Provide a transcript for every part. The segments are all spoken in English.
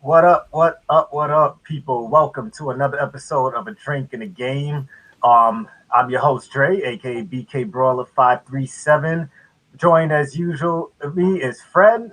What up? What up? What up, people? Welcome to another episode of A Drink in a Game. I'm your host Dre, aka BK Brawler 537. Joined as usual, me is Fred.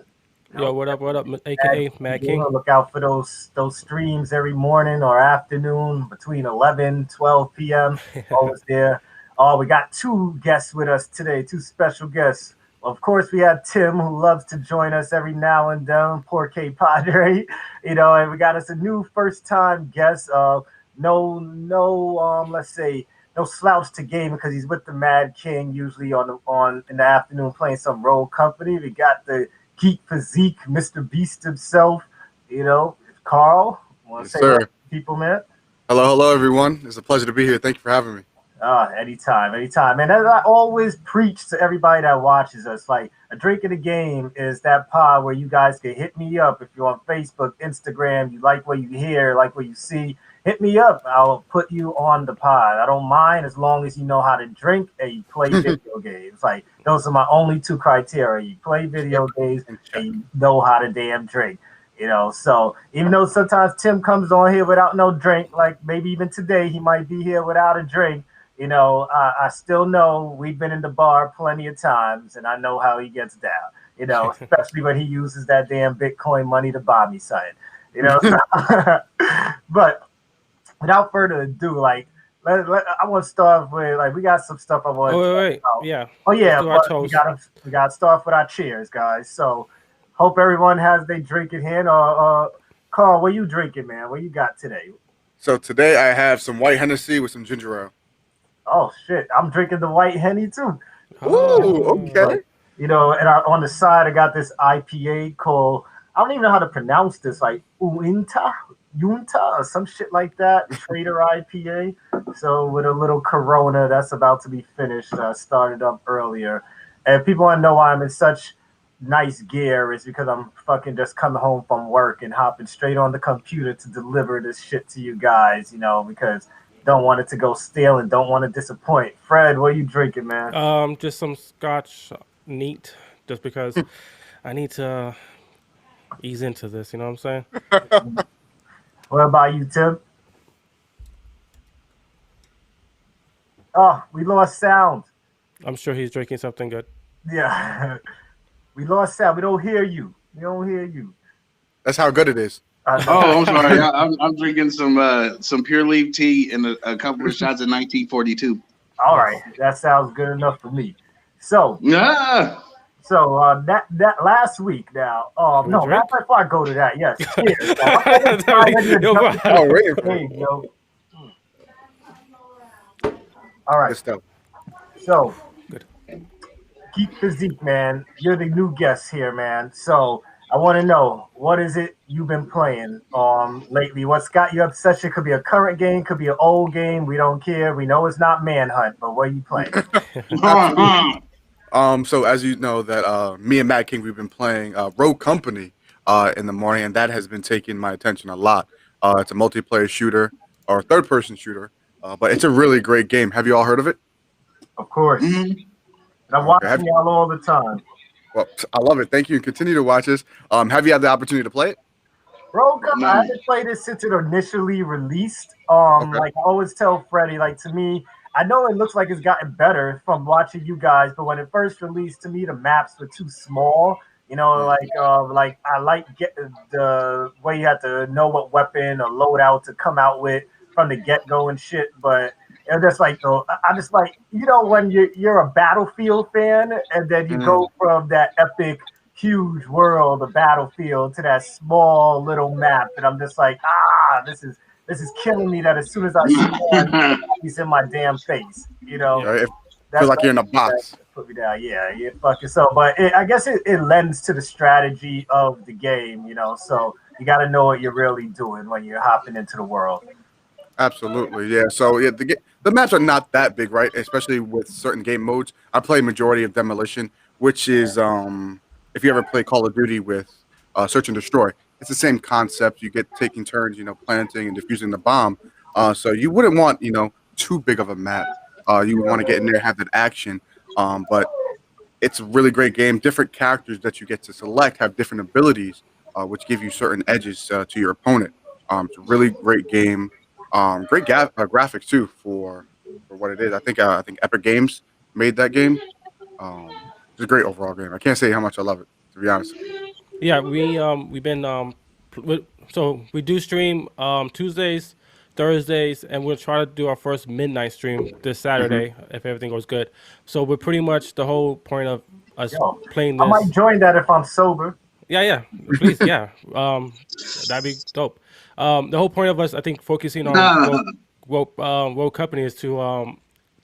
You Yo, know, what up? What up? Mad AKA King Mad King. Gamer. Look out for those streams every morning or afternoon between 11 12 p.m. Always there. Oh, we got two guests with us today, two special guests. Of course, we have Tim, who loves to join us every now and then. Poor K Padre, and we got us a new first-time guest. No, let's say no slouch to game because he's with the Mad King usually on in the afternoon playing some role company. We got the geek physique, Mr. Beast himself. Carl. Want to Yes, say what sir. people, man? Hello, everyone. It's a pleasure to be here. Thank you for having me. Anytime, anytime. And as I always preach to everybody that watches us, like a drink of the game is that pod where you guys can hit me up if you're on Facebook, Instagram, you like what you hear, like what you see. Hit me up. I'll put you on the pod. I don't mind as long as you know how to drink and you play video games. Like those are my only two criteria. You play video games And and check. you know how to damn drink. So even though sometimes Tim comes on here without no drink, like maybe even today he might be here without a drink. I still know we've been in the bar plenty of times, and I know how he gets down. Especially when he uses that damn Bitcoin money to buy me something. You know, but without further ado, like, I want to start with like we got some stuff I want to Oh, talk wait. about. Yeah. Oh Let's yeah, do our but we toast. gotta start with our cheers, guys. So hope everyone has their drink in hand. Or Carl, what you drinking, man? What you got today? So today I have some white Hennessy with some ginger ale. Oh shit, I'm drinking the white henny too. Ooh, Oh. But okay. on the side, I got this IPA called I don't even know how to pronounce this, like Unta or some shit like that. Trader IPA. So with a little Corona that's about to be finished, started up earlier. And if people want to know why I'm in such nice gear, is because I'm fucking just coming home from work and hopping straight on the computer to deliver this shit to you guys. Because don't want it to go stale and don't want to disappoint. Fred, what are you drinking, man? Just some scotch neat, just because I need to ease into this. You know what I'm saying? What about you, Tim? Oh, we lost sound. I'm sure he's drinking something good. Yeah, we lost sound. We don't hear you. We don't hear you. That's how good it is. I know. Oh, I'm sorry. I'm drinking some pure leaf tea and a couple of shots of 1942. All right, Nice. that sounds good enough for me. So, Ah, that last week now. Can we No, matter drink? before I go to that, yes, cheers. Now. I'm ready to Yo, jump go into Oh, ahead. waiting the for it. game, yo. All right, Good stuff. so Good. Geek Physique, man. You're the new guest here, man. So I want to know what is it you've been playing lately? What's got you obsession? Could be a current game, could be an old game. We don't care. We know it's not Manhunt, but what are you playing? Absolutely. So as you know that me and Matt King we've been playing Rogue Company in the morning, and that has been taking my attention a lot. It's a multiplayer shooter or third-person shooter, but it's a really great game. Have you all heard of it? Of course. mhm. And I'm Okay. watching y'all all the time. Well, I love it. Thank you, and continue to watch us. Have you had the opportunity to play it? Bro, I No. haven't played it since it initially released. Okay. Like I always tell Freddie, like to me, I know it looks like it's gotten better from watching you guys, but when it first released, to me the maps were too small. Mm. Like I like get the way you have to know what weapon or loadout to come out with from the get go and shit. But it was just like I just like when you're a Battlefield fan and then you Mm. go from that epic huge world, the battlefield, to that small little map, and I'm just like, this is killing me. That as soon as I spawn, he's in my damn face. Yeah. Right? It feels That's like you're in a that box. put me down. Yeah, fucking so. But I guess it lends to the strategy of the game. So you got to know what you're really doing when you're hopping into the world. Absolutely, yeah. So yeah, the maps are not that big, right? Especially with certain game modes. I play majority of Demolition, which is if you ever play Call of Duty with Search and Destroy, it's the same concept. You get taking turns, planting and defusing the bomb. So you wouldn't want too big of a map. You would want to get in there, have that action. But it's a really great game. Different characters that you get to select have different abilities. which give you certain edges to your opponent. It's a really great game. Great graphics too for what it is. I think Epic Games made that game. It's a great overall game. I can't say how much I love it, to be honest. Yeah, we've been so we do stream Tuesdays, Thursdays, and we'll try to do our first midnight stream this Saturday if everything goes good. So we're pretty much the whole point of us Yo, playing I might this. join that if I'm sober. Yeah, please, yeah. That'd be dope. The whole point of us, I think, focusing on World Company is to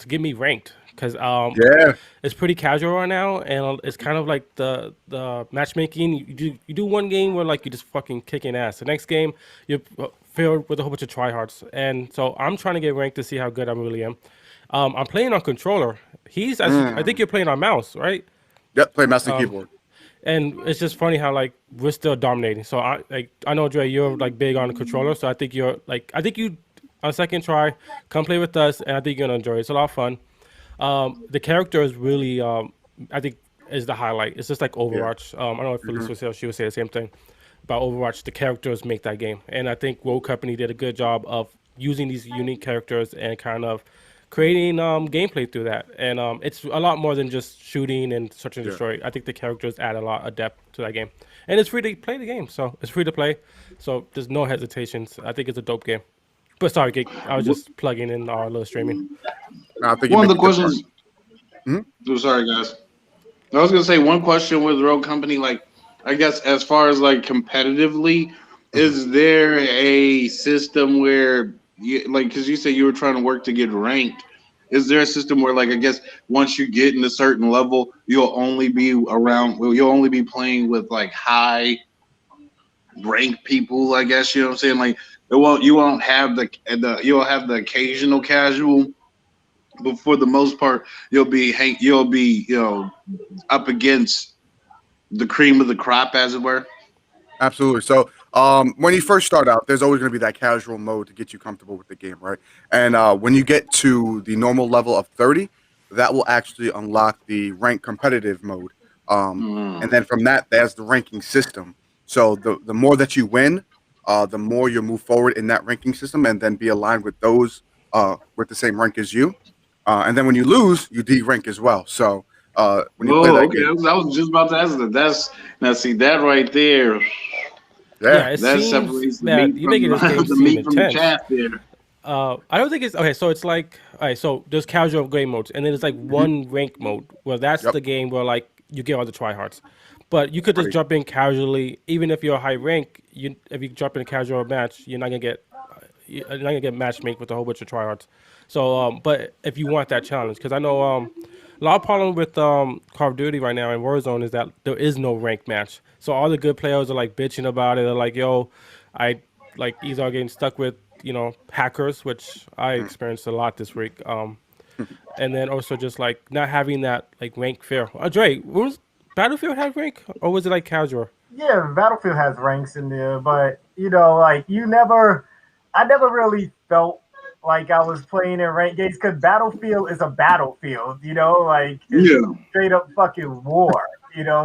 get me ranked because Yeah, it's pretty casual right now, and it's kind of like the matchmaking. You do one game where like you just fucking kicking ass. The next game you're filled with a whole bunch of tryhards, and so I'm trying to get ranked to see how good I really am. I'm playing on controller. I think you're playing on mouse, right? yep. Play mouse and keyboard. And it's just funny how like we're still dominating. So I know Dre, you're like big on the controller. So I think you on second try come play with us, and I think you're gonna enjoy it. It's a lot of fun. The character is really I think is the highlight. It's just like Overwatch. I don't know if Felice would say she would say the same thing about Overwatch. The characters make that game, and I think World Company did a good job of using these unique characters and kind of creating gameplay through that. And it's a lot more than just shooting and search and destroy. I think the characters add a lot of depth to that game, and it's free to play the game. So it's free to play. So there's no hesitations. I think it's a dope game. But sorry, Geek, I was just plugging in our little streaming. No, I think you One of make the a good questions. point. Oh, sorry, guys. I was gonna say one question with Rogue Company, like I guess as far as like competitively, is there a system where you like because you say you were trying to work to get ranked? Is there a system where like I guess once you get in a certain level, you'll only be playing with like high ranked people? I guess you know what I'm saying. Like you won't have you'll have the occasional casual, but for the most part, you'll be up against the cream of the crop, as it were. Absolutely. So when you first start out, there's always going to be that casual mode to get you comfortable with the game, right? And when you get to the normal level of 30, that will actually unlock the rank competitive mode. And then from that, there's the ranking system. So the more that you win, the more you'll move forward in that ranking system and then be aligned with those with the same rank as you. And then when you lose, you de-rank as well. So when you play that Okay. game, I was just about to ask that. Now see that right there. Yeah, yeah, it That seems separates the that meat you're making this game the seem meat from the intense. chaff there. I don't think it's okay. So it's like, all right. So there's casual game modes, and then there's like one rank mode where that's Yep. the game where like you get all the tryhards. But you could just Right. jump in casually, even if you're high rank. If you jump in a casual match, you're not gonna get matchmade with a whole bunch of tryhards. So, but if you want that challenge, because I know a lot of problem with Call of Duty right now in Warzone is that there is no ranked match. So all the good players are like bitching about it. They're like, "Yo, I like either getting stuck with hackers," which I experienced a lot this week. And then also just like not having that like rank fair. Dre, was Battlefield have rank or was it like casual? Yeah, Battlefield has ranks in there, but like I never really felt like I was playing in ranked games because Battlefield is a battlefield, like it's Yeah. straight up fucking war,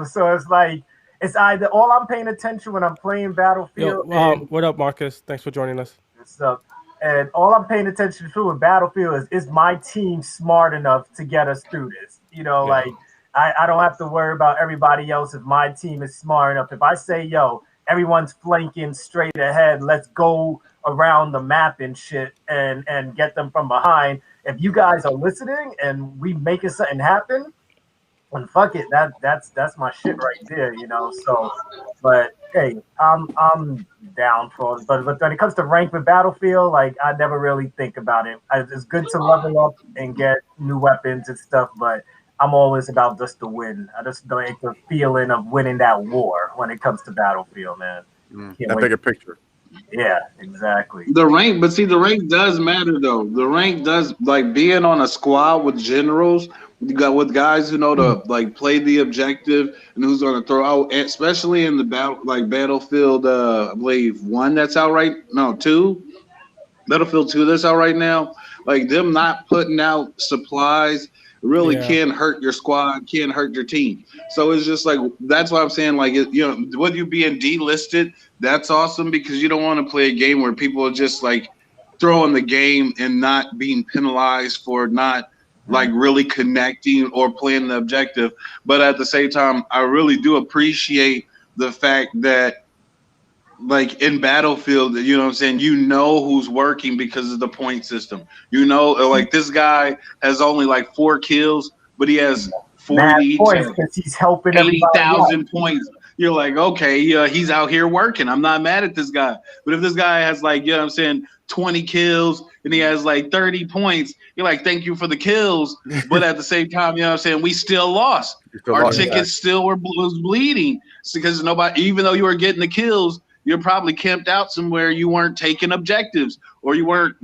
So it's like it's either all I'm paying attention when I'm playing Yo, Battlefield and what up, Marcus? Thanks for joining us. stuff, and all I'm paying attention to in Battlefield is my team smart enough to get us through this, like. I don't have to worry about everybody else if my team is smart enough. If I say, yo, everyone's flanking straight ahead, let's go around the map and shit and get them from behind. If you guys are listening and we making something happen, then fuck it. That's my shit right there, So but hey, I'm down for it. But when it comes to rank with Battlefield, like I never really think about it. It's good to level up and get new weapons and stuff, but I'm always about just the win. I just like the feeling of winning that war when it comes to Battlefield, man. Can't that wait. bigger picture. Yeah, exactly. The rank, but see, the rank does matter though. The rank does like being on a squad with generals. You got with guys who know to like play the objective and who's going to throw out, especially in the Battlefield. I believe 1 that's out right. No, 2. Battlefield 2 that's out right now. Like them not putting out supplies really Yeah. can hurt your squad, can hurt your team. So it's just like that's why I'm saying like with you being delisted, that's awesome because you don't want to play a game where people are just like throwing the game and not being penalized for not like really connecting or playing the objective. But at the same time, I really do appreciate the fact that like in Battlefield, you know what I'm saying, you know who's working because of the point system. You know, like this guy has only like 4 kills, but he has Mad 40 points to because he's helping everybody out. 80,000 points. You're like, okay, he's out here working. I'm not mad at this guy. But if this guy has like, you know what I'm saying, 20 kills and he has like 30 points, you're like, thank you for the kills. But at the same time, you know what I'm saying, we still lost. Our tickets still was bleeding. It's because nobody, even though you were getting the kills, you're probably camped out somewhere. You weren't taking objectives, or you weren't,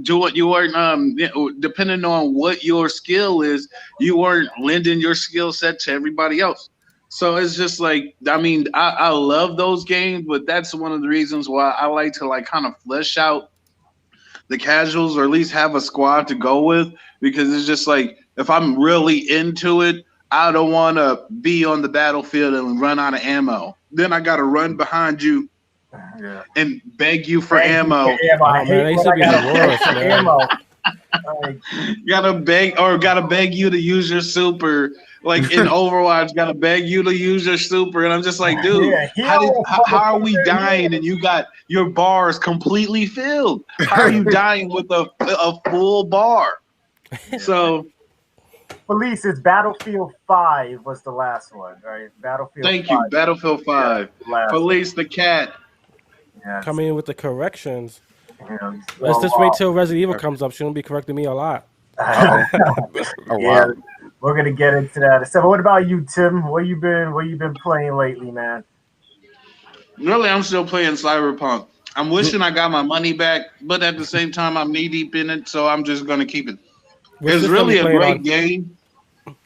doing. You weren't, depending on what your skill is, you weren't lending your skill set to everybody else. So it's just like, I mean, I love those games, but that's one of the reasons why I like to like kind of flesh out the casuals, or at least have a squad to go with, because it's just like if I'm really into it, I don't want to be on the battlefield and run out of ammo. Then I got to run behind you. Yeah. And beg you for ammo. I man, hate they used when to be I the gotta worst, beg for man. ammo. Like, gotta beg you to use your super. Like in Overwatch, gotta beg you to use your super. And I'm just like, dude, how are we dying and you got your bars completely filled? How are you dying with a full bar? So Police, it's Battlefield 5 was the last one, right? Battlefield thank 5. you, Battlefield 5. Yeah, Police the cat. yeah, Coming in with the corrections. yeah. Let's just wait till Resident Evil comes up. She's gonna be correcting me a lot. Oh Yeah, wow. we're gonna get into that. So, what about you, Tim? Where you been playing lately, man? Really, I'm still playing Cyberpunk. I'm wishing I got my money back, but at the same time, I'm knee deep in it, so I'm just gonna keep it. What's It's this really one a you great playing on? game.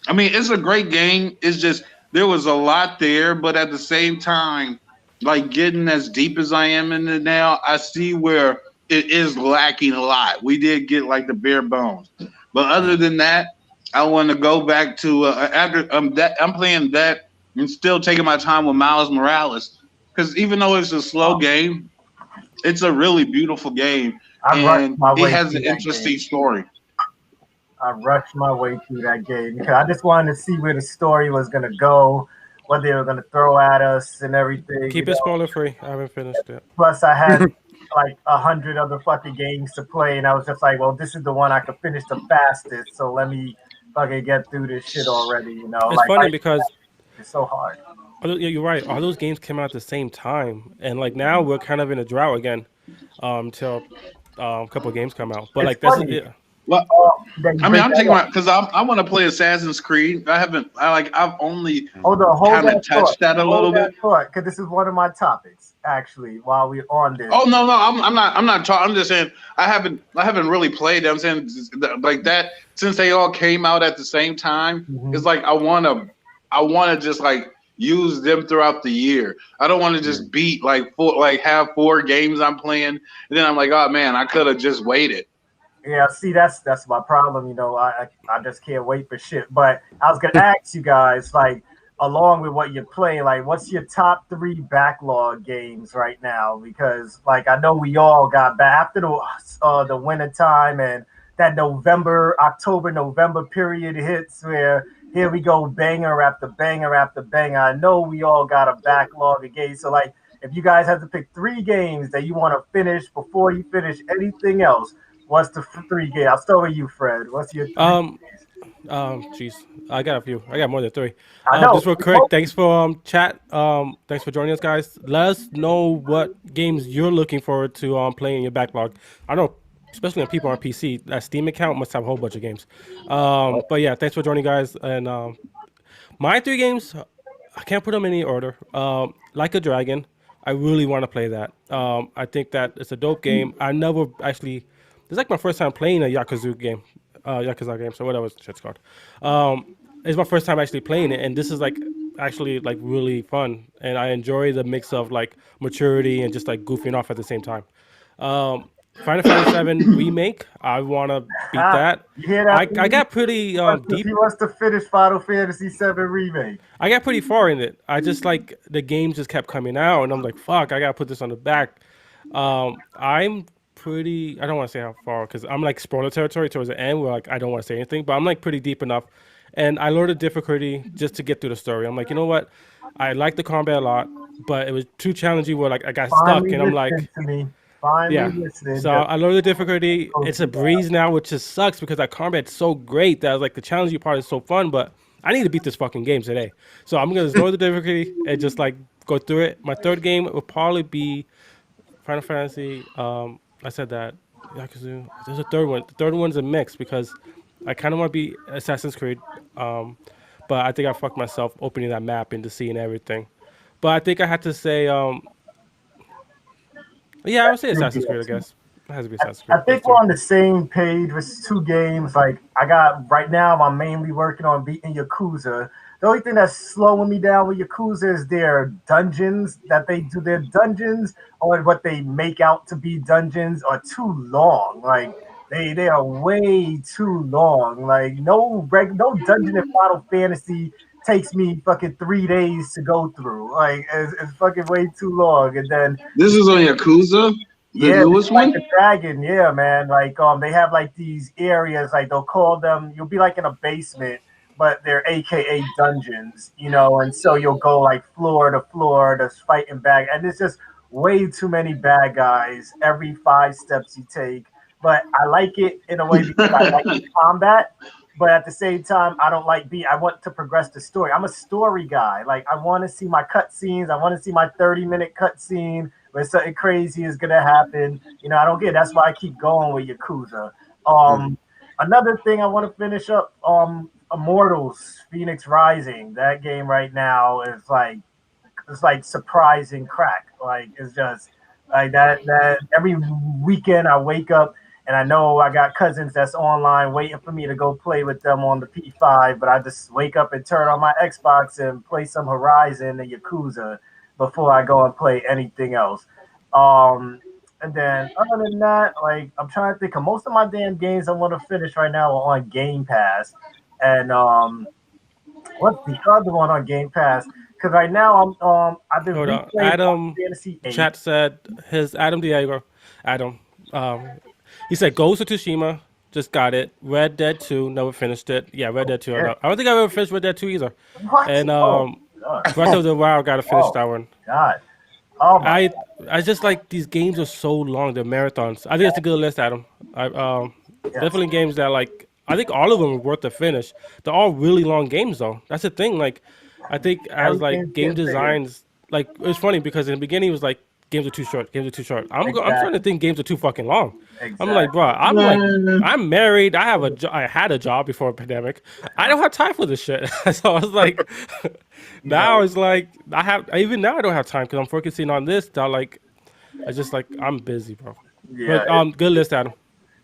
I mean, it's a great game. It's just there was a lot there, but at the same time, like getting as deep as I am in it now, I see where it is lacking a lot. We did get like the bare bones, but other than that, I want to go back to after I'm playing that and still taking my time with Miles Morales, because even though it's a slow game, it's a really beautiful game and it has an interesting story. I rushed my way through that game because I just wanted to see where the story was gonna go, what they were gonna throw at us, and everything. Keep it spoiler free. I haven't finished it. Plus, I had like 100 other fucking games to play, and I was just like, well, this is the one I could finish the fastest, so let me fucking get through this shit already, you know? It's funny because it's so hard. you're right. All those games came out at the same time, and like now we're kind of in a drought again, till a couple of games come out. But like that's funny. yeah. Well, Then I mean, I'm taking my because I want to play Assassin's Creed. I've only hold kind that of touched that a little bit. Because this is one of my topics, actually, while we're on this. Oh no, I'm not talking. I'm just saying I haven't really played. I'm saying like that since they all came out at the same time. It's like I want to just like use them throughout the year. I don't want to just beat have 4 games I'm playing and then I'm like, oh man, I could have just waited. Yeah, see, that's my problem. You know, I just can't wait for shit. But I was gonna ask you guys, like, along with what you're playing, like, what's your top 3 backlog games right now? Because, like, I know we all got back after the winter time and that October-November period hits where here we go, banger after banger after banger. I know we all got a backlog of games. So, like, if you guys have to pick 3 games that you want to finish before you finish anything else, what's the 3 games? I'll start with you, Fred. What's your 3 games? Jeez, I got a few. I got more than 3. I know. Just real quick, thanks for chat. Thanks for joining us, guys. Let us know what games you're looking forward to playing in your backlog. I know, especially when people on PC, that Steam account must have a whole bunch of games. But yeah, thanks for joining, guys. And my 3 games, I can't put them in any order. Like a Dragon, I really want to play that. I think that it's a dope game. I never actually. It's like my first time playing a Yakuza game, so whatever shit's called. It's my first time actually playing it, and this is like actually like really fun, and I enjoy the mix of like maturity and just like goofing off at the same time. Final Fantasy 7 remake. I want to beat that. You hear I that? got pretty deep. He wants to finish Final Fantasy VII remake. I got pretty far in it. I just like the games just kept coming out, and I'm like, fuck, I gotta put this on the back. I'm pretty. I don't want to say how far because I'm like spoiler territory towards the end where like I don't want to say anything, but I'm like pretty deep enough, and I lowered the difficulty just to get through the story. I'm like, you know what? I like the combat a lot, but it was too challenging where like I got stuck, Finally and I'm listening like, to me. Finally yeah. listening. So I lowered the difficulty. It's a breeze now, which just sucks because that combat's so great that like the challenging part is so fun, but I need to beat this fucking game today. So I'm gonna just lower the difficulty and just like go through it. My third game will probably be Final Fantasy. I said that. Yakuza. There's a third one. The third one's a mix because I kind of want to be Assassin's Creed, but I think I fucked myself opening that map and just seeing everything. But I think I had to say, yeah, I would say Assassin's Creed. I guess it has to be Assassin's I Creed. think we're on the same page with two games. Like I got right now, I'm mainly working on beating Yakuza. The only thing that's slowing me down with Yakuza is their dungeons that they do. Their dungeons or what they make out to be dungeons are too long. Like they are way too long. Like no dungeon in Final Fantasy takes me fucking 3 days to go through. Like it's fucking way too long. And then This is on Yakuza, the yeah, newest like one. the dragon, yeah, man. Like they have like these areas, like they'll call them. You'll be like in a basement, but they're AKA dungeons, and so you'll go like floor to floor to fighting back, and it's just way too many bad guys every 5 steps you take. But I like it in a way because I like the combat. But at the same time, I don't like I want to progress the story. I'm a story guy. Like I want to see my cutscenes. I want to see my 30-minute cutscene where something crazy is gonna happen. I don't get it. That's why I keep going with Yakuza. Another thing I want to finish up, Immortals, Phoenix Rising. That game right now is like it's like surprising crack. Like it's just like that every weekend I wake up and I know I got cousins that's online waiting for me to go play with them on the P5, but I just wake up and turn on my Xbox and play some Horizon and Yakuza before I go and play anything else. And then other than that, like I'm trying to think of most of my damn games I want to finish right now are on Game Pass. And what's the other one on Game Pass? Because right now I've been Hold on. replaying Adam Final Fantasy 8. chat said his Adam Diego. Adam. He said Ghost of Tsushima. Just got it. Red Dead 2. Never finished it. Yeah, Red Dead 2. Yeah. I don't think I've ever finished Red Dead 2 either. What? And God. Breath of the Wild got to finish Oh. that one. God. Oh my I just like these games are so long. They're marathons. I think it's a good list, Adam. Definitely games that like I think all of them are worth the finish. They're all really long games though. That's the thing. Like I think as like Everything's game getting bigger. designs, like it's funny because in the beginning it was like games are too short. Games are too short. I'm starting to think games are too fucking long. I'm like, bro, I'm married. I had a job before a pandemic. I don't have time for this shit. So I was like, now it's like even now I don't have time because I'm focusing on this. That like, I just like I'm busy, bro. Yeah, But good list, Adam.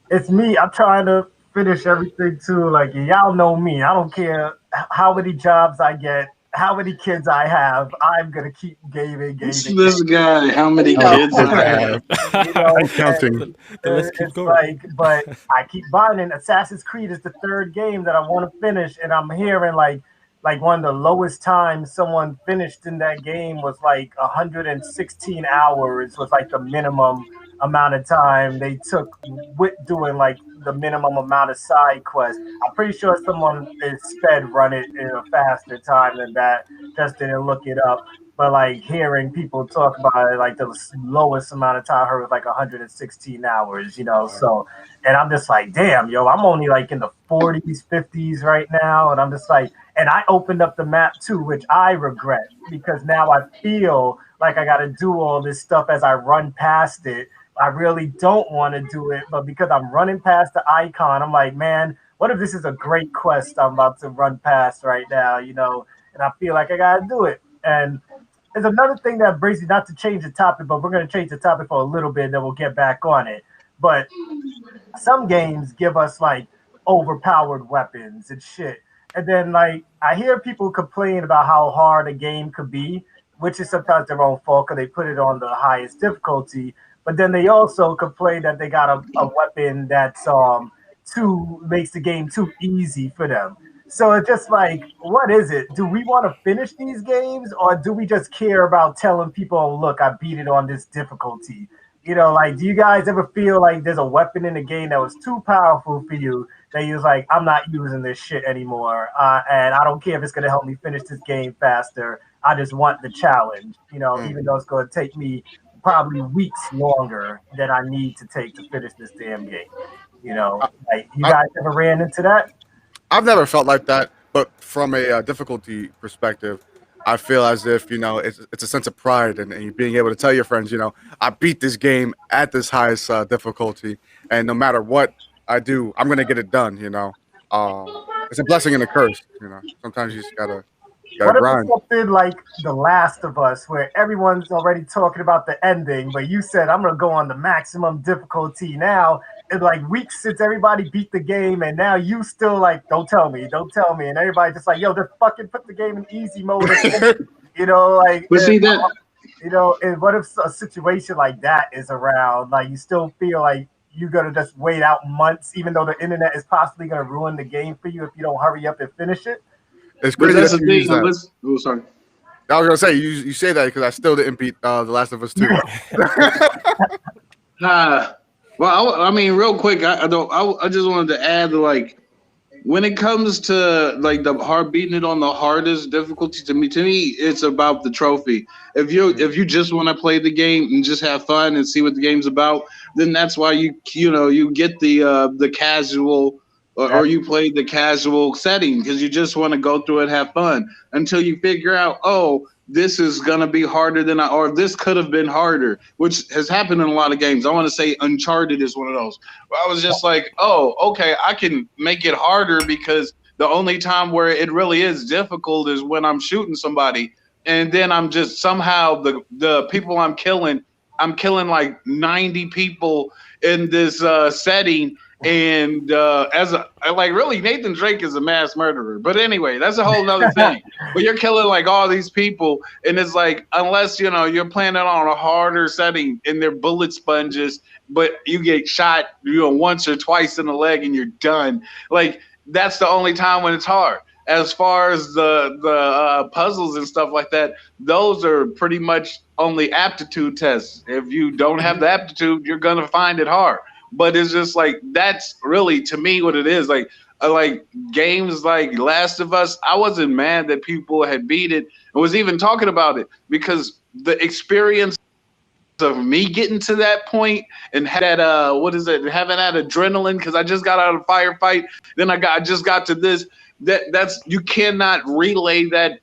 it's me. I'm trying to finish everything too. Like y'all know me. I don't care how many jobs I get, how many kids I have. I'm gonna keep gaming. This guy, how many kids I have? I'm counting. The list keeps It's going. like, but I keep buying it. Assassin's Creed is the third game that I want to finish, and I'm hearing like one of the lowest times someone finished in that game was like 116 hours was like the minimum amount of time they took with doing like the minimum amount of side quests. I'm pretty sure someone is sped run it in a faster time than that. Just didn't look it up. But like hearing people talk about it, like the lowest amount of time I heard was like 116 hours, So, and I'm just like, damn, yo, I'm only like in the 40s, 50s right now, and I'm just like, and I opened up the map too, which I regret because now I feel like I got to do all this stuff as I run past it. I really don't want to do it, but because I'm running past the icon, I'm like, man, what if this is a great quest I'm about to run past right now, And I feel like I got to do it. And there's another thing that brings me, not to change the topic, but we're going to change the topic for a little bit, then we'll get back on it. But some games give us like overpowered weapons and shit. And then like I hear people complain about how hard a game could be, which is sometimes their own fault because they put it on the highest difficulty. but then they also complain that they got a weapon that's too makes the game too easy for them. So it's just like, what is it? Do we want to finish these games, or do we just care about telling people, oh, look, I beat it on this difficulty? You know, like, do you guys ever feel like there's a weapon in the game that was too powerful for you that you was like, I'm not using this shit anymore, and I don't care if it's gonna help me finish this game faster. I just want the challenge, you know, even though it's gonna take me probably weeks longer than I need to take to finish this damn game. You know, like, you guys ever ran into that? I've never felt like that, but from a difficulty perspective, I feel as if, you know, it's a sense of pride and you being able to tell your friends, you know, I beat this game at this highest difficulty, and no matter what I do, I'm gonna get it done. You know, it's a blessing and a curse. You know, sometimes you just gotta What if it's grind. something like The Last of Us, where everyone's already talking about the ending, but you said I'm gonna go on the maximum difficulty now? It's like weeks since everybody beat the game, and now you still like, don't tell me, and everybody just like, yo, just fucking put the game in easy mode. You know, like, But see that. you know, and what if a situation like that is around? Like, you still feel like you're gonna just wait out months, even though the internet is possibly gonna ruin the game for you if you don't hurry up and finish it. It's But crazy that's that the you use thing. that. Oh, sorry. I was gonna say you say that because I still didn't beat The Last of Us 2. Well, I mean, real quick, I just wanted to add, like, when it comes to like beating it on the hardest difficulty, to me, it's about the trophy. If you just want to play the game and just have fun and see what the game's about, then that's why you get the casual. Or you play the casual setting because you just want to go through it, have fun until you figure out, oh, this is gonna be harder than or this could have been harder, which has happened in a lot of games. I want to say Uncharted is one of those. I was just like, oh, okay, I can make it harder because the only time where it really is difficult is when I'm shooting somebody, and then I'm just somehow the people I'm killing like 90 people in this setting. And really, Nathan Drake is a mass murderer. But anyway, that's a whole nother thing. But you're killing like all these people, and it's like, unless you're playing it on a harder setting and they're bullet sponges, but you get shot once or twice in the leg and you're done. Like, that's the only time when it's hard. As far as the puzzles and stuff like that, those are pretty much only aptitude tests. If you don't have the aptitude, you're gonna find it hard. But it's just like, that's really, to me, what it is. Like games like Last of Us, I wasn't mad that people had beat it and was even talking about it, because the experience of me getting to that point and had that having that adrenaline, because I just got out of a firefight, then I just got to this. That's you cannot relay that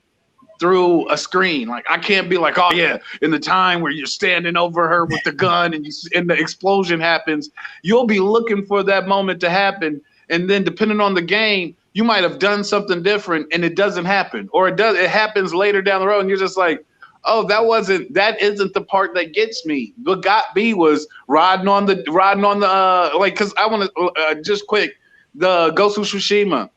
through a screen. Like, I can't be like, oh yeah, in the time where you're standing over her with the gun and the explosion happens, you'll be looking for that moment to happen, and then depending on the game, you might have done something different and it doesn't happen, or it happens later down the road, and you're just like, oh, that isn't the part that gets me. What got me was riding on the like, because I want to just quick, the Ghost of Tsushima,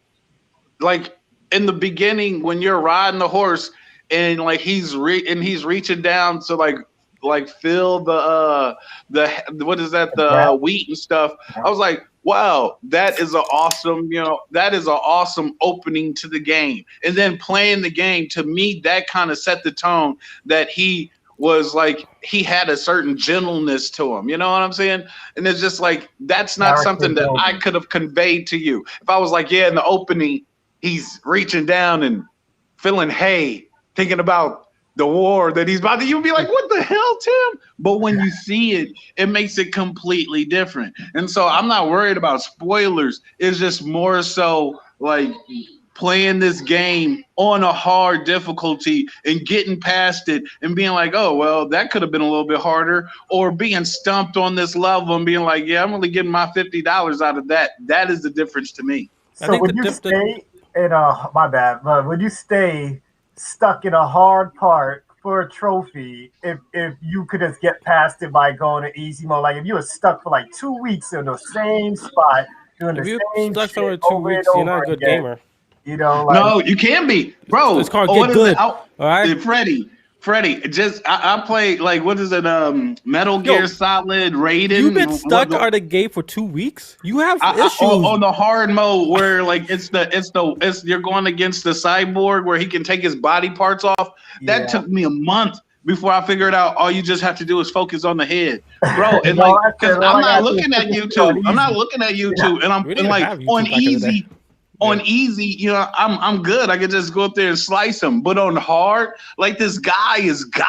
like, in the beginning when you're riding the horse and like he's reaching down to like fill the what is that, the wheat and stuff. I was like, wow, that is an awesome opening to the game. And then playing the game, to me, that kind of set the tone that he was like, he had a certain gentleness to him. You know what I'm saying? And it's just like, that's not something that I could have conveyed to you. If I was like, yeah, in the opening, he's reaching down and feeling thinking about the war that he's about to, you'd be like, what the hell, Tim? But when you see it, it makes it completely different. And so I'm not worried about spoilers. It's just more so like playing this game on a hard difficulty and getting past it and being like, oh, well, that could have been a little bit harder, or being stumped on this level and being like, yeah, I'm only getting my $50 out of that. That is the difference to me. So would you stay in would you stay stuck in a hard part for a trophy if you could just get past it by going to easy mode? Like, if you were stuck for like 2 weeks in the same spot doing the same stuck shit somewhere 2 over weeks, and you're not a over good again, gamer. you know, like, no, you can be, bro. It's called get good. All right, Freddie, Freddie, I played like what is it? Metal Gear Solid Raiden. You've been stuck on the game for 2 weeks. You have issues on the hard mode where like it's you're going against the cyborg where he can take his body parts off. That took me a month before I figured out all you just have to do is focus on the head, bro. And like, because I'm not looking at YouTube. I'm not looking at YouTube, and I'm and like on easy. On easy, you know, I'm good. I can just go up there and slice him. But on hard, like this guy is God.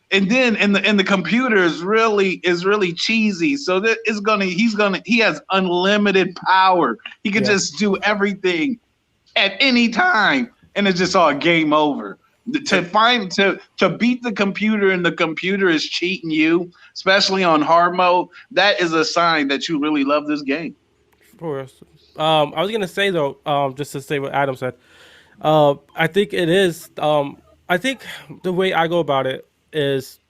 And then in the computer is really cheesy. So that he has unlimited power. He can just do everything at any time, and it's just all game over. To beat the computer and the computer is cheating you, especially on hard mode, that is a sign that you really love this game. Of course. I was gonna say though, just to say what Adam said, I think it is. I think the way I go about it is,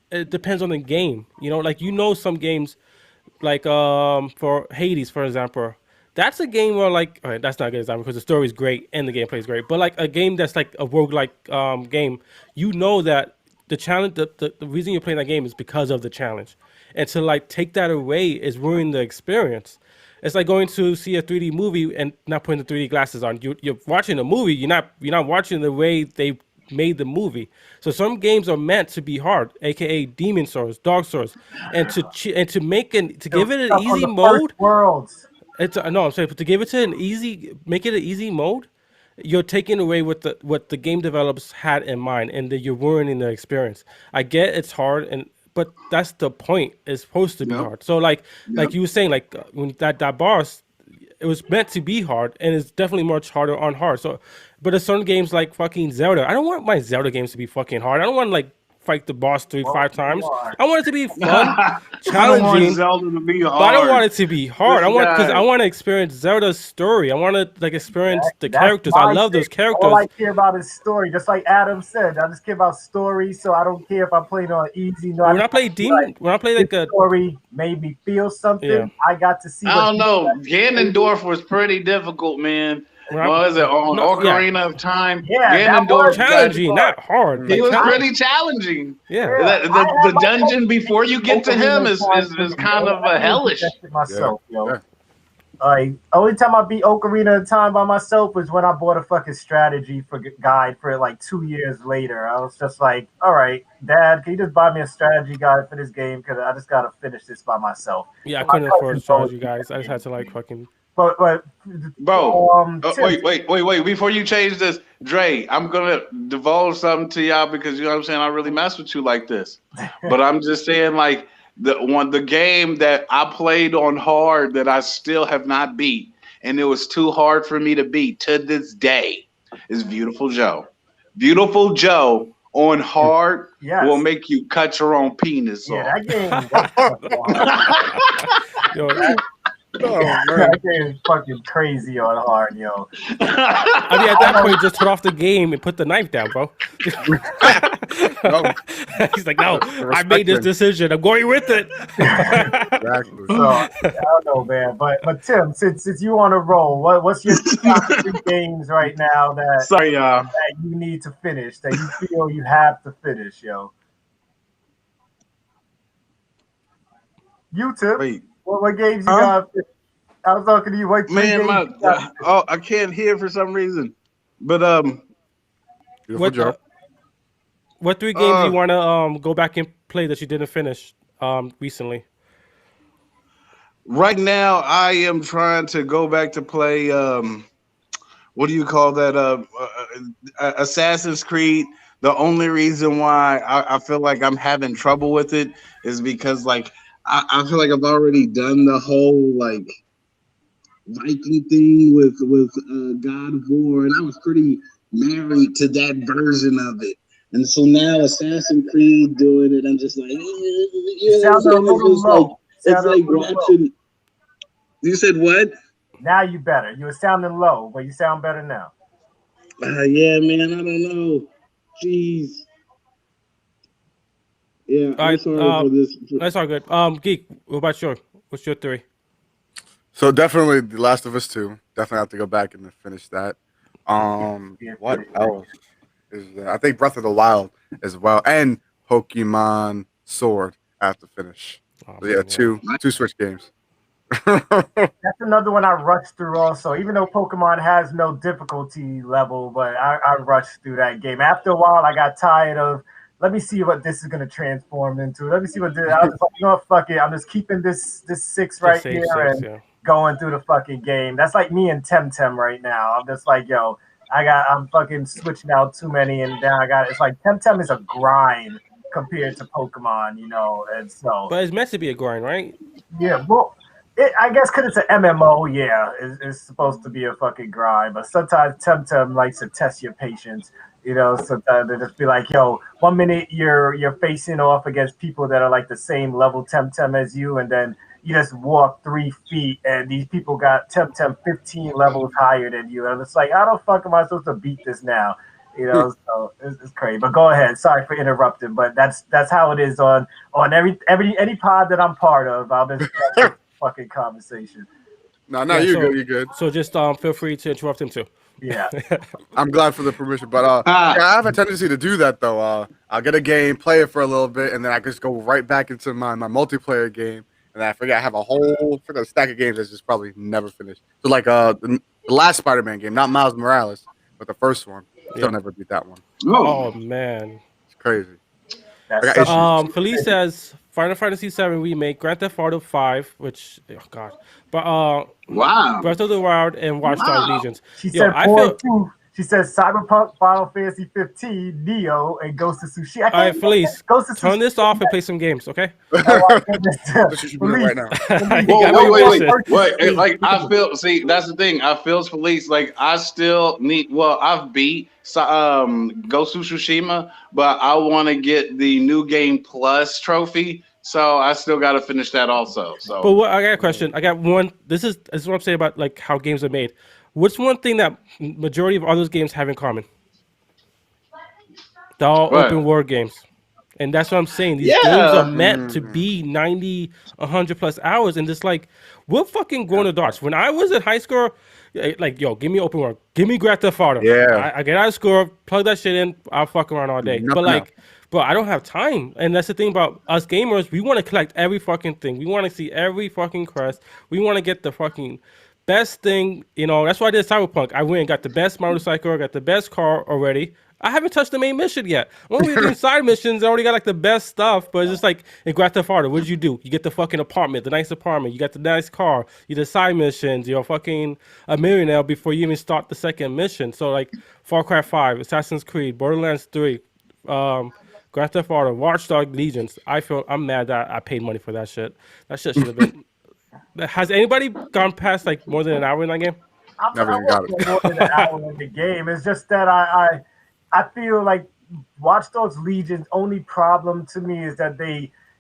it depends on the game. You know, some games, like for Hades, for example, that's a game where like, all right, that's not a good example because the story is great and the gameplay is great. But like a game that's like a roguelike game, you know that the challenge, the reason you're playing that game is because of the challenge, and to like take that away is ruining the experience. It's like going to see a 3D movie and not putting the 3D glasses on. You're watching a movie. You're not watching the way they made the movie. So some games are meant to be hard, aka Demon Souls, Dark Souls, and to give it an easy mode. Worlds. I'm saying, but to give it to make it an easy mode, you're taking away what the game developers had in mind, and that you're ruining the experience. I get it's hard, but that's the point. It's supposed to be hard. So like you were saying, like when that boss, it was meant to be hard, and it's definitely much harder on hard. So, but there's certain games like fucking Zelda. I don't want my Zelda games to be fucking hard. I don't want to like fight the boss 5 times. I want it to be fun, challenging. I don't want Zelda to be hard. But I don't want it to be hard. I want to experience Zelda's story. I want to like experience the characters. I love those characters. All I care about is story. Just like Adam said, I just care about story. So I don't care if I played on easy. No, when I play like a story made me feel something. Yeah. I got to see. I don't know. Ganondorf was pretty difficult, man. Was it on Ocarina of Time? Yeah, Ganondorf challenging, not hard. He was pretty challenging. Yeah. The dungeon before you get to him is kind of a hellish. Myself, yo. Only time I beat Ocarina of Time by myself was when I bought a fucking strategy guide for it like 2 years later. I was just like, all right, Dad, can you just buy me a strategy guide for this game? Because I just got to finish this by myself. Yeah, I couldn't afford a strategy guys. I just had to like fucking... But bro, wait! Before you change this, Dre, I'm gonna divulge something to y'all because you know what I'm saying. I really mess with you like this, but I'm just saying like the game that I played on hard that I still have not beat, and it was too hard for me to beat to this day, is Beautiful Joe. Beautiful Joe on hard will make you cut your own penis off. That game. That game is fucking crazy on hard, yo. I mean, at that point, just turn off the game and put the knife down, bro. He's like, no, I made this decision. I'm going with it. Exactly. So, I don't know, man. But Tim, since you on a roll, what's your top 3 games right now that you need to finish, that you feel you have to finish, yo? You, Tim. Wait. What games you got? I was talking to you. What I can't hear for some reason. But what 3 games you want to go back and play that you didn't finish recently? Right now, I am trying to go back to play. What do you call that? Assassin's Creed. The only reason why I feel like I'm having trouble with it is because like. I feel like I've already done the whole like Viking thing with God of War, and I was pretty married to that version of it. And so now Assassin's Creed doing it, I'm just like, it's like watching. You said what? Now you better. You were sounding low, but you sound better now. Yeah, man. I don't know. Jeez. Yeah, I'm sorry for this. That's all good. Geek, what about what's your 3? So definitely The Last of Us 2. Definitely have to go back and finish that. What else? I think Breath of the Wild as well, and Pokemon Sword I have to finish. Oh, So, yeah, man, two Switch games. That's another one I rushed through also. Even though Pokemon has no difficulty level, but I rushed through that game. After a while, I got tired of. Let me see what this is gonna transform into. Let me see what this. I was like, you know what, fuck it. I'm just keeping this 6 right Just save here 6, and yeah. going through the fucking game. That's like me and Temtem right now. I'm just like, yo, I'm fucking switching out too many, and then it's like Temtem is a grind compared to Pokemon, and so. But it's meant to be a grind, right? Yeah, well, I guess because it's an MMO, yeah, it's supposed to be a fucking grind. But sometimes Temtem likes to test your patience. Sometimes they just be like, "Yo, 1 minute you're facing off against people that are like the same level Temtem as you, and then you just walk 3 feet, and these people got Temtem 15 levels higher than you." And it's like, how the fuck am I supposed to beat this now? So it's crazy. But go ahead. Sorry for interrupting, but that's how it is on any pod that I'm part of. I'll just fucking conversation. No, Yeah, you're so- good. You're good. So just feel free to interrupt him too. Yeah. I'm glad for the permission, but yeah, I have a tendency to do that though. I'll get a game, play it for a little bit, and then I just go right back into my multiplayer game, and I forget I have a whole stack of games that's just probably never finished. So like the last Spider-Man game, not Miles Morales, but the first one, still Yeah. never beat that one. Oh man. It's crazy. That's I got something. issues. Felice says Final Fantasy VII remake, Grand Theft Auto 5, which god, but Wow. Breath of the Wild and Watch Dogs Wow. Legions. She Yo, said I 4 feel. and 2. She says Cyberpunk, Final Fantasy 15, Neo, and Ghost of Tsushima. All right, Felice, Ghost of turn this off and play some games, okay? That's what you should be doing right now. You Whoa, got my wait. mission. Like I feel. See, that's the thing. I feel police. Like I still need. Well, I've beat Ghost of Tsushima, but I want to get the New Game Plus trophy. So I still got to finish that also. So, But I got a question. I got one. This is what I'm saying about like how games are made. What's one thing that majority of all those games have in common? They're all What? open world games. And that's what I'm saying. These Yeah. games are meant to be 90, 100 plus hours. And just like, we're fucking grown adults. When I was in high school, like, yo, give me open world. Give me Grand Theft Auto. Yeah. I get out of school, plug that shit in, I'll fuck around all day. Nothing But like, else. but I don't have time. And that's the thing about us gamers. We want to collect every fucking thing. We want to see every fucking crest. We want to get the fucking best thing. That's why I did Cyberpunk. I went and got the best motorcycle. I got the best car already. I haven't touched the main mission yet. When we were doing side missions, I already got like the best stuff. But it's just like in Grand Theft Auto, what did you do? You get the fucking apartment, the nice apartment. You got the nice car. You did side missions. You're fucking a millionaire before you even start the second mission. So like Far Cry 5, Assassin's Creed, Borderlands 3, Grand Theft Auto, Watch Dogs Legions. I'm mad that I paid money for that shit. That shit should have been. Has anybody gone past like more than an hour in that game? I'm Never not even got it. working more than an hour in the game. It's just that I feel like Watch Dogs Legion's only problem to me is that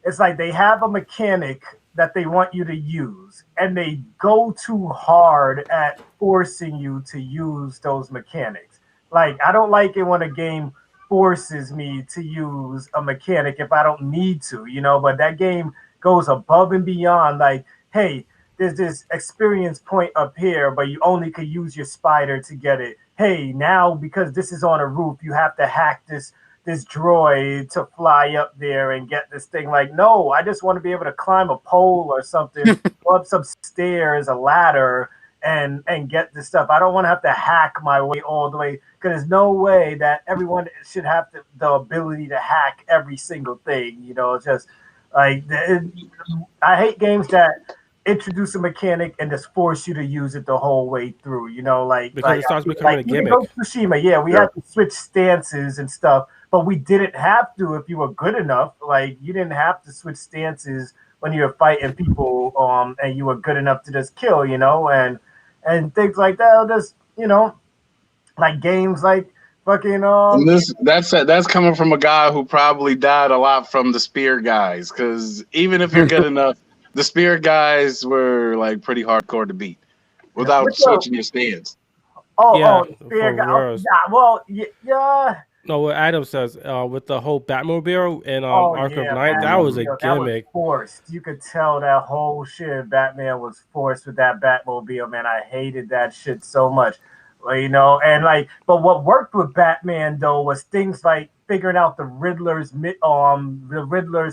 it's like they have a mechanic that they want you to use, and they go too hard at forcing you to use those mechanics. Like, I don't like it when a game forces me to use a mechanic if I don't need to, but that game goes above and beyond. Like, hey, there's this experience point up here, but you only could use your spider to get it. Hey, now because this is on a roof, you have to hack this droid to fly up there and get this thing. Like, no, I just want to be able to climb a pole or something, go up some stairs, a ladder, and get this stuff. I don't want to have to hack my way all the way, because there's no way that everyone should have the ability to hack every single thing. It's just like I hate games that introduce a mechanic and just force you to use it the whole way through, Because it starts becoming a gimmick. Ghost of Tsushima, yeah, we had to switch stances and stuff, but we didn't have to if you were good enough. Like, you didn't have to switch stances when you were fighting people, and you were good enough to just kill, and things like that. Just like games like fucking that's coming from a guy who probably died a lot from the spear guys. Because even if you're good enough, the spear guys were like pretty hardcore to beat without switching your stance. Spear guy. worse. Yeah, well, yeah. No, what Adam says with the whole Batmobile and Arkham Knight, that was a Batmobile, gimmick. That was forced. You could tell that whole shit. Batman was forced with that Batmobile, man. I hated that shit so much. And like, but what worked with Batman though was things like figuring out the Riddler's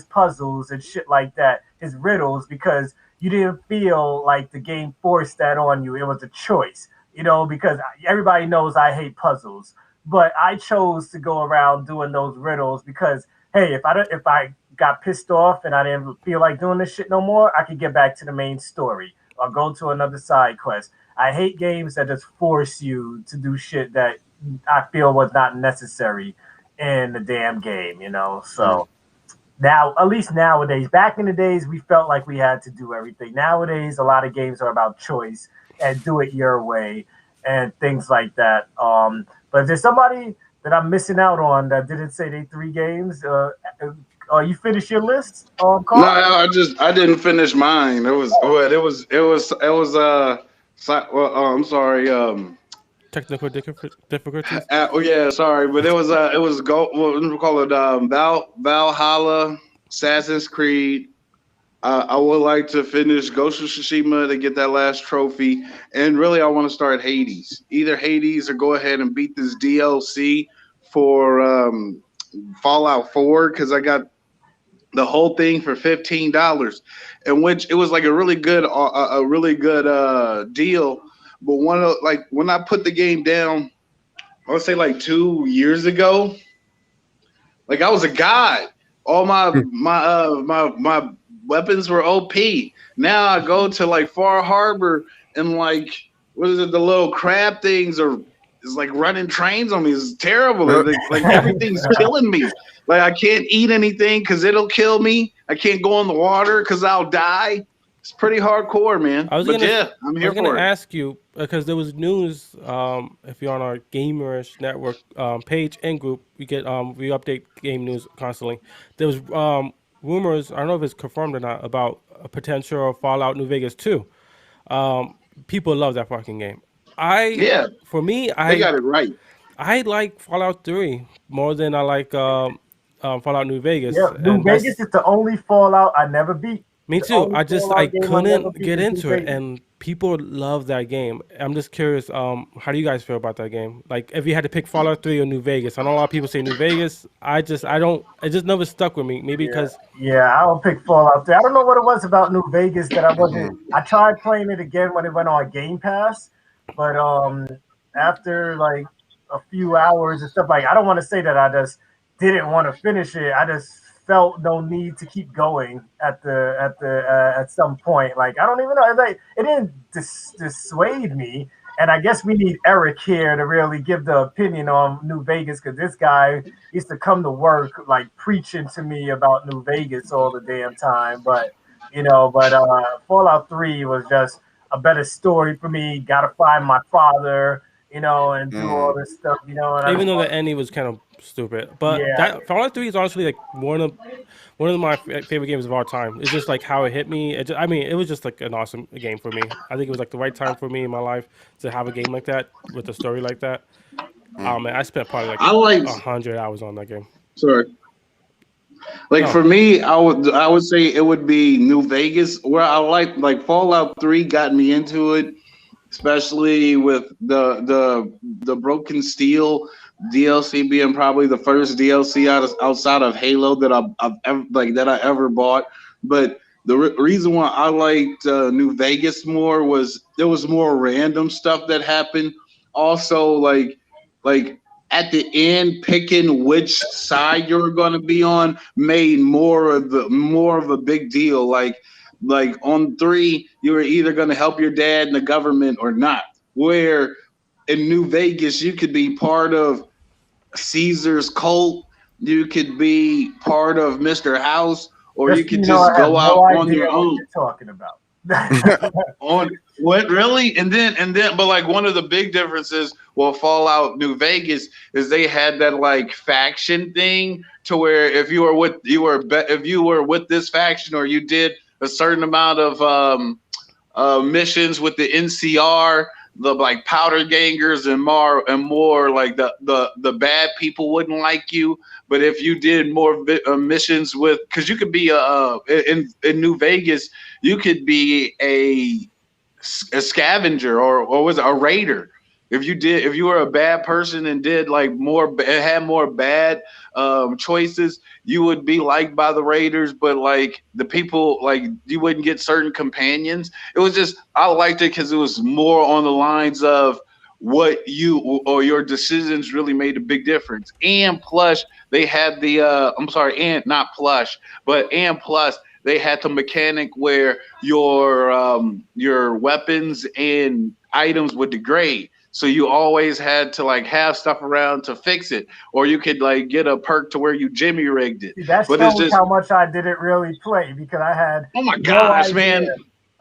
puzzles and shit like that, his riddles, because you didn't feel like the game forced that on you. It was a choice, because everybody knows I hate puzzles, but I chose to go around doing those riddles because, hey, if I got pissed off and I didn't feel like doing this shit no more, I could get back to the main story or go to another side quest. I hate games that just force you to do shit that I feel was not necessary in the damn game, So now, at least nowadays, back in the days, we felt like we had to do everything. Nowadays, a lot of games are about choice and do it your way and things like that. But if there's somebody that I'm missing out on that didn't say they 3 games, you finish your list, Carl? No, I didn't finish mine. I'm sorry. Technical difficulties. Sorry, but it was what do we call it? Valhalla, Assassin's Creed. I would like to finish Ghost of Tsushima to get that last trophy, and really I want to start Hades. Either Hades or go ahead and beat this DLC for Fallout 4 because I got the whole thing for $15, in which it was like a really good deal. But when I put the game down, I would say like 2 years ago, like I was a god. All my weapons were OP. Now I go to like Far Harbor and like what is it? The little crab things is like running trains on me. It's terrible. Like everything's killing me. Like I can't eat anything because it'll kill me. I can't go in the water because I'll die. It's pretty hardcore, man. I'm here for it. I was gonna ask you because there was news. If you're on our Gamerish Network page and group, we update game news constantly. There was rumors. I don't know if it's confirmed or not about a potential Fallout New Vegas 2. People love that fucking game. For me, they got it right. I like Fallout 3 more than I like Fallout New Vegas. Yeah, New Vegas is the only Fallout I never beat. Me too. I couldn't get into it, and people love that game. I'm just curious. How do you guys feel about that game? Like, if you had to pick Fallout 3 or New Vegas, I know a lot of people say New Vegas. It just never stuck with me. Maybe because I'll pick Fallout 3. I don't know what it was about New Vegas that I wasn't. I tried playing it again when it went on Game Pass, but after like a few hours and stuff, like I don't want to say that I just didn't want to finish it. I just felt no need to keep going at some point. Like I don't even know. Like it didn't dissuade me. And I guess we need Eric here to really give the opinion on New Vegas because this guy used to come to work like preaching to me about New Vegas all the damn time. But Fallout 3 was just a better story for me. Got to find my father, and do all this stuff, And even though the ending was kind of stupid, but Fallout 3 is honestly like one of my favorite games of all time. It's just like how it hit me. It was just like an awesome game for me. I think it was like the right time for me in my life to have a game like that with a story like that. Man, I spent probably like 100 hours on that game. Sorry. For me, I would say it would be New Vegas, where I like Fallout 3 got me into it, especially with the Broken Steel DLC being probably the first DLC outside of Halo that I ever bought. But the reason why I liked New Vegas more was there was more random stuff that happened. Also, like at the end, picking which side you were going to be on made more of a big deal. Like on 3, you were either going to help your dad and the government or not. Where in New Vegas, you could be part of Caesar's cult, you could be part of Mr. House, or you could just go out on your own. What you're talking about. On what really? And then, but like one of the big differences, Fallout New Vegas is they had that like faction thing to where if you were with this faction or you did a certain amount of missions with the NCR, the like powder gangers and more like the bad people wouldn't like you. But if you did more missions with, because you could be in New Vegas, you could be a scavenger or was it a raider? if you were a bad person and did like had more bad choices, you would be liked by the Raiders, but like the people, like you wouldn't get certain companions. It was just, I liked it because it was more on the lines of what you or your decisions really made a big difference. And plus they had the and not plush, but and plus they had the mechanic where your weapons and items would degrade. So you always had to like have stuff around to fix it, or you could like get a perk to where you Jimmy rigged it. See, that But shows it's just, how much I didn't really play because I had oh my no gosh, idea man.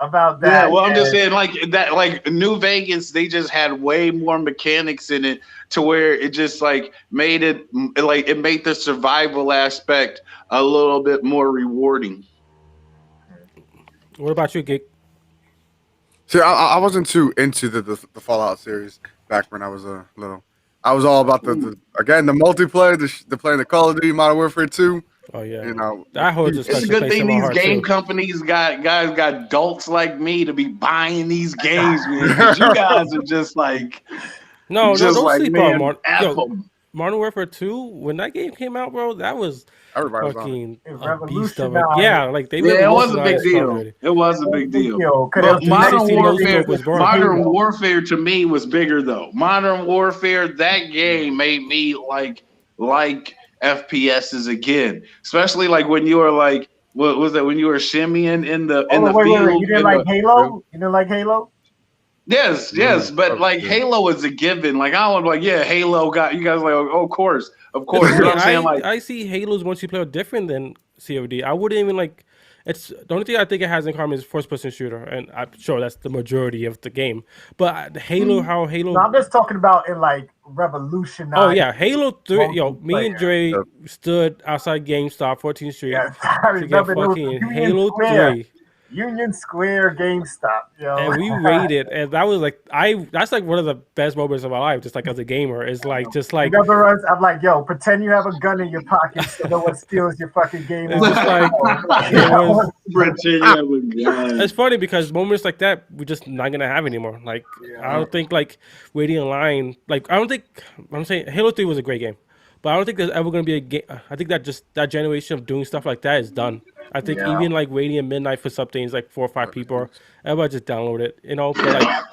about that. Yeah, well, I'm just and- saying, like that, like New Vegas, they just had way more mechanics in it to where it just like made it made the survival aspect a little bit more rewarding. What about you, Geek? See, I wasn't too into the Fallout series back when I was a little. I was all about the multiplayer, the playing the Call of Duty Modern Warfare 2. Oh yeah, You know, that holds a It's a special good place thing in my these heart game too. companies got adults like me to be buying these games, man. 'Cause you guys are just like, No, just don't like, sleep man, on F Yo, 'em. Modern Warfare 2. When that game came out, bro, that was everybody was on it. fucking It a beast of it. revolutionized- Yeah, like they Yeah, it was a big revolutionized Call of deal. Duty. It was a big deal. 'cause it But was the Modern 360 no Warfare, scope was born. Modern Halo. Warfare to me was bigger though. Modern Warfare, that game made me like FPSs again, especially like when you were like, what was that? When you were shimmying in the wait, field. you didn't like Halo? You didn't like Halo? Yes, but like Halo is a given. Like I was like, yeah, Halo got you guys like, oh, of course. You know what I'm saying? Like, I see Halo's multiplayer different than COD. I wouldn't even like. It's the only thing I think it has in common is first-person shooter, and I'm sure that's the majority of the game. But Halo, how Halo? No, I'm just talking about in like revolutionized. Oh yeah, Halo 3. Yo, me and Dre Yep. stood outside GameStop, 14th Street, Yes, I to get remember those fucking Union Halo Square. 3. Union Square GameStop, yo. And we rated, and that was like that's like one of the best moments of my life. Just like as a gamer, is like just like Remember us? I'm like, yo, pretend you have a gun in your pocket so no one steals your fucking game. it's just like it was. It's funny because moments like that we're just not gonna have anymore. Like I don't think like waiting in line. Like I don't think I'm saying Halo 3 was a great game, but I don't think there's ever gonna be a game. I think that just that generation of doing stuff like that is done. I think Yeah. even like waiting at midnight for something is like 4 or 5 people. Everybody just download it, you know. But like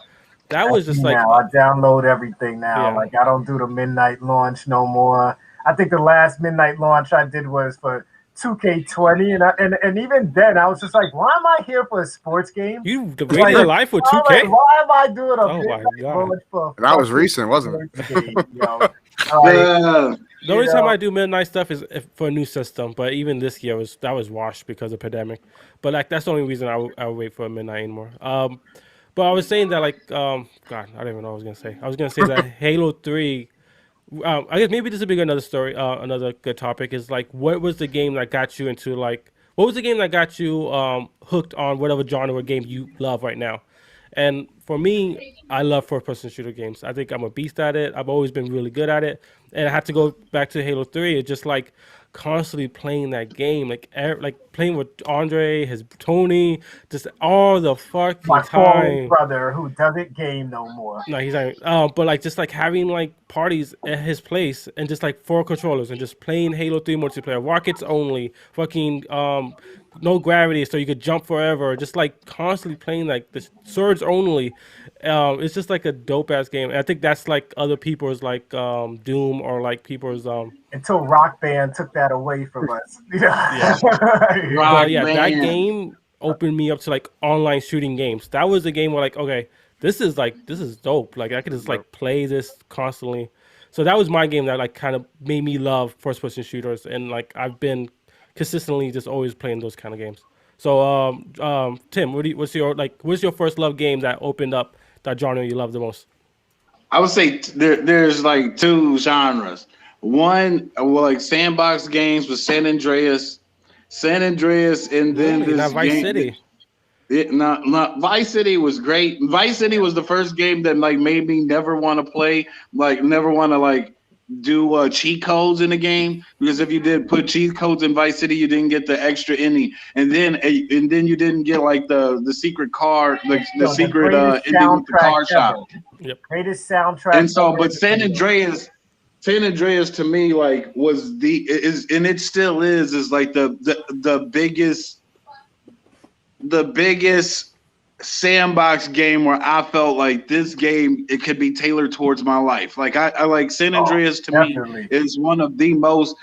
that was just like now I download everything now. Yeah. Like I don't do the midnight launch no more. I think the last midnight launch I did was for 2K20, and even then I was just like, why am I here for a sports game? you waiting in line for I'm 2K. like, why am I doing a Oh my midnight God. launch for? And that was recent, wasn't it? sports game, yo? Like, Yeah. The only you time know. I do midnight stuff is for a new system, but even this year that was washed because of pandemic. But like that's the only reason I would wait for a midnight anymore. But I was saying that like God, I don't even know what I was gonna say. I was gonna say that Halo 3. I guess maybe this would be another story. Another good topic is like, what was the game that got you into like? What was the game that got you hooked on whatever genre of game you love right now? And for me, I love first-person shooter games. I think I'm a beast at it. I've always been really good at it. And I had to go back to Halo 3. It's just like constantly playing that game, like playing with Andre, his Tony, just all the fucking my fallen time. brother who doesn't game no more. No, he's not. But like just like having like parties at his place and just like 4 controllers and just playing Halo 3 multiplayer, rockets only, fucking no gravity, so you could jump forever. Just like constantly playing like the swords only. It's just like a dope ass game. And I think that's like other people's like Doom or like people's Until Rock Band took that away from us. Yeah. But yeah, that Man. game opened me up to like online shooting games. That was the game where like, okay, this is dope. Like I could just like play this constantly. So that was my game that like kind of made me love first person shooters, and like I've been consistently just always playing those kind of games. So Tim, what's your first love game that opened up that genre you love the most? I would say there's like 2 genres. One, well, like sandbox games with San Andreas, and then Really? this Not Vice game, City. Not Vice City was great. Vice City was the first game that like made me never want to play, like never want to like do cheat codes in the game, because if you did put cheat codes in Vice City, you didn't get the extra ending, and then you didn't get like the secret car, like the Yo, secret greatest ending with the soundtrack car shop. ever. Yep. Greatest soundtrack. And so, ever. but San Andreas to me like was and it still is like the biggest sandbox game where I felt like this game, it could be tailored towards my life. Like I like San Andreas to definitely. me is one of the most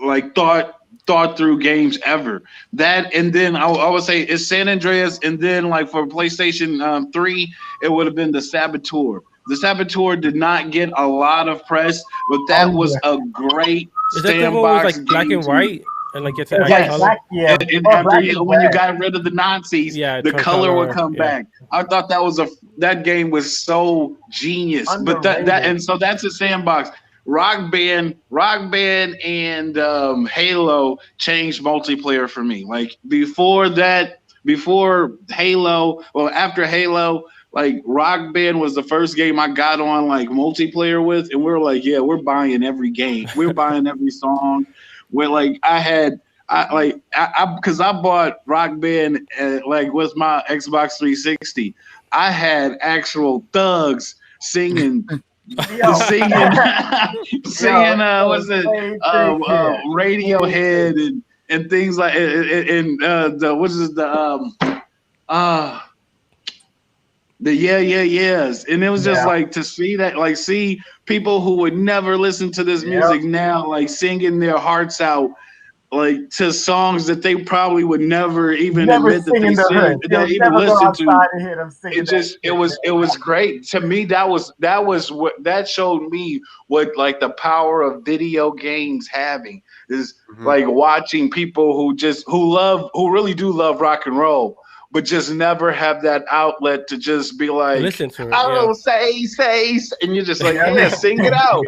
like thought through games ever. That, and then I would say it's San Andreas, and then like for PlayStation 3, it would have been the Saboteur. The Saboteur did not get a lot of press, but that was a great Is that the one sandbox was like black game and to- white and like it's Yes. color? Yeah, and oh, after black you, and when you red. got rid of the Nazis, Yeah, the color would come yeah. back. I thought that game was so genius. But that Underrated. and so that's a sandbox. Rock Band and Halo changed multiplayer for me. Like before Halo, well after Halo, like Rock Band was the first game I got on like multiplayer with, and we were like, yeah, we're buying every game, we're buying every song. Where like because I bought Rock Band like with my Xbox 360. I had actual thugs singing, Yo. singing what's it, Radiohead and things like and the what is it, the yeahs, and it was just like to see that, like see people who would never listen to this music now, like singing their hearts out, like to songs that they probably would never even admit that they sing, they even listen to. It was great to me. That was what that showed me what like the power of video games having is like watching people who really do love rock and roll, but just never have that outlet to just be like, listen to it. I don't say, and you're just like, yeah, sing it out,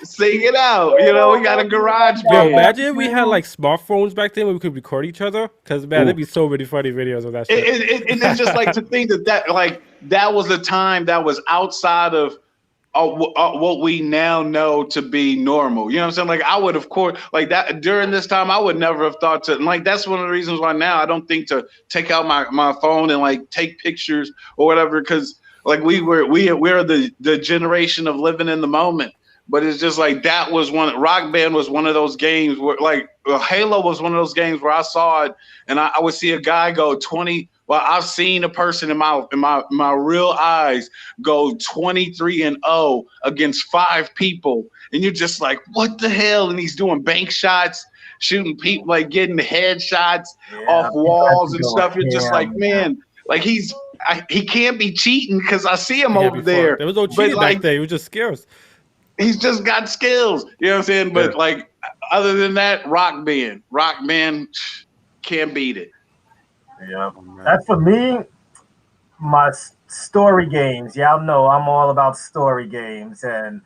sing it out. You know, we got a garage Yo, band. imagine if we had like smartphones back then where we could record each other. Because man, there'd be so many funny videos of that shit. And it's just like to think that was a time that was outside of what we now know to be normal. You know what I'm saying? Like I would, of course, like that during this time, I would never have thought to, and like that's one of the reasons why now I don't think to take out my phone and like take pictures or whatever, because like we're the generation of living in the moment. But it's just like that was Rock Band was one of those games where like Halo was one of those games where I saw it and I would see a guy go 20. Well, I've seen a person in my real eyes go 23-0 against 5 people, and you're just like, what the hell? And he's doing bank shots, shooting people, like getting headshots off walls and stuff. You're just like, man, like he can't be cheating because I see him over there. There was no cheating back there. It was just skills. He's just got skills. You know what I'm saying? But like, other than that, Rock Band can't beat it. Yeah, that's for me. My story games. Y'all know I'm all about story games, and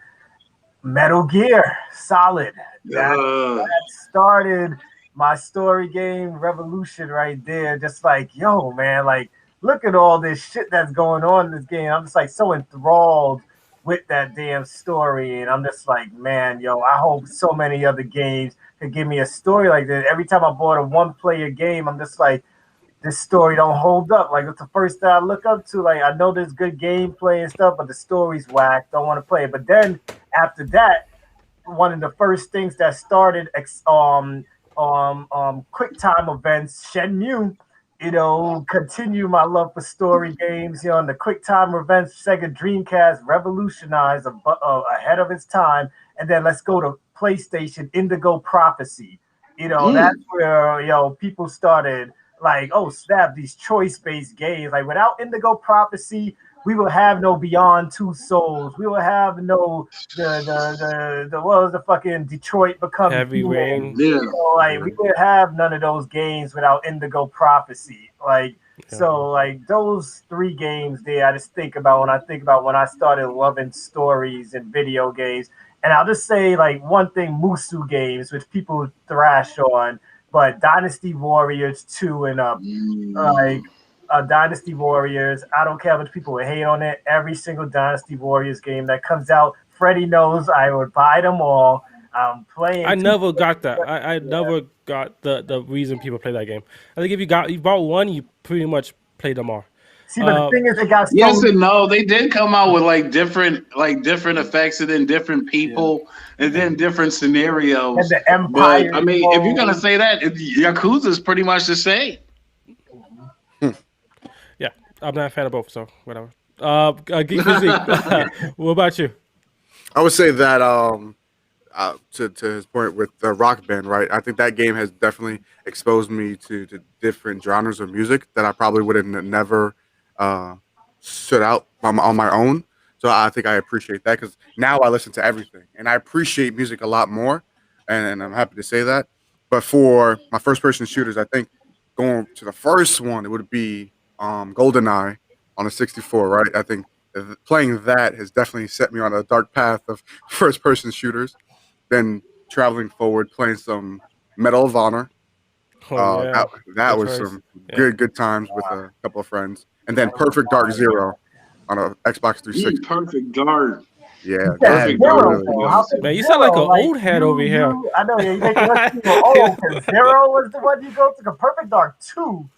Metal Gear Solid. That started my story game revolution right there. Just like, yo, man, like look at all this shit that's going on in this game. I'm just like so enthralled with that damn story, and I'm just like, man, yo, I hope so many other games could give me a story like that. Every time I bought a one-player game, I'm just like, this story don't hold up. Like, it's the first thing I look up to. Like, I know there's good gameplay and stuff, but the story's whack. Don't want to play it. But then after that, one of the first things that started quick time events, Shenmue, you know, continue my love for story games. You know, and the quick time events, Sega Dreamcast revolutionized ahead of its time. And then let's go to PlayStation, Indigo Prophecy. You know, that's where, you know, people started like, oh snap, these choice-based games. Like without Indigo Prophecy, we will have no Beyond Two Souls. We will have no the what was the fucking Detroit Become Heavy Rain. You know, like we would have none of those games without Indigo Prophecy. Like so, like those 3 games there, I just think about when I started loving stories and video games. And I'll just say like one thing, Musu games, which people thrash on. But Dynasty Warriors 2 and up, like Dynasty Warriors. I don't care how much people hate on it. Every single Dynasty Warriors game that comes out, Freddie knows I would buy them all. I'm playing. I never got that. I never got the reason people play that game. I think if you bought one, you pretty much played them all. See, but the thing is, it got so Yes and no. They did come out with like different effects, and then different people, and then different scenarios. and the Empire. But I mean, if you're gonna say that, Yakuza is pretty much the same. Yeah, I'm not a fan of both, so whatever. Geek Physique, what about you? I would say that to his point with the Rock Band, right? I think that game has definitely exposed me to different genres of music that I probably would have never stood out on my own. So I think I appreciate that because now I listen to everything and I appreciate music a lot more, and I'm happy to say that. But for my first person shooters, I think going to the first one, it would be GoldenEye on a 64, right? I think playing that has definitely set me on a dark path of first person shooters. Then traveling forward, playing some Medal of Honor. Oh, yeah. That That's was right. some Yeah. good times with a couple of friends. And then Perfect Dark Zero on a Xbox 360. Perfect Dark. Yeah, That's that Perfect Zero, Dark. really though. was. How could Man, you sound like Zero, an old head over here. I know, yeah, you make us feel old because Zero was the one you go to. The Perfect Dark 2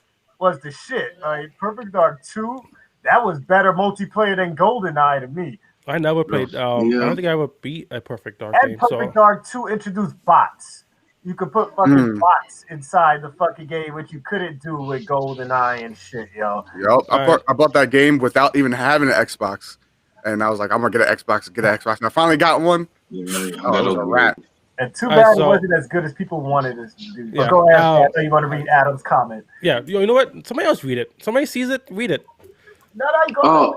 was the shit. Like, Perfect Dark 2, that was better multiplayer than GoldenEye to me. I never played. I Yeah. don't think I ever beat a Perfect Dark And game. Perfect So Dark 2 introduced bots. You could put fucking bots inside the fucking game, which you couldn't do with GoldenEye and shit, yo. Yep. I Alright. bought that game without even having an Xbox. And I was like, I'm gonna get an Xbox, And I finally got one. Oh, it was a wrap. And too All bad right, it so- wasn't as good as people wanted it to do. Yeah. But go ahead, Um, I know you want to read Adam's comment. yeah, you know what? Somebody else read it. Somebody sees it, read it. No, you go.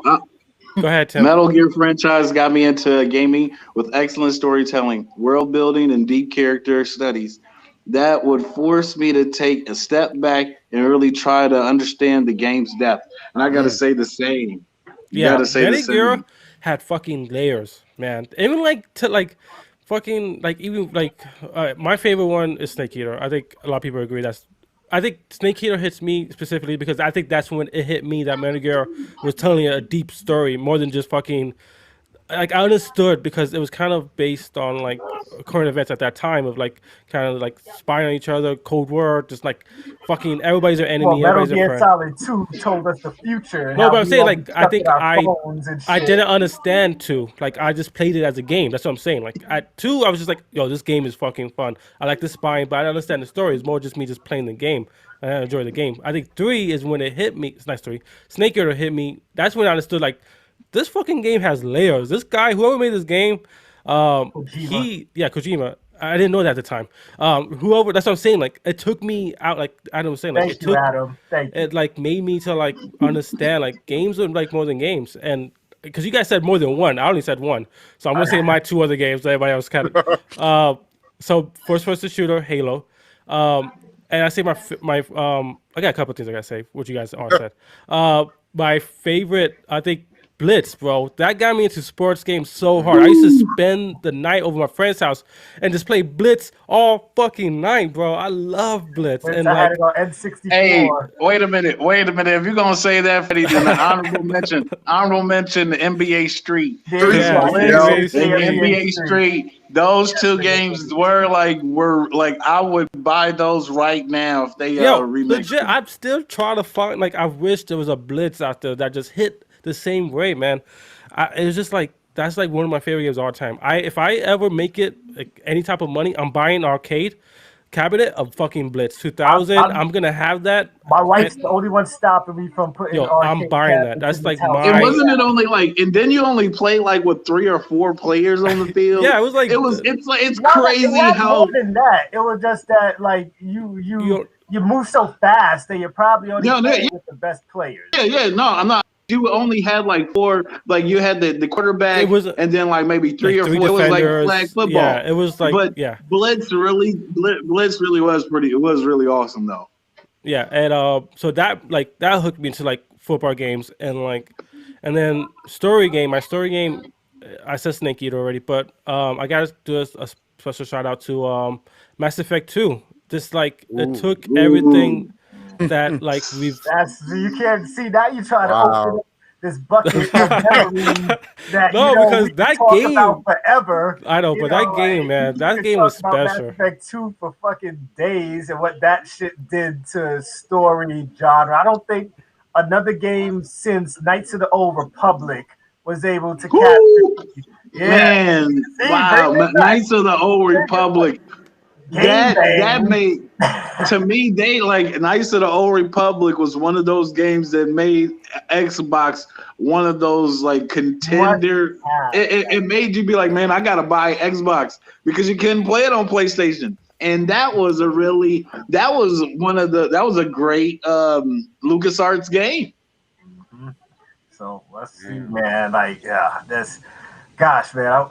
Go ahead, Tim. Metal Gear franchise got me into gaming with excellent storytelling, world building, and deep character studies. That would force me to take a step back and really try to understand the game's depth. And I gotta say the same. You Yeah, gotta say the Metal same. Gear had fucking layers, man. Even fucking even my favorite one is Snake Eater. I think a lot of people agree I think Snake Eater hits me specifically because I think that's when it hit me that Metal Gear was telling a deep story more than just fucking. Like I understood because it was kind of based on like current events at that time of like kind of like spying on each other, Cold War, just like fucking everybody's an enemy, Well, Metal everybody's a Gear friend. Solid 2 told us the future. And No, how but I'm we saying, all like, be I stuck think in our phones and I shit. didn't understand 2. Like, I just played it as a game. That's what I'm saying. Like, at 2, I was just like, yo, this game is fucking fun. I like the spying, but I don't understand the story. It's more just me just playing the game. And I enjoy the game. I think 3 is when it hit me. It's not 3. Snake Eater hit me. That's when I understood, like, this fucking game has layers. This guy, whoever made this game, Kojima. I didn't know that at the time. Whoever, that's what I'm saying. Like, it took me out, like, Adam was saying, like, Thank you, Adam. Thank you. it like made me to like understand like games are like more than games, and because you guys said more than one, I only said one, so I'm gonna say my 2 other games. Everybody else kind of. So first person shooter, Halo, and I say my I got a couple things I gotta say, what you guys all said. My favorite, I think. Blitz, bro. That got me into sports games so hard. I used to spend the night over my friend's house and just play Blitz all fucking night, bro. I love Blitz. And I had like, it on N64. Hey, wait a minute. If you're gonna say that, Freddie, then the honorable mention the NBA Street. Yeah, NBA Street. Those 2 games were like I would buy those right now if they remake. Legit, I'm still trying to find. Like, I wish there was a Blitz out there that just hit the same way, man. It was just like that's like one of my favorite games of all time. If I ever make it like any type of money, I'm buying an arcade cabinet of fucking Blitz 2000. I'm gonna have that. My wife's the only one stopping me from putting. I'm buying that. That's like my. And wasn't it only like? And then you only play like with 3 or 4 players on the field. Yeah, it was like it's Not crazy like, how. more than that. It was just that like you move so fast that you're probably only playing with the best players. Yeah. No, I'm not. You only had like 4. Like you had the quarterback, and then like maybe 3 or 4. It was like flag football. Yeah, it was like. But yeah, Blitz really was pretty. It was really awesome though. Yeah, and so that hooked me into like football games and then story game. My story game, I said Snake Eater already, but I gotta do a special shout out to Mass Effect 2. Just like it took everything that like we've. That's you can't see now. You try to Wow. open up this bucket of memories that No, you know because we can that talk game- about forever. I know, You but know, that game, man, you that could game talk was about Mass special. Effect 2 for fucking days and what that shit did to story genre. I don't think another game since Knights of the Old Republic was able to capture. Woo! Yeah, Man, See, wow, bring it back. Knights of the Old Republic. Game That bang. made to me they like Knights of the Old Republic was one of those games that made Xbox one of those like contender. It made you be like, man, I gotta buy Xbox because you couldn't play it on PlayStation. And that was a great LucasArts game. So let's see, man. Like, yeah, this. Gosh, man.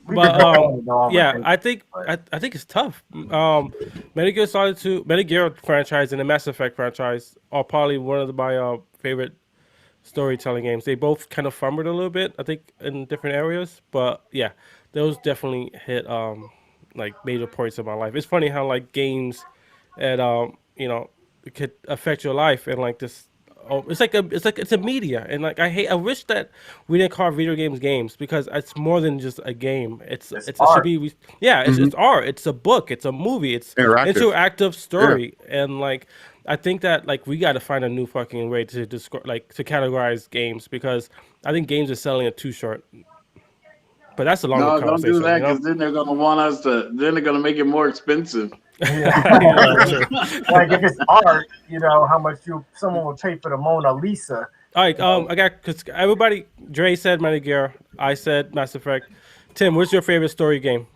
We could But go on and on with yeah, this. I think it's tough. Metal Gear Solid 2, Metal Gear franchise, and the Mass Effect franchise are probably one of my favorite storytelling games. They both kind of fumbled a little bit, I think, in different areas. But yeah, those definitely hit like major points in my life. It's funny how like games and you know, it could affect your life and like this. Oh, it's a media, and like I wish that we didn't call video games because it's more than just a game. It should art. be it's art. It's a book. It's a movie. It's Interactive. interactive story, and like I think that like we got to find a new fucking way to to categorize games because I think games are selling it too short. But that's a longer No, don't conversation. do that you know? because then they're gonna want us to. Then they're gonna make it more expensive. Like if it's art, you know how much someone will pay for the Mona Lisa. All right, I got because everybody. Dre said Metal Gear. I said Mass Effect. Tim, what's your favorite story game?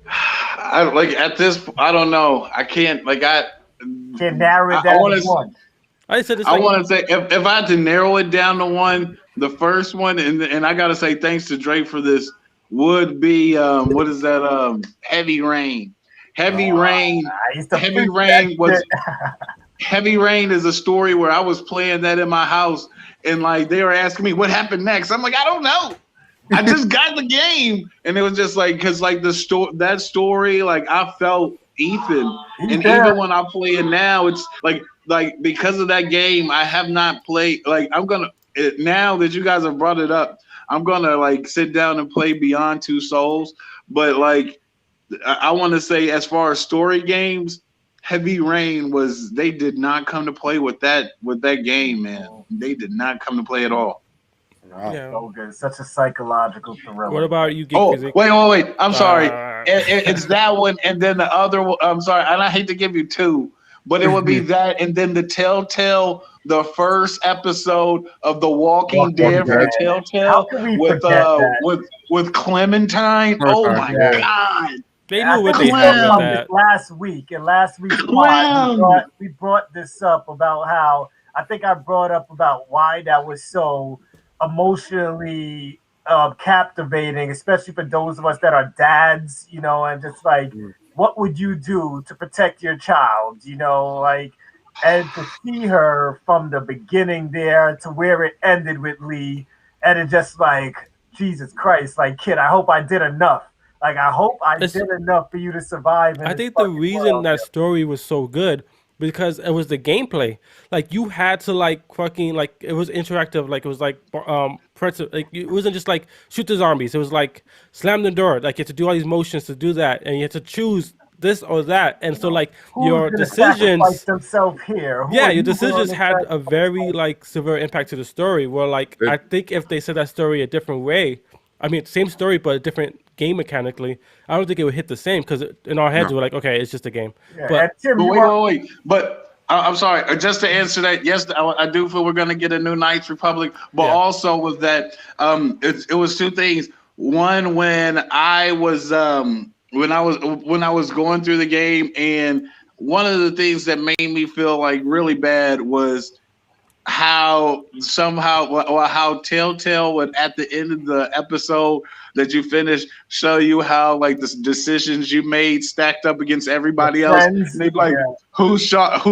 I like at this. I don't know. I can't like I. Can narrow it I down wanna- to one. I said this. I want to say if I had to narrow it down to one, the first one, and I gotta say thanks to Drake for this, would be what is that? Heavy Rain. Heavy Rain. I used to Heavy preach Rain that was. shit. Heavy Rain is a story where I was playing that in my house, and like they were asking me what happened next. I'm like, I don't know. I just got the game, and it was just like because like that story, like I felt Ethan, and Yeah. even when I play it now, it's like because of that game, I have not played. Like I'm gonna now that you guys have brought it up, I'm gonna like sit down and play Beyond Two Souls. But like I want to say, as far as story games, Heavy Rain they did not come to play with that game, man. They did not come to play at all. Yeah. So good. Such a psychological thriller. What about you, Geek Oh, Physics? wait. I'm sorry. Uh, It's that one, and then the other one. I'm sorry, and I hate to give you two, but it would be that, and then the Telltale, the first episode of The Walking Dead from Dead. How Telltale can we with forget that? with Clementine. Oh my Yeah. God! They I knew what think they we had talked about with this that. last week. In last week's pod, Clown. we brought this up about how I think I brought up about why that was so emotionally captivating, especially for those of us that are dads, you know, and just like, what would you do to protect your child, you know, like, and to see her from the beginning there to where it ended with Lee, and it just like, Jesus Christ, like, kid, I hope I did enough. Like, I hope I It's- did enough for you to survive. in I this think the fucking reason world. that story was so good because it was the gameplay. Like you had to like fucking like it was interactive. Like it was like like it wasn't just like shoot the zombies. It was like slam the door. Like you had to do all these motions to do that, and you had to choose this or that. And so like Who's your gonna sacrifice decisions. themselves here? Who Yeah, are your you decisions gonna had a sacrifice? very like severe impact to the story. Where like I think if they said that story a different way, I mean same story but a different game mechanically, I don't think it would hit the same because in our heads we're like, okay, it's just a game. Yeah, But and Tim, But you wait, are- wait. But I'm sorry. Just to answer that, yes, I do feel we're gonna get a new Knights Republic. But Yeah. also with that, it was two things. One, when I was when I was going through the game, and one of the things that made me feel like really bad was how how Telltale would at the end of the episode that you finished show you how like the decisions you made stacked up against everybty else. friends, And they'd be like, yeah. who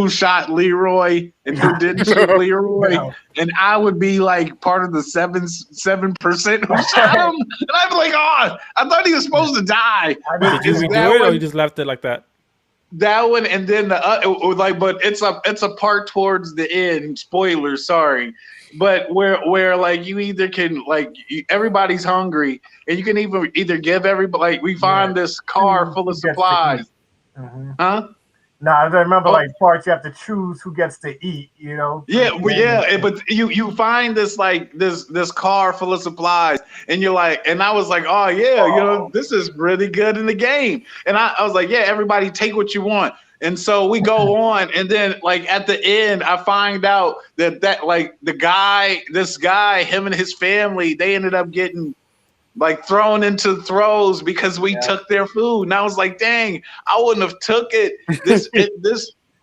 shot Leroy and who didn't shoot Leroy? Yeah. And I would be like part of the 7% who shot him. And I'd be like, oh, I thought he was supposed to die. I But did you is redo that it or when- you just left it like that? that one, and then but it's a part towards the end. Spoilers, sorry, but where like you either can everybody's hungry, and you can either give everybody we find this car full of supplies, huh? No, I remember parts you have to choose who gets to eat, but you find this this car full of supplies, and you're like, and I was like, oh yeah, this is really good in the game, and I was like, yeah, everybody take what you want, and so we go on, and then at the end, I find out that this guy, him and his family, they ended up getting thrown into throws because we took their food. And I was like, dang, I wouldn't have took it. This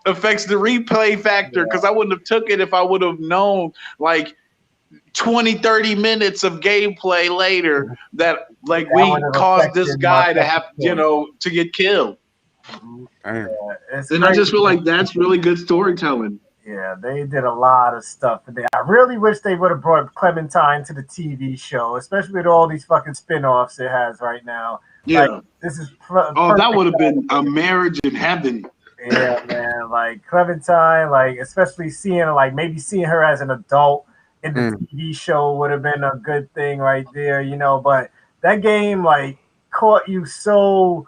affects the replay factor because I wouldn't have took it if I would have known 20-30 minutes of gameplay later that we caused this guy to have to get killed. And I just feel like that's really good storytelling. Yeah, they did a lot of stuff today. I really wish they would have brought Clementine to the TV show, especially with all these fucking spin-offs it has right now. Yeah. This is that would have been a marriage in heaven. Yeah, man. Clementine, especially seeing maybe seeing her as an adult in the TV show would have been a good thing right there, but that game caught you so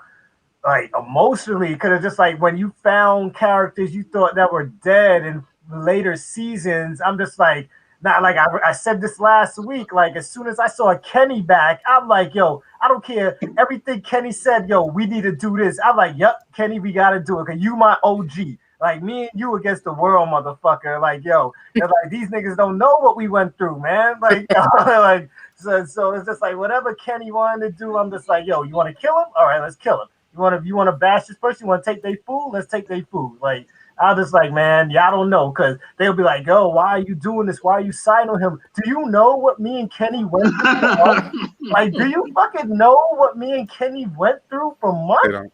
emotionally, because it's just when you found characters you thought that were dead in later seasons. I'm just I said this last week, as soon as I saw Kenny back, I'm like, yo, I don't care everything Kenny said, yo, we need to do this. I'm like, yep, Kenny, we gotta do it because you my OG, me and you against the world, motherfucker. Yo, these niggas don't know what we went through, man. So it's just whatever Kenny wanted to do, I'm just yo, you want to kill him? All right, let's kill him. You want to bash this person? You want to take their food? Let's take their food. I was just man, y'all don't know, because they'll be like, yo, why are you doing this? Why are you signing him? Do you know what me and Kenny went through? Do you fucking know what me and Kenny went through for months?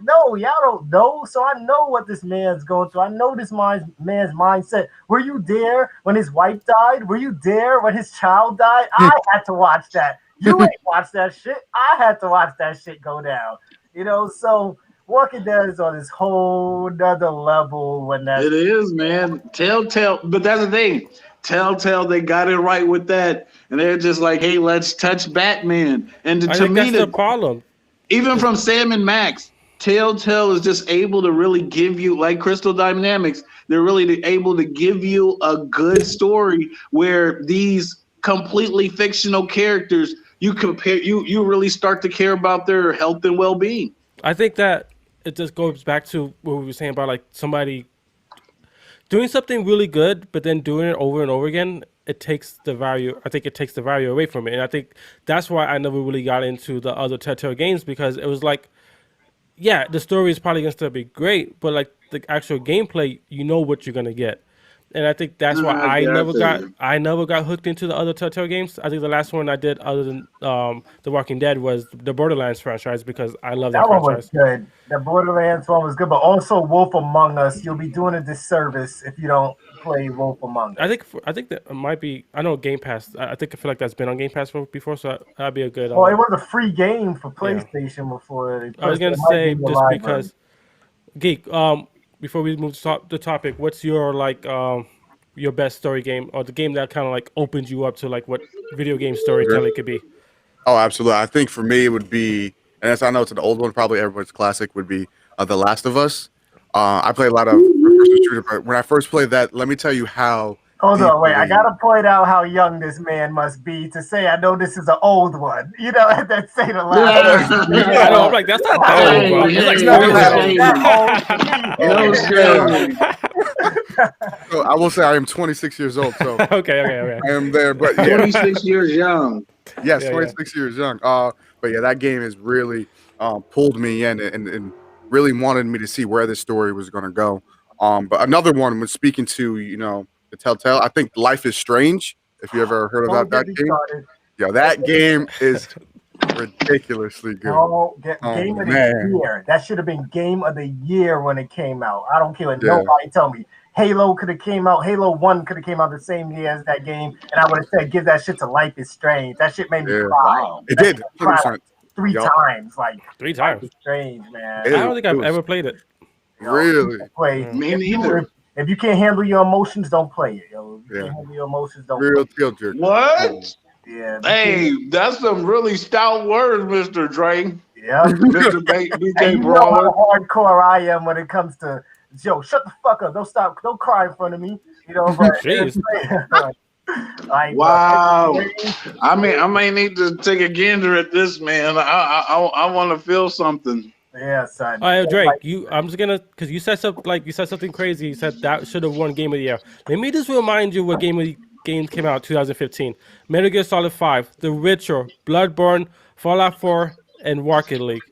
No, y'all don't know. So I know what this man's going through. I know this man's mindset. Were you there when his wife died? Were you there when his child died? I had to watch that. You ain't watched that shit. I had to watch that shit go down. So Walking Dead is on this whole nother level when that. It is, man. Telltale, but that's the thing. Telltale, they got it right with that, and they're just like, "Hey, let's touch Batman." And I think that's the problem. Even from Sam and Max, Telltale is just able to really give you, like Crystal Dynamics, they're really able to give you a good story where these completely fictional characters, you really start to care about their health and well-being. I think that it just goes back to what we were saying about somebody doing something really good, but then doing it over and over again. It takes the value. I think it takes the value away from it, and I think that's why I never really got into the other Telltale games, because it was the story is probably gonna still be great, but the actual gameplay, you know what you're gonna get. And I think that's why I never got hooked into the other Telltale games. I think the last one I did, other than The Walking Dead, was the Borderlands franchise, because I love that franchise. One was good. The Borderlands one was good, but also Wolf Among Us. You'll be doing a disservice if you don't play Wolf Among Us. I think that might be. I know Game Pass. I feel like that's been on Game Pass before, so that'd be a good. Well, it was a free game for PlayStation before. I was gonna say just because. Geek. Before we move to the topic, what's your your best story game, or the game that kind of opens you up to what video game storytelling could be? Oh, absolutely. I think for me it would be, and I know it's an old one, probably everyone's classic, would be The Last of Us. I play a lot of first-person shooter, but when I first played that, let me tell you how. Hold on, wait. I gotta point out how young this man must be to say, I know this is an old one. That say The Last of Us. I know, I'm like, that's not that old, bro. It's So I will say I am 26 years old. So okay. I am there, but 26 years young. Yes, 26 years young. But yeah, that game has really pulled me in and really wanted me to see where this story was going to go. But another one was speaking to the Telltale. I think Life is Strange. If you ever heard about that game, that game is ridiculously good. Game of the year. That should have been Game of the Year when it came out. I don't care what nobody tell me. Halo could have came out. Halo 1 could have came out the same year as that game, and I would have said, give that shit to Life is Strange. That shit made me cry. It did. 100%. 3 Yup. times. Like 3 Life times. is Strange, man. It I don't think I've was- ever played it. Really? Play. Me If you- neither. If you can't handle your emotions, don't play it. Yo. If you Yeah. can't handle your emotions, don't Real play teal jerk. What? it. Yeah. Hey, that's some really stout words, Mr. Dre. Yeah. Mr. Hey, BJ you know Brawler. how hardcore I am when it comes to Joe. Shut the fuck up. Don't cry in front of me. You know, but Jeez. like, Wow. but- I may need to take a gander at this, man. I want to feel something. yeah, son. All right, Drake. Like, I'm just gonna because you said something crazy. You said that should have won Game of the Year. Let me just remind you what games came out in 2015: Metal Gear Solid 5, The Witcher, Bloodborne, Fallout 4, and Rocket League,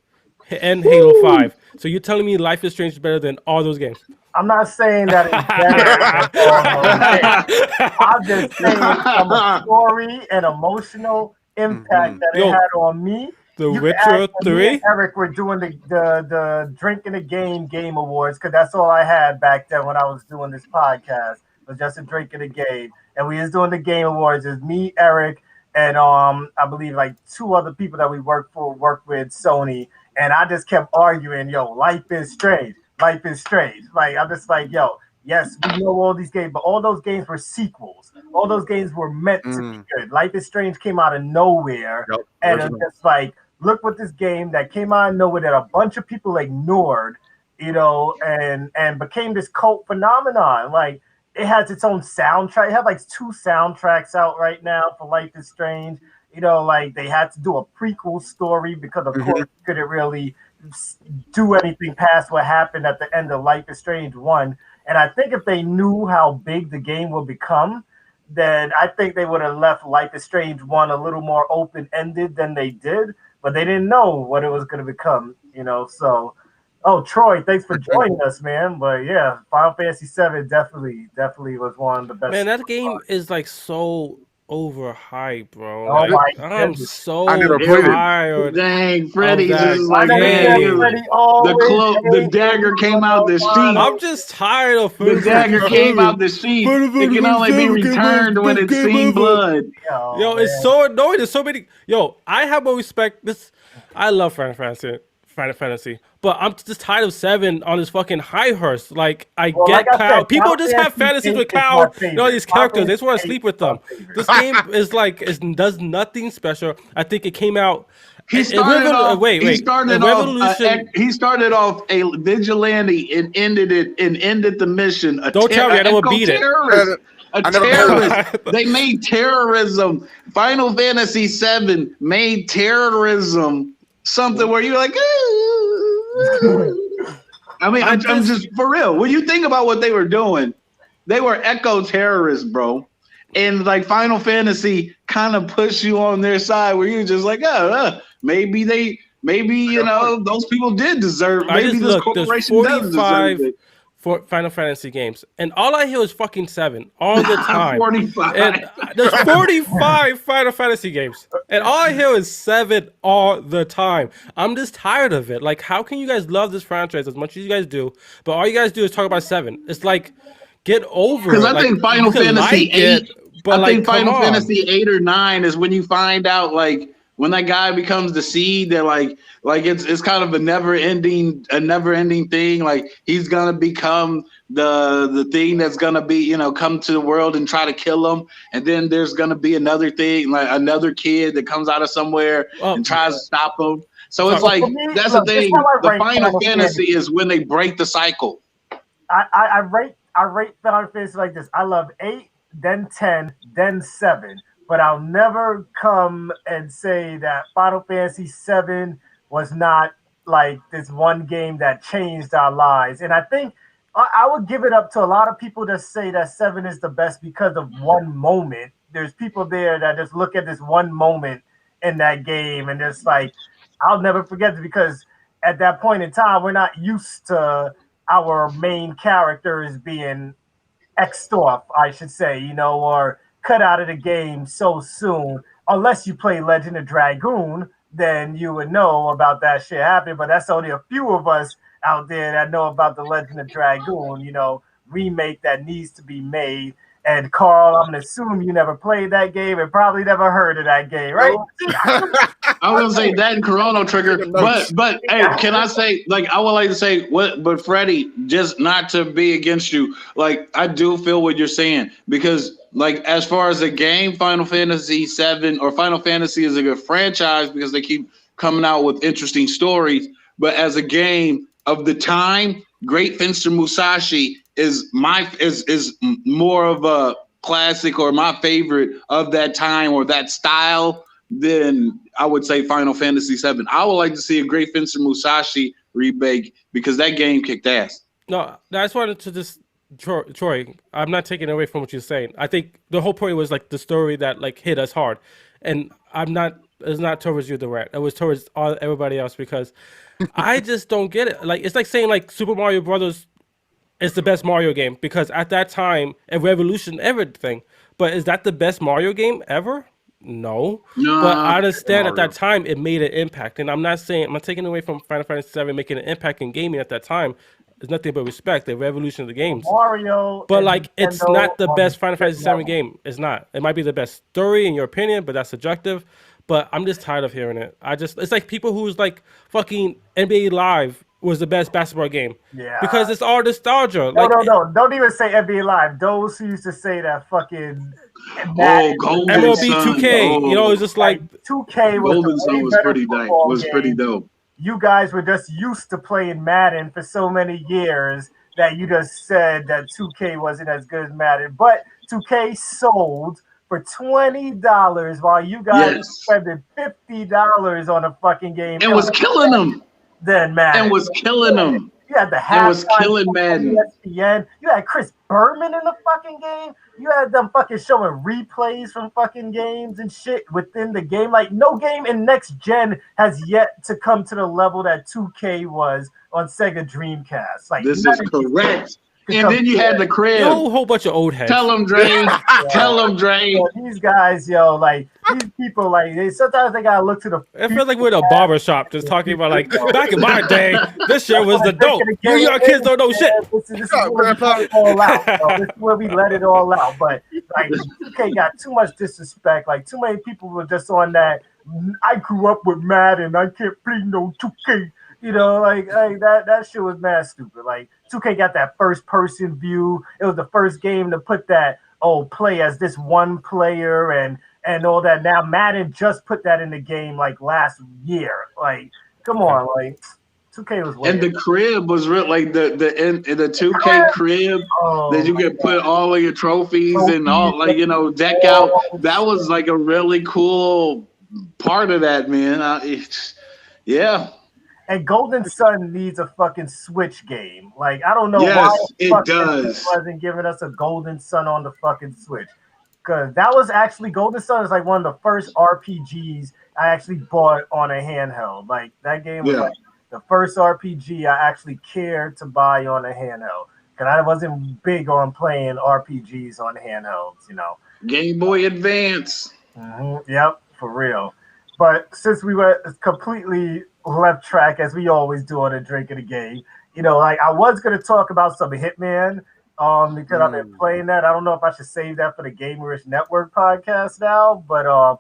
and Halo 5. So you're telling me Life is Strange is better than all those games? I'm not saying that it's better than all those games. I'm just saying from a story and emotional impact that it Yo, had on me. The You can Witcher ask when me 3. and Eric were doing the drinking the game awards because that's all I had back then when I was doing this podcast. It was just a drinking the game, and we was doing the game awards. It's me, Eric, and I believe like 2 other people that we work with Sony, and I just kept arguing, yo, Life is Strange. Life is Strange. Like I'm just like, yo, yes, we know all these games, but all those games were sequels. All those games were meant to be good. Life is Strange came out of nowhere, Yep, and original. it's just like, look what this game that came out of nowhere that a bunch of people ignored, you know, and became this cult phenomenon. Like it has its own soundtrack. It has like 2 soundtracks out right now for Life is Strange. You know, like they had to do a prequel story because of course you couldn't really do anything past what happened at the end of Life is Strange 1. And I think if they knew how big the game would become, then I think they would have left Life is Strange 1 a little more open-ended than they did, but they didn't know what it was going to become, you know. So, oh, Troy, thanks for joining us, man. But yeah, Final Fantasy 7 definitely was one of the best. Man, that game is like so overhyped, bro. Oh Like, my I'm goodness. so I never played it. tired. Dang, Freddy's that is I like, never game. said man, Freddy the always the hated dagger came out the sheet. I'm just tired of The dagger came out the sheet. It can only be returned when it's seen blood. Yo, it's so annoying. There's so many. Yo, I have more respect. I love Final Fantasy, but I'm just tired of 7 on this fucking high horse. Like, I Well, get like I Cloud. said, People Final just have Fantasy fantasies with 8 is my Cloud. You know, favorite. these Final characters. They just want to Fantasy sleep 8 with them. is my favorite. This game is like, does nothing special. I think it came out. He started off. Wait. He started The off. Revolution. He started off a vigilante and ended the mission. Don't tell me I don't beat it. Terrorist. A I never terrorist. They made terrorism. Final Fantasy VII made terrorism something where you're like, I mean, I'm just for real. When you think about what they were doing, they were echo terrorists, bro. And like Final Fantasy kind of puts you on their side where you're just like, maybe you know, those people did deserve. I Maybe just this looked. There's corporation does 45 deserve it. for Final Fantasy games, and all I hear is fucking 7 all the time. 45. And there's 45 Final Fantasy games, and all I hear is 7 all the time. I'm just tired of it. Like, how can you guys love this franchise as much as you guys do, but all you guys do is talk about 7? It's like, get over it. Because I Like, think Final you can Fantasy like it, 8. but I think like, come Final on. Fantasy 8 or 9 is when you find out, like, when that guy becomes the seed, they're like it's kind of a never ending thing. Like, he's gonna become the thing that's gonna be, you know, come to the world and try to kill him, and then there's gonna be another thing, like another kid that comes out of somewhere and tries to stop him. So it's like, for me, that's look, the this thing. is how I The rank Final Final Fantasy Fantasy. is when they break the cycle. I rate Final Fantasy like this. I love 8, then 10, then 7. But I'll never come and say that Final Fantasy 7 was not like this one game that changed our lives. And I think I would give it up to a lot of people that say that 7 is the best because of one moment. There's people there that just look at this one moment in that game and just like, I'll never forget it, because at that point in time, we're not used to our main characters being X'd off, I should say, you know, or cut out of the game so soon. Unless you play Legend of Dragoon, then you would know about that shit happening. But that's only a few of us out there that know about the Legend of Dragoon, you know, remake that needs to be made. And Carl, I'm gonna assume you never played that game and probably never heard of that game, right? I was gonna say that and Chrono Trigger, but hey, can I say like I would like to say what? But Freddie, just not to be against you, like I do feel what you're saying because like as far as the game, Final Fantasy VII or Final Fantasy is a good franchise because they keep coming out with interesting stories. But as a game of the time, Great Fencer Musashi is more of a classic or my favorite of that time or that style than I would say Final Fantasy VII. I would like to see a Great Fencer Musashi remake because that game kicked ass. No, I just wanted to just Troy. I'm not taking away from what you're saying. I think the whole point was like the story that like hit us hard, and I'm not. It's not towards you, the rat. It was towards everybody else because I just don't get it. Like it's like saying like Super Mario Brothers is the best Mario game because at that time it revolutionized everything. But is that the best Mario game ever? No. But I understand at that time it made an impact. And I'm not taking away from Final Fantasy VII making an impact in gaming at that time. It's nothing but respect. The revolution of the games. Mario, but like it's Nintendo not the best Final the Fantasy VII game. It's not. It might be the best story in your opinion, but that's subjective. But I'm just tired of hearing it. It's like people who's like fucking NBA Live was the best basketball game. Yeah. Because it's all nostalgia. No. Don't even say NBA Live. Those who used to say that fucking MLB 2K. You know, it's just like 2K was pretty dope. You guys were just used to playing Madden for so many years that you just said that 2K wasn't as good as Madden. But 2K sold for $20 while you guys were spending $50 on a fucking game. And was killing them. Then Madden. And was killing them. You had the halftime. It was killing Madden. ESPN. You had Chris Berman in the fucking game. You had them fucking showing replays from fucking games and shit within the game. Like no game in next gen has yet to come to the level that 2K was on Sega Dreamcast. Like this is correct. And then you had the crib. Yo, a whole bunch of old heads. Tell them, Dre. Tell them, Dre. Yo, these guys, like these people, like sometimes they gotta look to the. It feels like we're in a barber shop just talking about like back in my day, this shit was the dope. You young kids don't know shit. This is where we let it all out. This is where we let it all out. But like, 2K got too much disrespect. Like too many people were just on that. I grew up with Madden. I can't play no 2K. You know, like that shit was mad stupid. Like 2K got that first person view. It was the first game to put that play as this one player and all that. Now Madden just put that in the game like last year. Like, come on, like 2K was. And the crib was real, like the 2K crib that you could put all of your trophies and all, like deck out. That was like a really cool part of that, man. Yeah. And Golden Sun needs a fucking Switch game. Like, I don't know why it does. wasn't giving us a Golden Sun on the fucking Switch. Because that was actually, Golden Sun is like one of the first RPGs I actually bought on a handheld. Like, that game was like the first RPG I actually cared to buy on a handheld. Because I wasn't big on playing RPGs on handhelds, Game Boy Advance. Mm-hmm. Yep, for real. But since we were completely left track, as we always do on a Drink of the Game, like I was going to talk about some Hitman because I've been playing that. I don't know if I should save that for the Gamerish Network podcast now, but I'll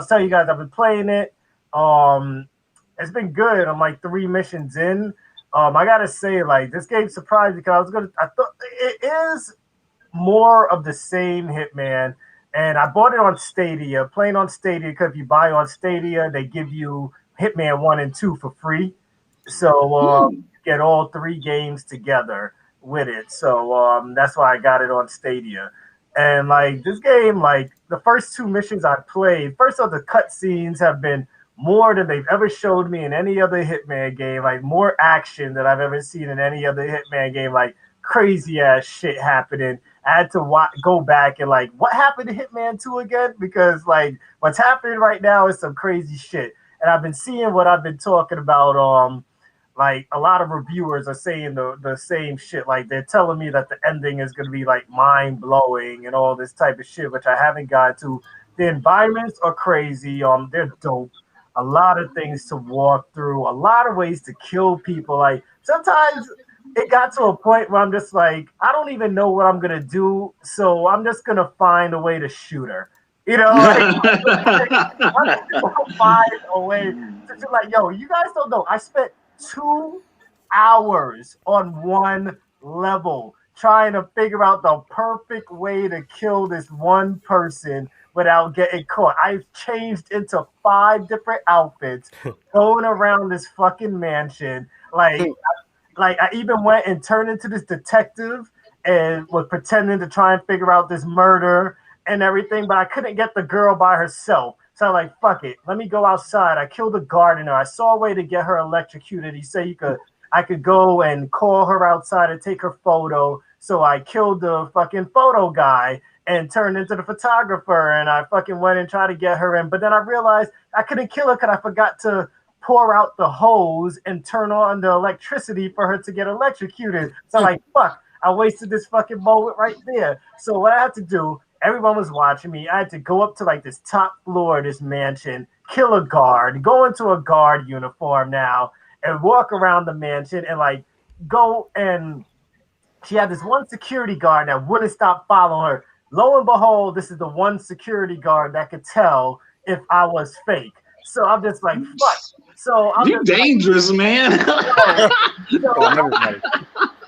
tell you guys I've been playing it. It's been good. I'm like 3 missions in. I got to say, like, this game surprised me because I thought it is more of the same Hitman. And I bought it on Stadia, playing on Stadia, because if you buy on Stadia, they give you Hitman 1 and 2 for free. So you get all 3 games together with it. So that's why I got it on Stadia. And like this game, like the first 2 missions I played, first of the cutscenes have been more than they've ever showed me in any other Hitman game, like more action than I've ever seen in any other Hitman game, like crazy ass shit happening. I had to go back and like, what happened to Hitman 2 again? Because like what's happening right now is some crazy shit. And I've been seeing what I've been talking about. Like a lot of reviewers are saying the same shit. Like they're telling me that the ending is going to be like mind blowing and all this type of shit, which I haven't got to. The environments are crazy. They're dope. A lot of things to walk through. A lot of ways to kill people. Like sometimes it got to a point where I'm just like, I don't even know what I'm going to do. So I'm just going to find a way to shoot her. You know, like, I'm 5 away. It's like, yo, you guys don't know. I spent 2 hours on one level trying to figure out the perfect way to kill this one person without getting caught. I've changed into 5 different outfits, going around this fucking mansion. Like I even went and turned into this detective and was pretending to try and figure out this murder and everything, but I couldn't get the girl by herself. So I'm like, fuck it. Let me go outside. I killed the gardener. I saw a way to get her electrocuted. He said I could go and call her outside and take her photo. So I killed the fucking photo guy and turned into the photographer, and I fucking went and tried to get her in. But then I realized I couldn't kill her because I forgot to pour out the hose and turn on the electricity for her to get electrocuted. So I'm like, fuck, I wasted this fucking moment right there. So what I had to do, everyone was watching me. I had to go up to like this top floor of this mansion, kill a guard, go into a guard uniform now, and walk around the mansion and like go and she had this one security guard that wouldn't stop following her. Lo and behold, this is the one security guard that could tell if I was fake. So I'm just like, fuck. So I'm You dangerous, man.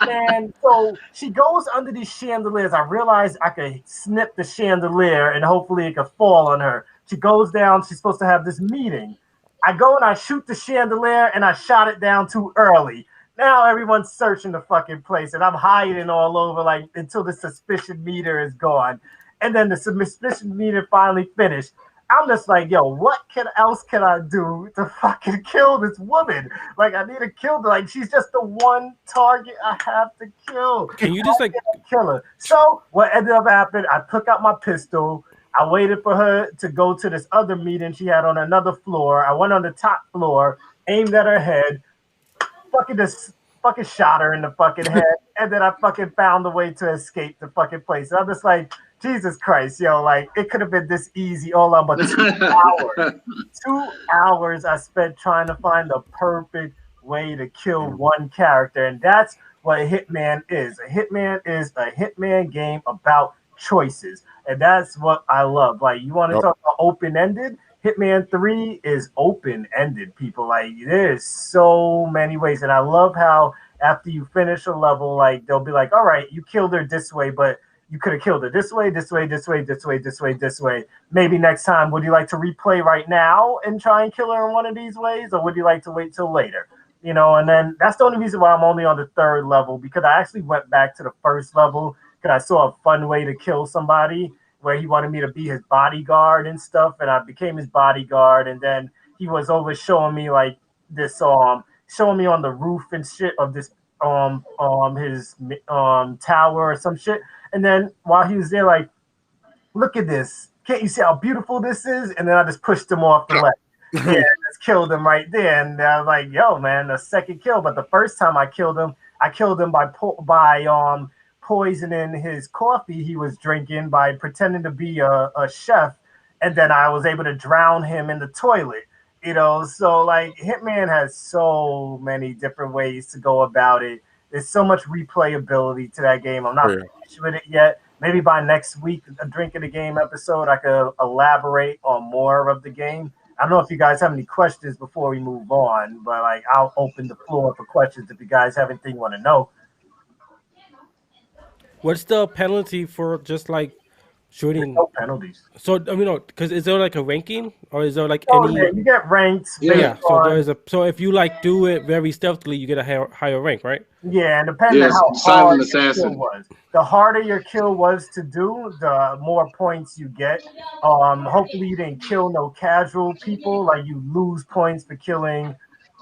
And so she goes under these chandeliers. I realized I could snip the chandelier and hopefully it could fall on her. She goes down. She's supposed to have this meeting. I go and I shoot the chandelier and I shot it down too early. Now everyone's searching the fucking place and I'm hiding all over like until the suspicion meter is gone. And then the suspicion meter finally finished. I'm just like, yo, what else can I do to fucking kill this woman? Like, I need to kill her. Like, she's just the one target I have to kill. Can you just like kill her? So what ended up happening, I took out my pistol. I waited for her to go to this other meeting she had on another floor. I went on the top floor, aimed at her head, fucking shot her in the fucking head, and then I fucking found a way to escape the fucking place. And I'm just like, Jesus Christ, yo, like it could have been this easy all on but 2 hours. 2 hours I spent trying to find the perfect way to kill one character, and that's what a Hitman is. A Hitman is a Hitman game about choices, and that's what I love. Like, you want to talk about open-ended? Hitman 3 is open-ended, people. Like, there's so many ways, and I love how after you finish a level, like they'll be like, all right, you killed her this way, but you could have killed her this way, this way, this way, this way, this way, this way. Maybe next time, would you like to replay right now and try and kill her in one of these ways, or would you like to wait till later? You know, and then that's the only reason why I'm only on the 3rd level, because I actually went back to the 1st level because I saw a fun way to kill somebody where he wanted me to be his bodyguard and stuff, and I became his bodyguard, and then he was always showing me like this showing me on the roof and shit of this his tower or some shit. And then while he was there, like, look at this. Can't you see how beautiful this is? And then I just pushed him off the left. Yeah, just killed him right there. And I was like, yo, man, the second kill. But the first time I killed him by poisoning his coffee he was drinking by pretending to be a chef. And then I was able to drown him in the toilet. You know, so like Hitman has so many different ways to go about it. There's so much replayability to that game. I'm not finished with it yet. Maybe by next week, a Drink of the Game episode, I could elaborate on more of the game. I don't know if you guys have any questions before we move on, but like I'll open the floor for questions if you guys have anything you want to know. what's the penalty for just like shooting? No penalties. So I mean, because is there like a ranking, or is there like Oh, any? yeah, you get ranked. Yeah. So on, there's a. So if you like do it very stealthily, you get a higher rank, right? yeah, and depending on how hard your kill was. The harder your kill was to do, the more points you get. Hopefully you didn't kill no casual people, like you lose points for killing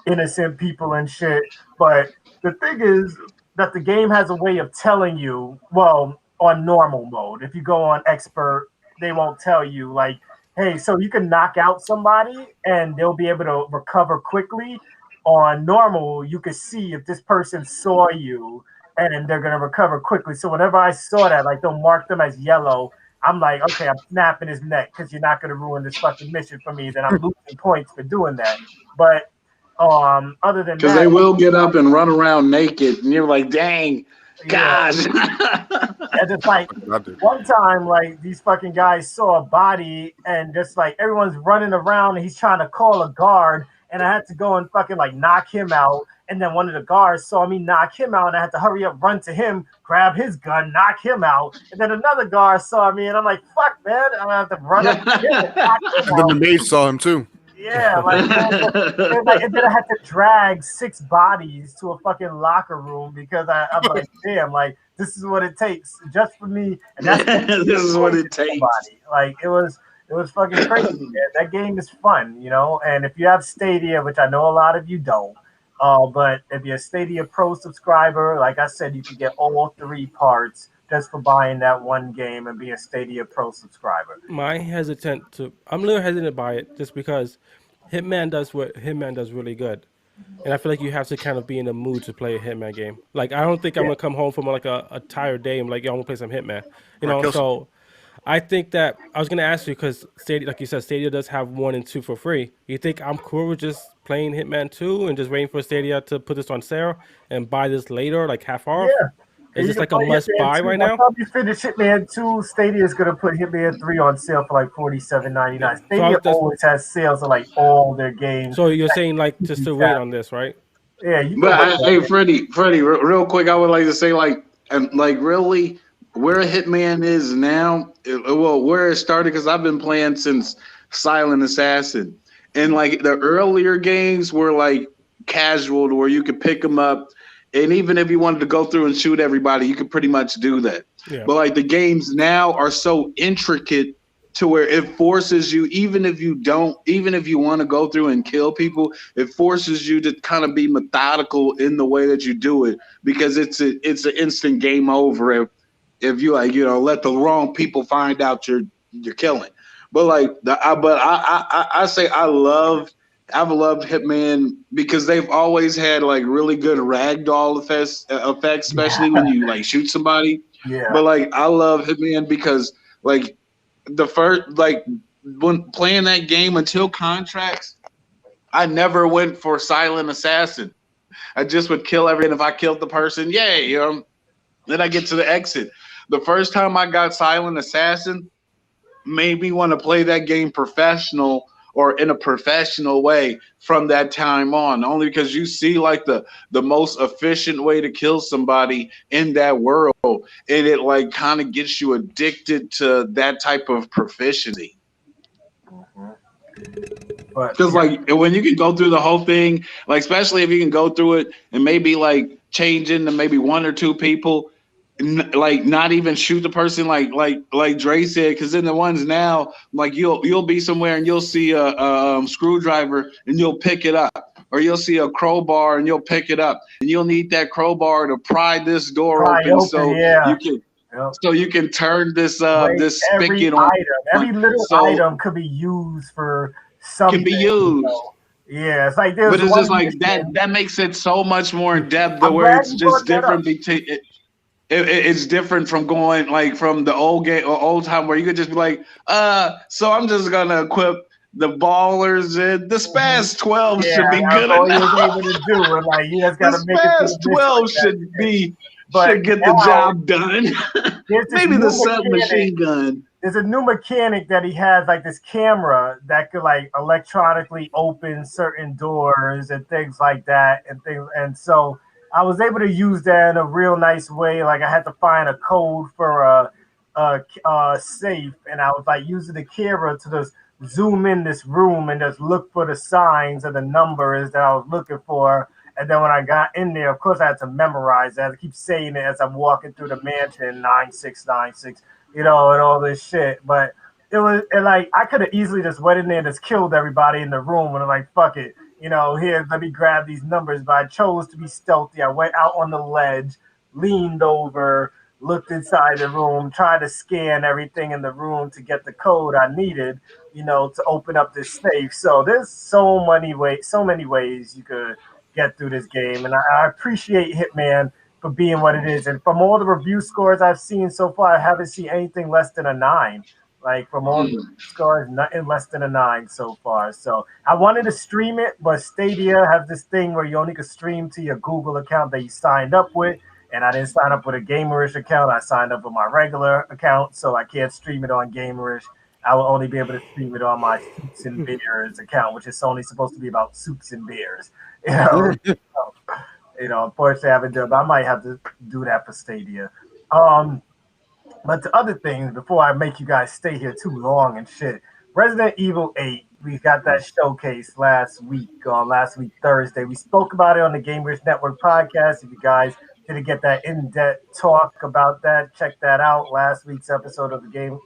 innocent people and shit. But the thing is that the game has a way of telling you, well, on normal mode. If you go on expert, they won't tell you like, hey, so you can knock out somebody and they'll be able to recover quickly. On normal, you could see if this person saw you and they're going to recover quickly. So whenever I saw that, like they'll mark them as yellow, I'm like, okay, I'm snapping his neck because you're not going to ruin this fucking mission for me. Then I'm losing points for doing that. But other than that, because they will get up and run around naked, and you're like, dang, Gosh. And it's like I do. one time, like these fucking guys saw a body, and just like everyone's running around, and he's trying to call a guard, and I had to go and fucking like knock him out. And then one of the guards saw me knock him out, and I had to hurry up, run to him, grab his gun, knock him out. And then another guard saw me, and I'm like, "Fuck, man!" And I have to run up to him and knock him And then the out. maid saw him too. Yeah, and then I had to drag 6 bodies to a fucking locker room because I'm like, damn, like this is what it takes just for me. And that's This is what it takes. Like it was fucking crazy. Man. That game is fun, you know. And if you have Stadia, which I know a lot of you don't, but if you're a Stadia Pro subscriber, like I said, you can get all 3 parts just for buying that one game and be a Stadia Pro subscriber. I'm a little hesitant to buy it just because Hitman does what Hitman does really good. And I feel like you have to kind of be in the mood to play a Hitman game. Like, I don't think I'm going to come home from like a tired day and like, yo, I'm going to play some Hitman. You know, so I think that I was going to ask you because Stadia, like you said, Stadia does have 1 and 2 for free. You think I'm cool with just playing Hitman 2 and just waiting for Stadia to put this on sale and buy this later, like half off? Yeah. Is this like a must buy right now? I'll probably finish Hitman 2. Stadia is gonna put Hitman 3 on sale for like $47.99. Stadia always has sales of like all their games. So you're saying like just to wait on this, right? Yeah, But hey, Freddie, real quick, I would like to say like really where Hitman is now, where it started, because I've been playing since Silent Assassin, and like the earlier games were like casual to where you could pick them up. And even if you wanted to go through and shoot everybody, you could pretty much do that. Yeah. But like the games now are so intricate to where it forces you, even if you want to go through and kill people, it forces you to kind of be methodical in the way that you do it, because it's an instant game over if you like, you know, let the wrong people find out you're killing. But like I say I've loved Hitman because they've always had like really good ragdoll effects, especially when you like shoot somebody. Yeah. But like I love Hitman because like the first, like when playing that game until contracts, I never went for Silent Assassin. I just would kill everyone. If I killed the person, yay, you know, then I get to the exit. The first time I got Silent Assassin made me want to play that game professional or in a professional way from that time on, only because you see like the most efficient way to kill somebody in that world, and it like kind of gets you addicted to that type of proficiency. Because like when you can go through the whole thing, like especially if you can go through it and maybe like change into maybe 1 or 2 people, like not even shoot the person like Dre said, because in the ones now, like you'll be somewhere and you'll see a screwdriver and you'll pick it up, or you'll see a crowbar and you'll pick it up, and you'll need that crowbar to pry this door open so you can. Yep. So you can turn this this spigot on. Every little item could be used for something. Can be used. You know? Yeah, it's like but it's just like that makes it so much more in depth, where it's just different between. It's different from going like from the old game or old time where you could just be like, so I'm just gonna equip the ballers and the Spaz 12 should be good enough. All able to do, and like you just gotta make it. Spaz 12 should get the job done. Maybe the submachine gun. There's a new mechanic that he has, like this camera that could like electronically open certain doors and things like that, and so I was able to use that in a real nice way. Like I had to find a code for a safe, and I was like using the camera to just zoom in this room and just look for the signs and the numbers that I was looking for. And then when I got in there, of course, I had to memorize that. I keep saying it as I'm walking through the mansion, 9696, you know, and all this shit. But it was like I could have easily just went in there and just killed everybody in the room, and I'm like, fuck it. You know, here, let me grab these numbers. But I chose to be stealthy. I went out on the ledge, leaned over, looked inside the room, tried to scan everything in the room to get the code I needed, you know, to open up this safe. So there's so many ways you could get through this game. And I appreciate Hitman for being what it is. And from all the review scores I've seen so far, I haven't seen anything less than a 9. Like from all the scores, nothing less than a 9 so far. So I wanted to stream it, but Stadia has this thing where you only can stream to your Google account that you signed up with, and I didn't sign up with a Gamerish account. I signed up with my regular account, so I can't stream it on Gamerish. I will only be able to stream it on my Suits and Beers account, which is only supposed to be about suits and beers. Unfortunately, I haven't done, but I might have to do that for Stadia. But the other things, before I make you guys stay here too long and shit, Resident Evil 8, we got that showcase last week Thursday. We spoke about it on the Gamers Network podcast. If you guys didn't get that in-depth talk about that, check that out. Last week's episode of the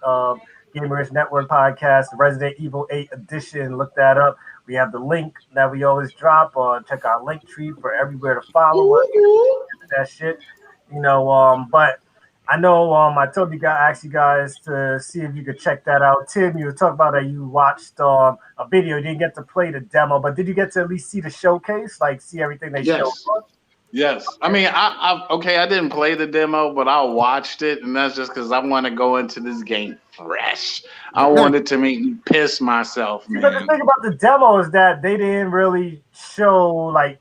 Gamers Network podcast, Resident Evil 8 edition. Look that up. We have the link that we always drop. Check our link tree for everywhere to follow us. That shit. But I know I told you guys, asked you guys to see if you could check that out. Tim, you were talking about that you watched a video. You didn't get to play the demo, but did you get to at least see the showcase? Like see everything they showed? Yes. I mean, I didn't play the demo, but I watched it, and that's just because I want to go into this game fresh. I wanted to make me piss myself, man. But the thing about the demo is that they didn't really show, like,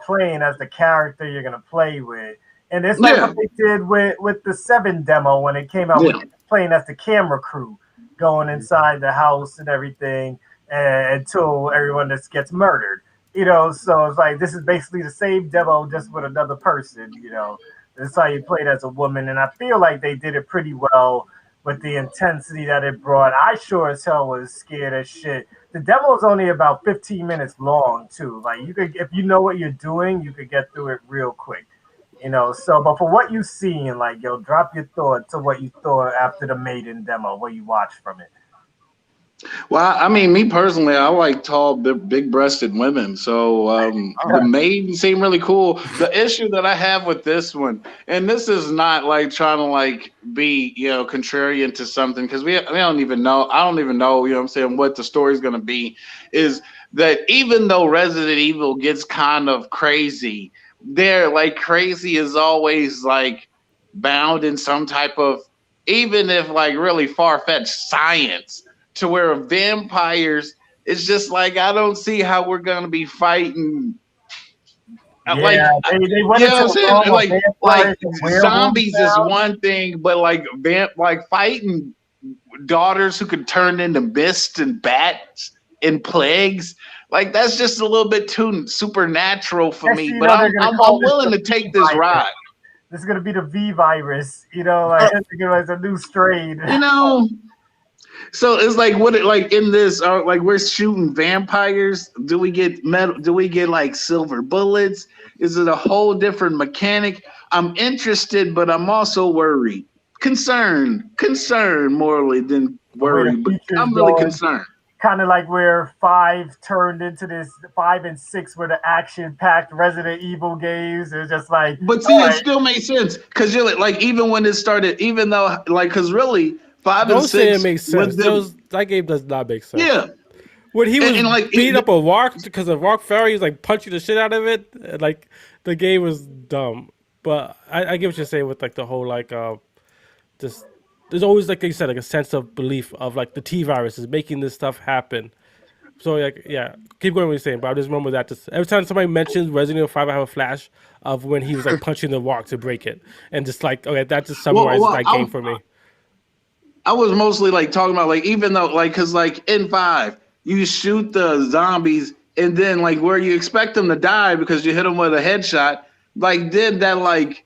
playing as the character you're going to play with. And it's like what they did with the 7 demo when it came out, with playing as the camera crew, going inside the house and everything until everyone just gets murdered. So it's like this is basically the same demo just with another person. That's how you played as a woman, and I feel like they did it pretty well with the intensity that it brought. I sure as hell was scared as shit. The demo is only about 15 minutes long too. Like you could, if you know what you're doing, you could get through it real quick. So, but for what you've seen, like, drop your thoughts to what you thought after the Maiden demo, what you watched from it. Well, I mean, me personally, I like tall, big-breasted women. So the Maiden seemed really cool. The issue that I have with this one, and this is not like trying to like be, contrarian to something, because we don't even know. I don't even know, what I'm saying, what the story's going to be, is that even though Resident Evil gets kind of crazy, they're like crazy is always like bound in some type of, even if like really far-fetched science, to where vampires, it's just like I don't see how we're gonna be fighting. They went into like zombies is one thing, but like fighting daughters who could turn into mist and bats and plagues, like that's just a little bit too supernatural for me. But I'm willing to take this ride. This is gonna be the V virus, it's a new strain. So it's like in this, like we're shooting vampires. Do we get metal? Do we get like silver bullets? Is it a whole different mechanic? I'm interested, but I'm also worried, concerned morally than worried. But I'm really concerned. Kind of like where 5 turned into this 5 and 6 were the action-packed Resident Evil games. It's just like, but see, it still makes sense because you're like even when it started, even though like because really. 5 and 6. Don't say it makes sense. That game does not make sense. Yeah. When he was beating up a rock because a rock fairy was like punching the shit out of it, like the game was dumb. But I get what you're saying with like the whole like this. There's always like you said like a sense of belief of like the T virus is making this stuff happen. So like keep going what you're saying. But I just remember that just every time somebody mentions Resident Evil 5, I have a flash of when he was like punching the rock to break it, and just like okay, that just summarizes that game for me. I was mostly like talking about like even though like because like in 5 you shoot the zombies and then like where you expect them to die because you hit them with a headshot, like did that like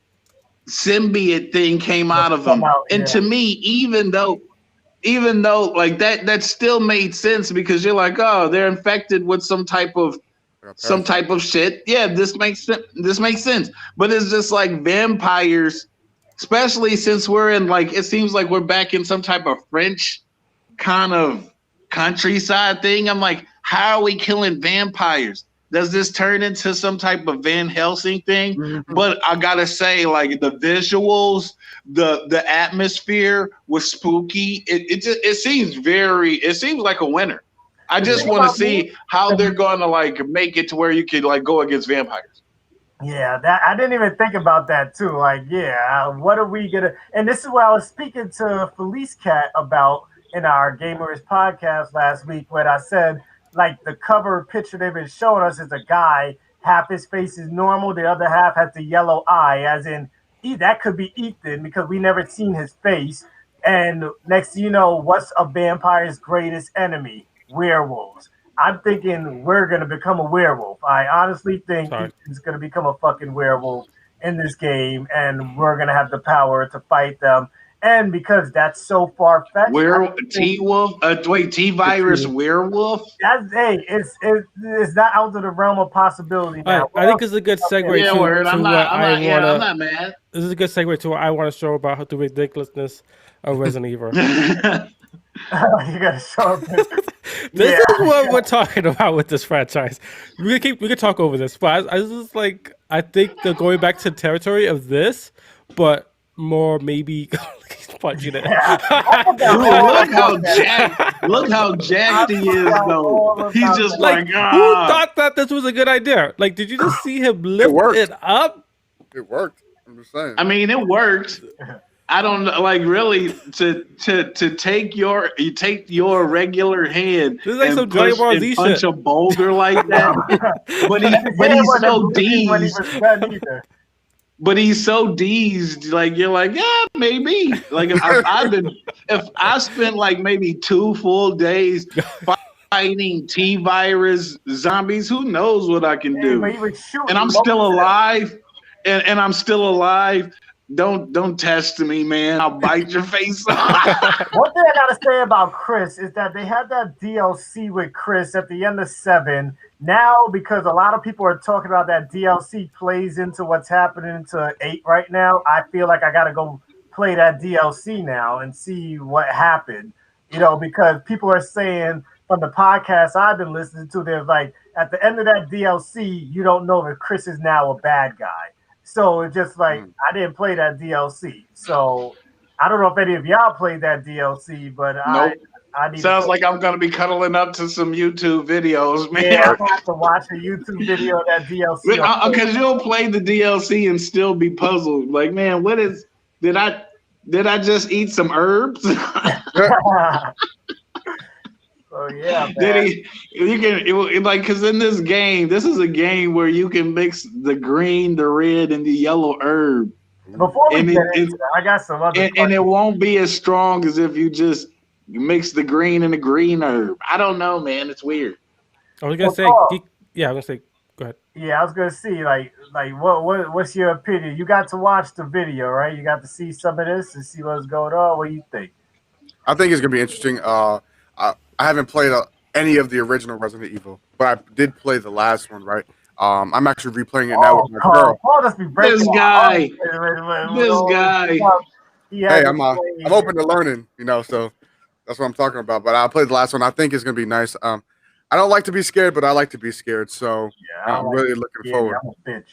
symbiote thing came out of them, and to me even though like that still made sense because you're like oh they're infected with some type of shit. Yeah, this makes sense, but it's just like vampires. Especially since we're in like it seems like we're back in some type of French kind of countryside thing. I'm like, how are we killing vampires? Does this turn into some type of Van Helsing thing? Mm-hmm. But I gotta say, like the visuals, the atmosphere was spooky. It seems like a winner. I just want to see how they're going to like make it to where you could like go against vampires. Yeah, that I didn't even think about that too. Like, what are we gonna? And this is what I was speaking to Felice Cat about in our Gamers podcast last week, when I said like the cover picture they've been showing us is a guy, half his face is normal, the other half has the yellow eye, as in that could be Ethan because we never seen his face. And next thing you know, what's a vampire's greatest enemy? Werewolves. I'm thinking we're gonna become a werewolf. I honestly think Sorry. Ethan's gonna become a fucking werewolf in this game, and we're gonna have the power to fight them. And because that's so far fetched, T-Wolf? T-Virus werewolf? that's it's not out of the realm of possibility All now. right, I think this is a good segue Yeah, to, word. to I'm what not. I'm I not. Yeah, I'm wanna. not mad. This is a good segue to what I want to show about the ridiculousness of Resident Evil. You gotta show up. This is what we're talking about with this franchise. We could talk over this, but I was just like, I think they're going back to the territory of this, but more maybe he's punching it. Look how jacked he is, though. He's just Like, like, who ah. thought that this was a good idea? Like, did you just see him lift worked. it up? It worked. I'm just saying. I mean, it worked. I don't know, like really to take your regular hand This is like and some Dragon Ball Z punch shit. a boulder like that. but he's so dazed. But he's so dazed, like you're like, yeah, maybe. Like if I spent like maybe 2 full days fighting T-Virus zombies, who knows what I can do? And I'm still alive. And I'm still alive. Don't test me, man. I'll bite your face off. One thing I gotta say about Chris is that they had that DLC with Chris at the end of 7. Now, because a lot of people are talking about that DLC plays into what's happening to 8 right now, I feel like I gotta go play that DLC now and see what happened. You know, because people are saying from the podcast I've been listening to, there's like at the end of that DLC, you don't know if Chris is now a bad guy. So it's just like I didn't play that DLC. So I don't know if any of y'all played that DLC, but Nope. I need Sounds like I'm gonna be cuddling up to some YouTube videos, man. yeah, I'm gonna have to watch a YouTube video of that DLC. Because you'll play the DLC and still be puzzled. Like, man, what is? Did I just eat some herbs? So yeah, man. Did he? You can like because in this game, this is a game where you can mix the green, the red, and the yellow herb, Before we and get into that, I got some other and it questions. won't be as strong as if you just mix the green and the green herb. I don't know, man. It's weird. I was gonna say, Paul. yeah, I was gonna say, go ahead. Yeah, I was gonna see like what's your opinion? You got to watch the video, right? You got to see some of this and see what's going on. What do you think? I think it's gonna be interesting. I haven't played any of the original Resident Evil, but I did play the last one, right? I'm actually replaying it now with my girl. Paul just be breaking This my guy. heart. This guy. Hey, I'm open to learning, you know, so that's what I'm talking about. But I played the last one. I think it's gonna be nice. I don't like to be scared, but I like to be scared, so Yeah, I'm really looking forward. I'm a bitch.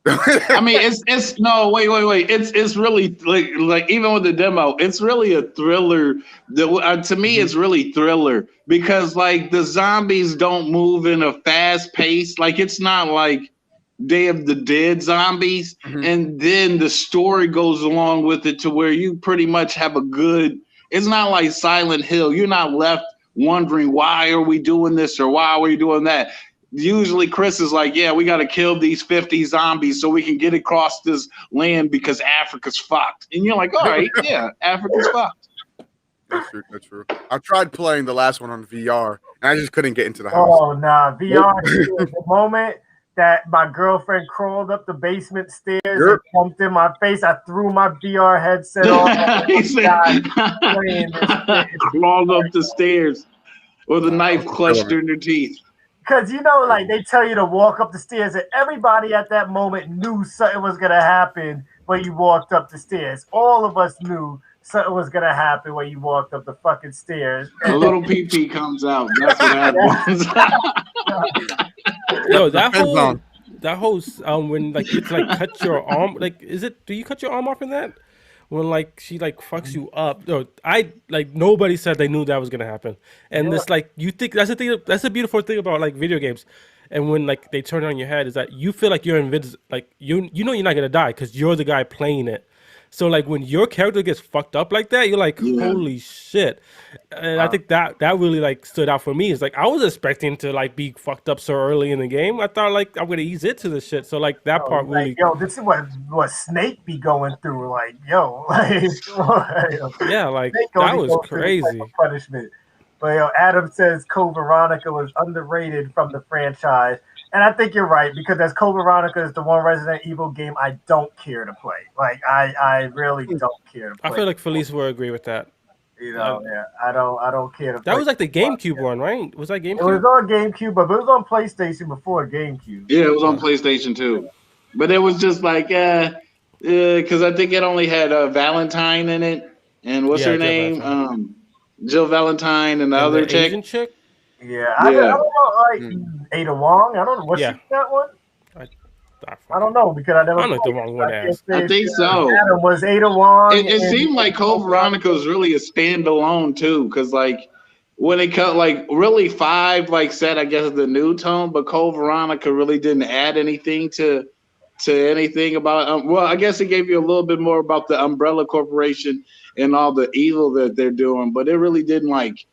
I mean, it's no wait. It's really like even with the demo, it's really a thriller. To me, it's really thriller because like the zombies don't move in a fast pace. Like it's not like Day of the Dead zombies, and then the story goes along with it to where you pretty much have a good. It's not like Silent Hill. You're not left wondering why are we doing this or why are we doing that. Usually Chris is like, yeah, we got to kill these 50 zombies so we can get across this land because Africa's fucked. And you're like, all right, yeah, Africa's fucked. That's true. I tried playing the last one on VR, and I just couldn't get into the house. Oh nah, VR. The moment that my girlfriend crawled up the basement stairs and bumped in my face, I threw my VR headset on. He said, playing this shit. crawled up the stairs with a knife clutched in their teeth. Because you know, like they tell you to walk up the stairs, and everybody at that moment knew something was gonna happen when you walked up the stairs. All of us knew something was gonna happen when you walked up the fucking stairs. A little pee comes out. That's what happens. Yo, that whole when like it's like cut your arm, like do you cut your arm off in that? When like she like fucks you up. No, I like nobody said they knew that was gonna happen. And it's like you think that's the thing. That's the beautiful thing about like video games. And when like they turn on your head, is that you feel like you're invincible. Like you know you're not gonna die because you're the guy playing it. So like when your character gets fucked up like that, you're like, Yeah. holy shit. And I think that really like stood out for me. It's like I was expecting to like be fucked up so early in the game. I thought like I'm gonna ease into this shit. So like that part Like, really, yo, this is what Snake be going through. Like, yo, like, yeah, like Snake only that was goes through this type crazy. of punishment. But yo, Adam says Code Veronica was underrated from the franchise, and I think you're right because as Code Veronica is the one Resident Evil game I don't care to play. Like, I really don't care to play. I feel like Felice will agree with that. You know, yeah, I don't care to play. That was like the GameCube one, right? Was that It was GameCube? on GameCube, but it was on PlayStation before GameCube. Yeah, it was on PlayStation too, but it was just like, because I think it only had Valentine in it, and what's Yeah, her Jill name? Valentine. Jill Valentine, and the And other the chick. Asian chick? Yeah, I don't know, like Ada Wong. I don't know. Was Yeah. she that one? I I don't know because I never. I'm like the played wrong it. one to can't ask. say I if think so. Adam was Ada Wong. It seemed like Code Veronica was really a standalone too, because like when it cut like really 5 like said I guess the new tone, but Code Veronica really didn't add anything to anything about. Well, I guess it gave you a little bit more about the Umbrella Corporation and all the evil that they're doing, but it really didn't like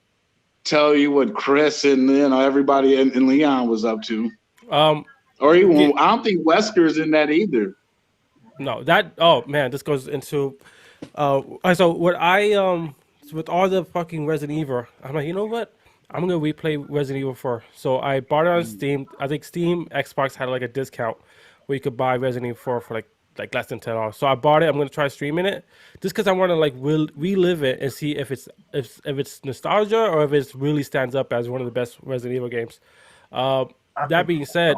tell you what Chris and everybody and Leon was up to. Or even I don't think Wesker's in that either. No, that oh man, this goes into so what I with all the fucking Resident Evil, I'm like, you know what? I'm gonna replay Resident Evil 4. So I bought it on Steam. I think Steam Xbox had like a discount where you could buy Resident Evil 4 for like less than $10. So I bought it. I'm gonna try streaming it just because I want to like relive it and see if it's nostalgia or if it really stands up as one of the best Resident Evil games. That being said,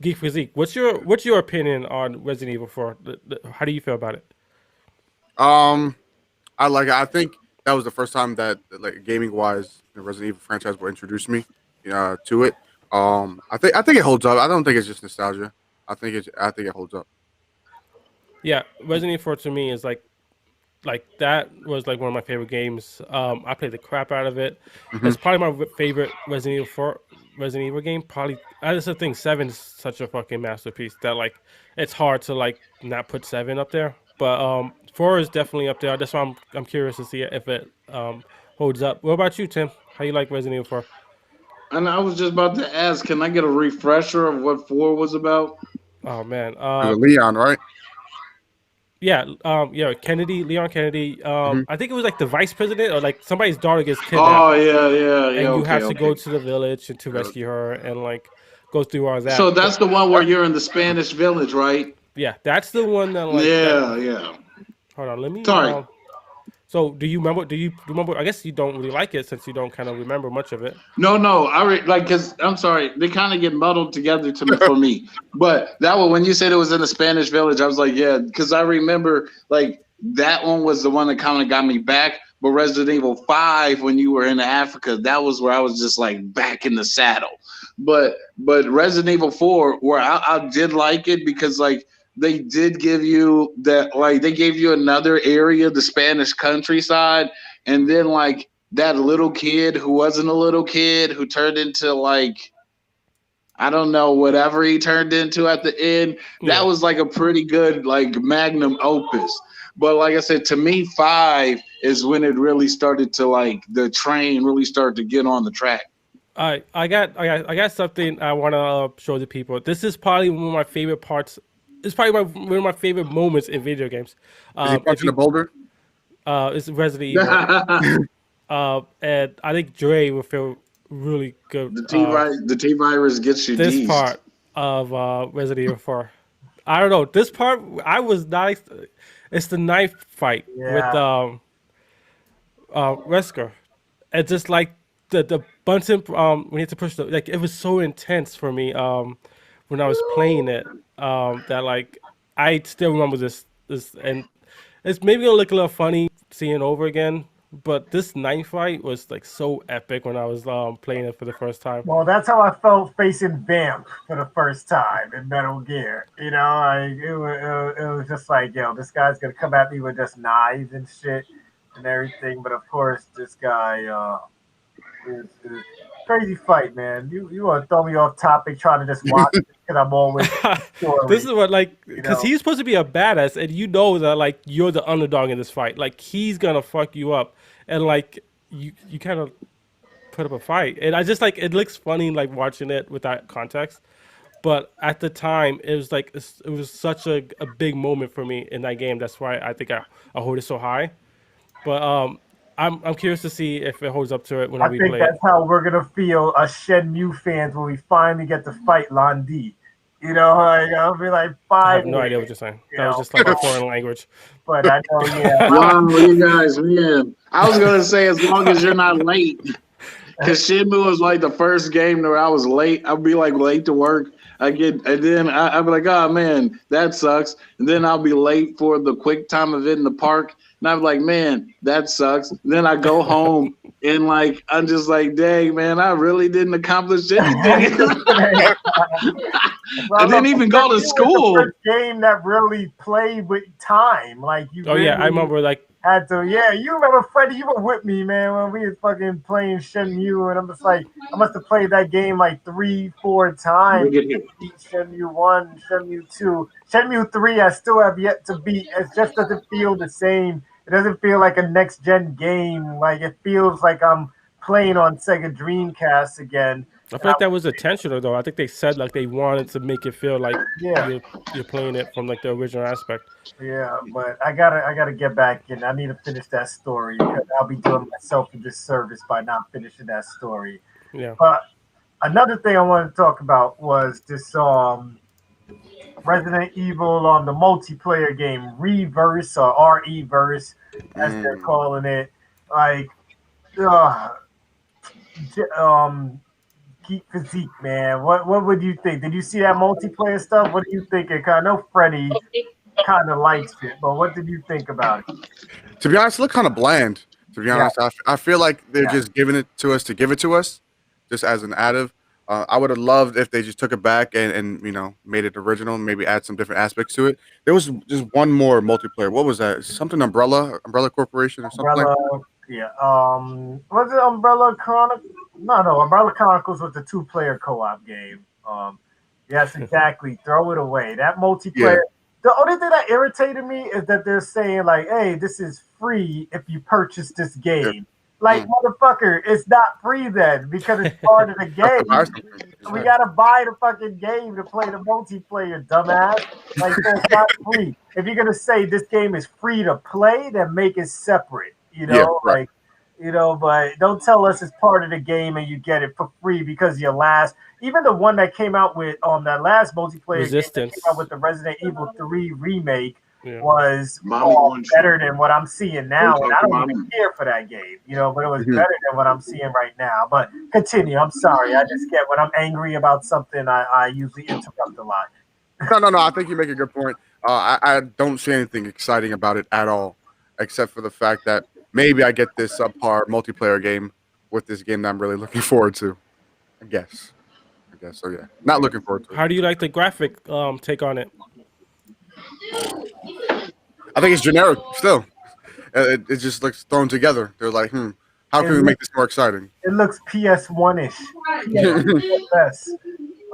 Geek Physique, what's your opinion on Resident Evil 4? How do you feel about it? I like it. I think that was the first time that like gaming wise the Resident Evil franchise will introduce me to it. I think it holds up. I don't think it's just nostalgia. I think it holds up. Yeah, Resident Evil 4 to me is like that was like one of my favorite games. I played the crap out of it. It's probably my favorite Resident Evil game. Probably I just think 7 is such a fucking masterpiece that like it's hard to like not put 7 up there. But 4 is definitely up there. That's why I'm curious to see if it holds up. What about you, Tim? How you like Resident Evil 4? And I was just about to ask, can I get a refresher of what 4 was about? Oh man, Leon, right? yeah, Kennedy, Leon Kennedy. I think it was like the vice president or like somebody's daughter gets kidnapped. Oh yeah. And you have to okay. go to the village and to rescue her and like go through all that. So that's the one where you're in the Spanish village, right? Yeah, that's the one that like. Yeah. Hold on, let me. Sorry. So do you remember? I guess you don't really like it since you don't kind of remember much of it. No. Because I'm sorry, they kind of get muddled together to me for me. But that one, when you said it was in the Spanish village, I was like, yeah, because I remember like that one was the one that kind of got me back. But Resident Evil 5, when you were in Africa, that was where I was just like back in the saddle. But Resident Evil 4, where I did like it because like they did give you that, like they gave you another area, the Spanish countryside, and then like that little kid who wasn't a little kid who turned into like I don't know whatever he turned into at the end. Yeah. That was like a pretty good like magnum opus. But like I said, to me, 5 is when it really started to like the train really started to get on the track. I got something I want to show the people. This is probably one of my favorite parts. It's probably one of my favorite moments in video games. Is he punching the boulder? It's Resident Evil. And I think Dre will feel really good. The T virus gets you. This D's. part of Resident Evil 4. I don't know. This part I was nice. It's the knife fight with Wesker. It's just like the button we need to push the like it was so intense for me when I was playing it that like I still remember this and it's maybe gonna look a little funny seeing it over again, but this knife fight was like so epic when I was playing it for the first time. Well, that's how I felt facing Vamp for the first time in Metal Gear. You know, it was just like, yo, this guy's gonna come at me with just knives and shit and everything. But of course, this guy is crazy fight, man. You want to throw me off topic trying to just watch because I'm always This is what like you because know. he's supposed to be a badass, and you know that like you're the underdog in this fight. Like he's gonna fuck you up, and like you kind of put up a fight, and I just like it looks funny like watching it with that context. But at the time, it was like it was such a big moment for me in that game. That's why I think I hold it so high. But I'm curious to see if it holds up to it when I we think play that's it. how we're gonna feel as Shenmue fans when we finally get to fight Landi. You know, like, I'll be like I have no finally, idea what you're saying. you That was know. just like a foreign language. But I know, yeah. Wow, you guys, man. I was gonna say as long as you're not late, because Shenmue was like the first game where I was late. I'd be like late to work. I'd be like, oh man, that sucks. And then I'll be late for the quick time event in the park. And I'm like, man, that sucks. And then I go home and like I'm just like, dang, man, I really didn't accomplish anything. I didn't even go to It was school. the first game that really played with time. Like you. Oh yeah, I really remember like had to. Yeah, you remember Freddie? You were with me, man, when we was fucking playing Shenmue, and I'm just like, I must have played that game like 3-4 times. Look at him. Beat Shenmue 1, Shenmue 2, Shenmue 3. I still have yet to beat. It just doesn't feel the same. It doesn't feel like a next gen game. Like it feels like I'm playing on Sega Dreamcast again. I feel like that was intentional though. I think they said like they wanted to make it feel like Yeah. you're playing it from like the original aspect. Yeah, but I gotta get back in. I need to finish that story because I'll be doing myself a disservice by not finishing that story. Yeah. But another thing I wanted to talk about was this Resident Evil on the multiplayer game Reverse or RE-verse as they're calling it. Like Geek Physique, man. What would you think? Did you see that multiplayer stuff? What do you think? I know Freddie kind of likes it, but what did you think about it? To be honest, it looked kind of bland. To be honest, I feel like they're just giving it to us to give it to us, just as an additive. I would have loved if they just took it back and made it original, maybe add some different aspects to it. There was just one more multiplayer. What was that? Something Umbrella Corporation or something like that? Umbrella, yeah. Was it Umbrella Chronicles? No. Umbrella Chronicles was the 2-player co-op game. Yes, exactly. Throw it away. That multiplayer. The only thing that irritated me is that they're saying like, "Hey, this is free if you purchase this game." Like, motherfucker, it's not free then because it's part of the game. We gotta buy the fucking game to play the multiplayer, dumbass. Like, it's not free. If you're gonna say this game is free to play, then make it separate. But don't tell us it's part of the game and you get it for free because even the one that came out with that last multiplayer Resistance. game that came out with the Resident Evil 3 remake was Mommy better than what I'm seeing now. And I don't Mommy. even care for that game, but it was better than what I'm seeing right now. But continue. I'm sorry. I just get when I'm angry about something, I usually interrupt a lot. No. I think you make a good point. I don't see anything exciting about it at all, except for the fact that maybe I get this subpar multiplayer game with this game that I'm really looking forward to. I guess so. Yeah, not looking forward to it. How do you like the graphic take on it? I think it's generic still. It just looks thrown together. They're like, how can we make this more exciting? It looks PS1-ish. PS1.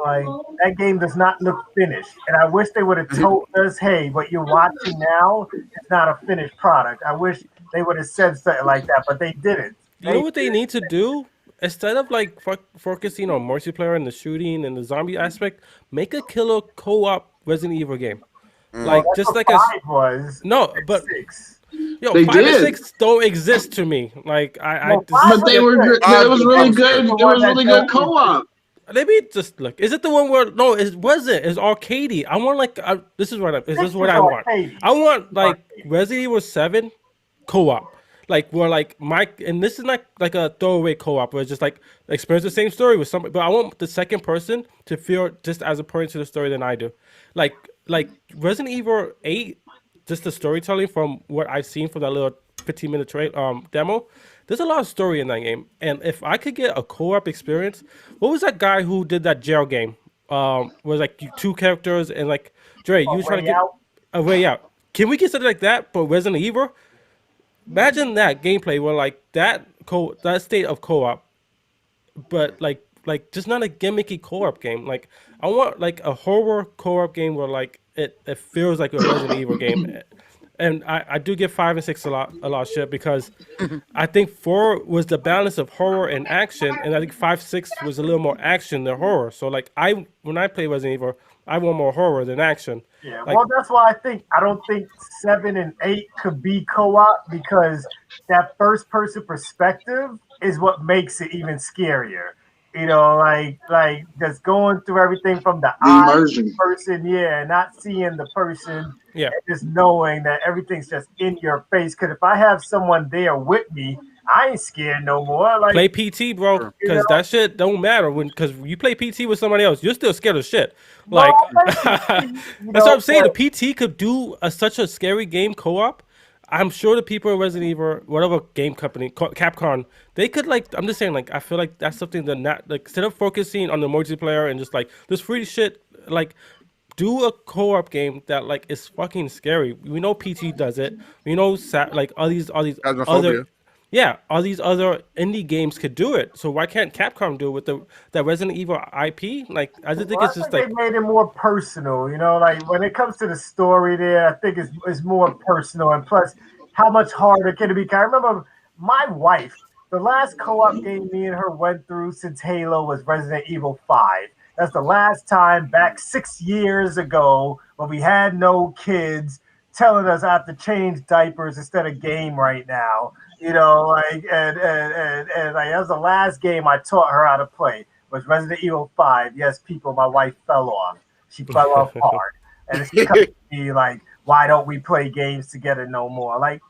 Like, that game does not look finished. And I wish they would have told us, hey, what you're watching now is not a finished product. I wish they would have said something like that, but they didn't. You know what they need to do? Instead of like focusing on multiplayer and the shooting and the zombie aspect, make a killer co-op Resident Evil game. Like That's just what like 5 was. no, but 6. yo, They 5 and did. 6 don't exist to me. Like I No, just, But they were good. It was really good. It was really good That's co-op. let me just look. Is it the one where no? It wasn't. It's arcadey. I want like this is what I want. arcadey. I want like Resident Evil 7 co-op. Like where like Mike, and this is not like a throwaway co-op where it's just like experience the same story with somebody, but I want the second person to feel just as important to the story than I do. Like Resident Evil 8, just the storytelling from what I've seen from that little 15-minute demo. There's a lot of story in that game, and if I could get a co-op experience, what was that guy who did that jail game? Was like 2 characters and like Dre, you trying to get a way out. Can we get something like that? But Resident Evil. Imagine that gameplay where like that state of co-op, but like like just not a gimmicky co-op game. Like I want like a horror co-op game where like it feels like a Resident Evil game. And I do give 5 and 6 a lot of shit because I think 4 was the balance of horror and action, and I think 5, 6 was a little more action than horror. So like when I play Resident Evil, I want more horror than action. Yeah, Like, well, that's why I don't think 7 and 8 could be co-op because that first-person perspective is what makes it even scarier. You know, like just going through everything from the The eye immersion. person, yeah, not seeing the person, Yeah. and just knowing that everything's just in your face. Because if I have someone there with me, I ain't scared no more. Like, play PT, bro, Sure. because know? that shit don't matter because you play PT with somebody else, you're still scared of shit. Like that's what I'm saying. The PT could do such a scary game co-op. I'm sure the people at Resident Evil, whatever game company, Capcom, they could like. I'm just saying, like I feel like that's something that not like instead of focusing on the multiplayer and just like this free shit, like do a co-op game that like is fucking scary. We know PT does it. We know like all these other Phasmophobia. all these other indie games could do it. So why can't Capcom do it with that Resident Evil IP? Like I just think Well, it's I just think like they made it more personal, you know, like when it comes to the story there, I think it's more personal, and plus how much harder can it be? 'Cause I remember my wife, the last co-op game me and her went through since Halo was Resident Evil 5. That's the last time back 6 years ago when we had no kids telling us I have to change diapers instead of game right now. You know, like and like that was the last game I taught her how to play was Resident Evil 5. Yes, people, my wife fell off. She fell off hard. And it's coming to me like, why don't we play games together no more? Like,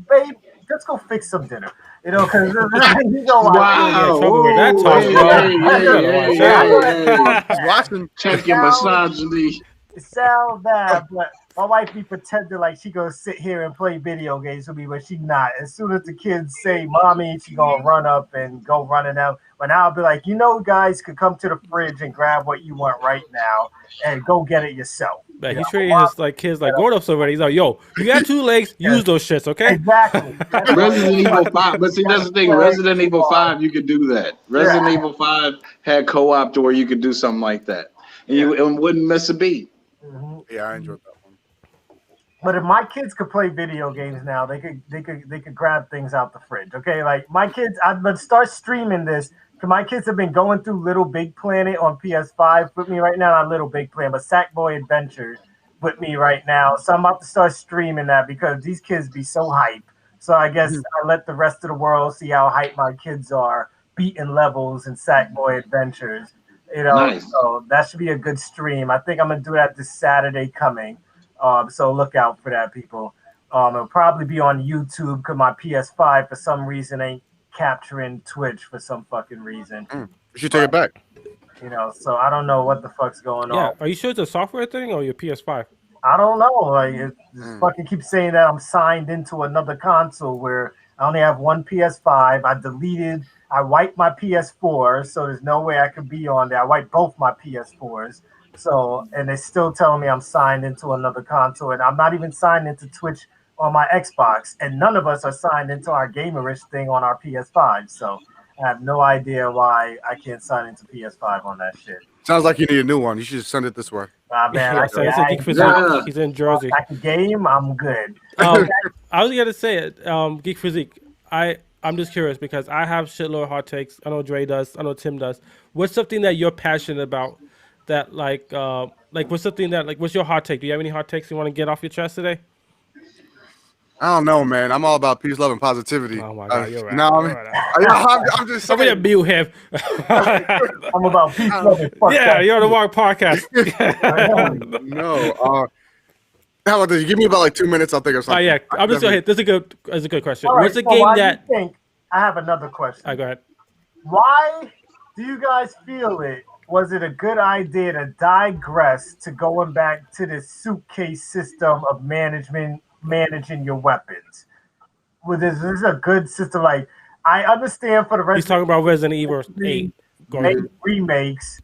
babe, let's go fix some dinner. You know, because you know Wow. trouble with that Ooh, talk, hey, bro. hey, You hey, gotta hey, watch hey, out. hey. He's watching. Check your misogyny. It sounds bad, but my wife be pretending like she gonna sit here and play video games with me, but she not. As soon as the kids say "mommy," she gonna run up and go running out. But now I'll be like, you know, guys could come to the fridge and grab what you want right now and go get it yourself. Like You he's know? treating his like kids like grown ups already. He's like, yo, you got 2 legs, use those shits, okay? Exactly. Resident Evil 5, but see, that's the thing. Resident Evil 5, you could do that. Resident Evil 5 had co-op to where you could do something like that, and you wouldn't miss a beat. Mhm. Yeah, I enjoyed that one. But if my kids could play video games now, they could grab things out the fridge. Okay, like my kids, I'm gonna start streaming this. Cause my kids have been going through Little Big Planet on PS5 with me right now. Not Little Big Planet, but Sackboy Adventure with me right now. So I'm about to start streaming that because these kids be so hype. So I guess I let the rest of the world see how hype my kids are beating levels in Sackboy Adventures. You know, Nice. so that should be a good stream. I think I'm gonna do that this Saturday coming. So look out for that, people. It'll probably be on YouTube because my PS5 for some reason ain't capturing Twitch for some fucking reason. You should take it back. You know, so I don't know what the fuck's going Yeah. on. Are you sure it's a software thing or your PS5? I don't know. Like it just fucking keeps saying that I'm signed into another console where I only have one PS5. I wiped my PS4, so there's no way I could be on there. I wiped both my PS4s. So, and they're still telling me I'm signed into another console, and I'm not even signed into Twitch on my Xbox, and none of us are signed into our Gamerish thing on our PS5. So, I have no idea why I can't sign into PS5 on that shit. Sounds like you need a new one. You should send it this way. Man, Yeah, so it's a Geek Physique. Yeah. He's in Jersey. I can game. I'm good. I was gonna say it, Geek Physique. I'm just curious because I have shitload of hot takes. I know Dre does. I know Tim does. What's something that you're passionate about? That like what's something that like what's your hot take? Do you have any hot takes you want to get off your chest today? I don't know, man. I'm all about peace, love, and positivity. Oh my god, you're right. No, You're I'm just I'm gonna saying. mute him. I'm about peace, love, and fuck Yeah, that. you're on the wrong podcast. No. How about this? You give me about like 2 minutes. I'll think of Oh something. yeah, I'm just gonna hit. This is a good question. All right, What's a so game why do that? you think? I have another question. Go ahead. Why do you guys feel it? Was it a good idea to digress to going back to the suitcase system of managing your weapons? Was this a good system? Like, I understand for the rest He's talking about Resident Evil 8. Go ahead. remakes,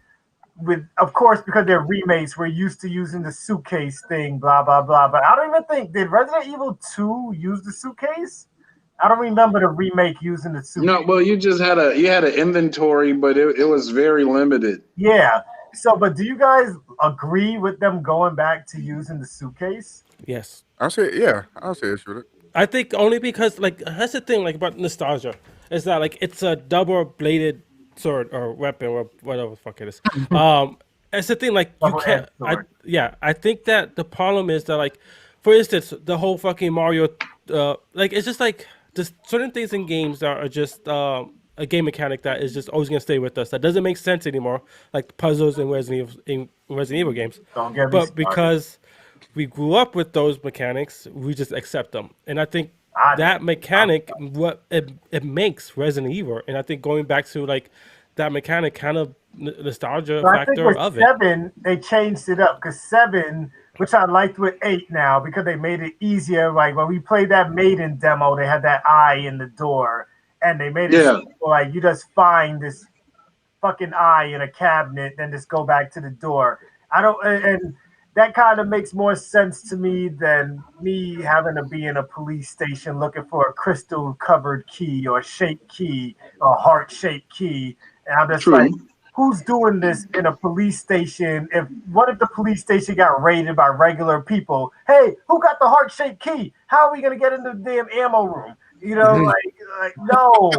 with of course because they're remakes, we're used to using the suitcase thing, blah blah blah. But I don't even think did Resident Evil 2 use the suitcase? I don't remember the remake using the suitcase. No, well, you had an inventory, but it was very limited. Yeah. So, but do you guys agree with them going back to using the suitcase? Yes. I'll say issue with it. I think only because like that's the thing like about nostalgia is that like it's a double bladed sword or weapon or whatever the fuck it is. It's the thing like you can't. Double-edged sword. I think that the problem is that like, for instance, the whole fucking Mario, like it's just like just certain things in games that are just a game mechanic that is just always gonna stay with us. That doesn't make sense anymore, like puzzles in Resident Evil games. Don't get me But started. because we grew up with those mechanics, we just accept them. And I think I that mechanic, what it makes Resident Evil, and I think going back to like that mechanic, kind of nostalgia But I think factor with of it. 7, they changed it up because 7, which I liked with 8 now because they made it easier. Like when we played that Maiden demo, they had that eye in the door, and they made it simple, like you just find this fucking eye in a cabinet, then just go back to the door. I don't, and that kind of makes more sense to me than me having to be in a police station looking for a crystal covered key or shaped key or heart shaped key. And I'm just like, who's doing this in a police station? What if the police station got raided by regular people? Hey, who got the heart shaped key? How are we gonna get into the damn ammo room? You know, like no.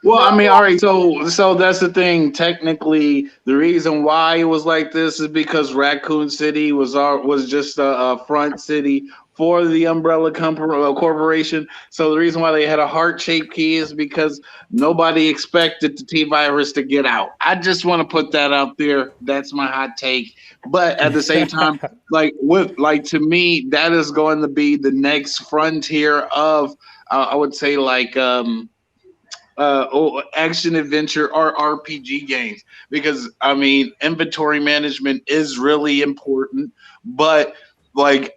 Well, I mean, all right. So that's the thing. Technically, the reason why it was like this is because Raccoon City was just a front city for the Umbrella Corporation. So the reason why they had a heart-shaped key is because nobody expected the T-Virus to get out. I just want to put that out there. That's my hot take. But at the same time, to me, that is going to be the next frontier of, I would say, like action adventure or RPG games, because I mean inventory management is really important, but like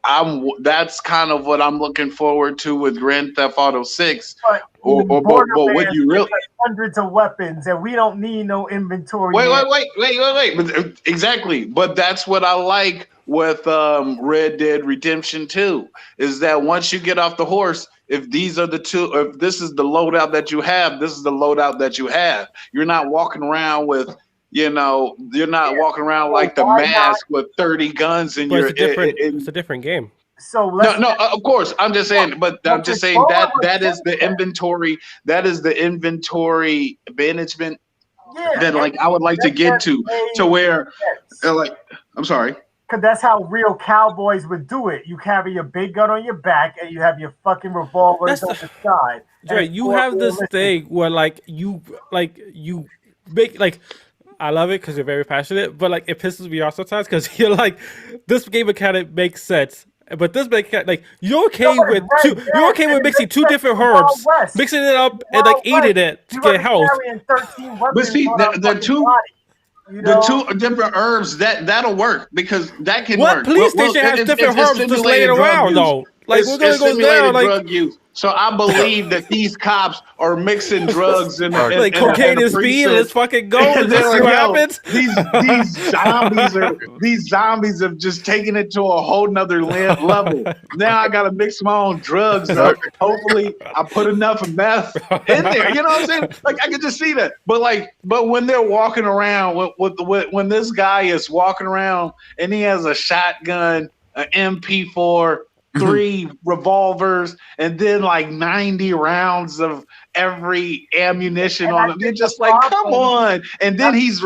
that's kind of what I'm looking forward to with Grand Theft Auto 6. But but what you really hundreds of weapons and we don't need no inventory. Wait. But, exactly. But that's what I like with Red Dead Redemption 2 is that once you get off the horse, if these are if this is the loadout that you have, this is the loadout that you have. You're not walking around with, you're not walking around like the Mask with 30 guns and it's a different game. So of course. I'm just saying, but I'm just saying that is the inventory. That is the inventory management that like I would like to get to where like I'm sorry. Because that's how real cowboys would do it. You carry your big gun on your back and you have your fucking revolvers on the side. Dre, you have this thing where you make like, I love it because you're very passionate, but like it pisses me off sometimes because you're like, this game mechanic makes sense. But this mechanic, like you're okay with mixing two different herbs, mixing it up and like eating it to get health. But see, the two different herbs that'll work because that can work. What police station has different herbs just laying around though? Like we're gonna go down like drug use. So I believe that these cops are mixing drugs and like cocaine and speed. Let's fucking go and just see what happens. These zombies have just taken it to a whole nother level. Now I gotta mix my own drugs up. Hopefully I put enough meth in there. You know what I'm saying? Like I can just see that. But when they're walking around when this guy is walking around and he has a shotgun, an MP4, 3 revolvers, and then like 90 rounds of every ammunition on him. They're just like, come on. And then he's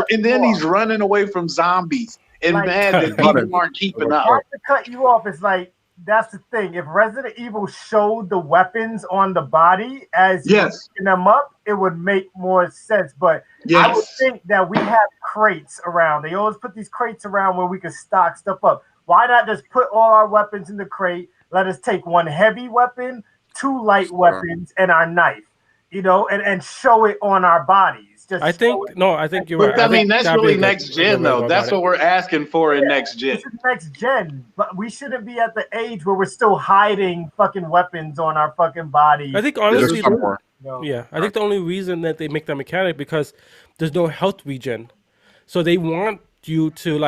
running away from zombies and mad that people aren't keeping up. Not to cut you off, it's like that's the thing. If Resident Evil showed the weapons on the body as you're picking them up, it would make more sense. But I would think that we have crates around. They always put these crates around where we can stock stuff up. Why not just put all our weapons in the crate? Let us take 1 heavy weapon, 2 light weapons, and our knife, and show it on our bodies. I think you're right. But I mean, that's really next gen, though. That's what we're asking for in next gen. This is next gen, but we shouldn't be at the age where we're still hiding fucking weapons on our fucking bodies. I think honestly, I think the only reason that they make that mechanic because there's no health regen, so they want you to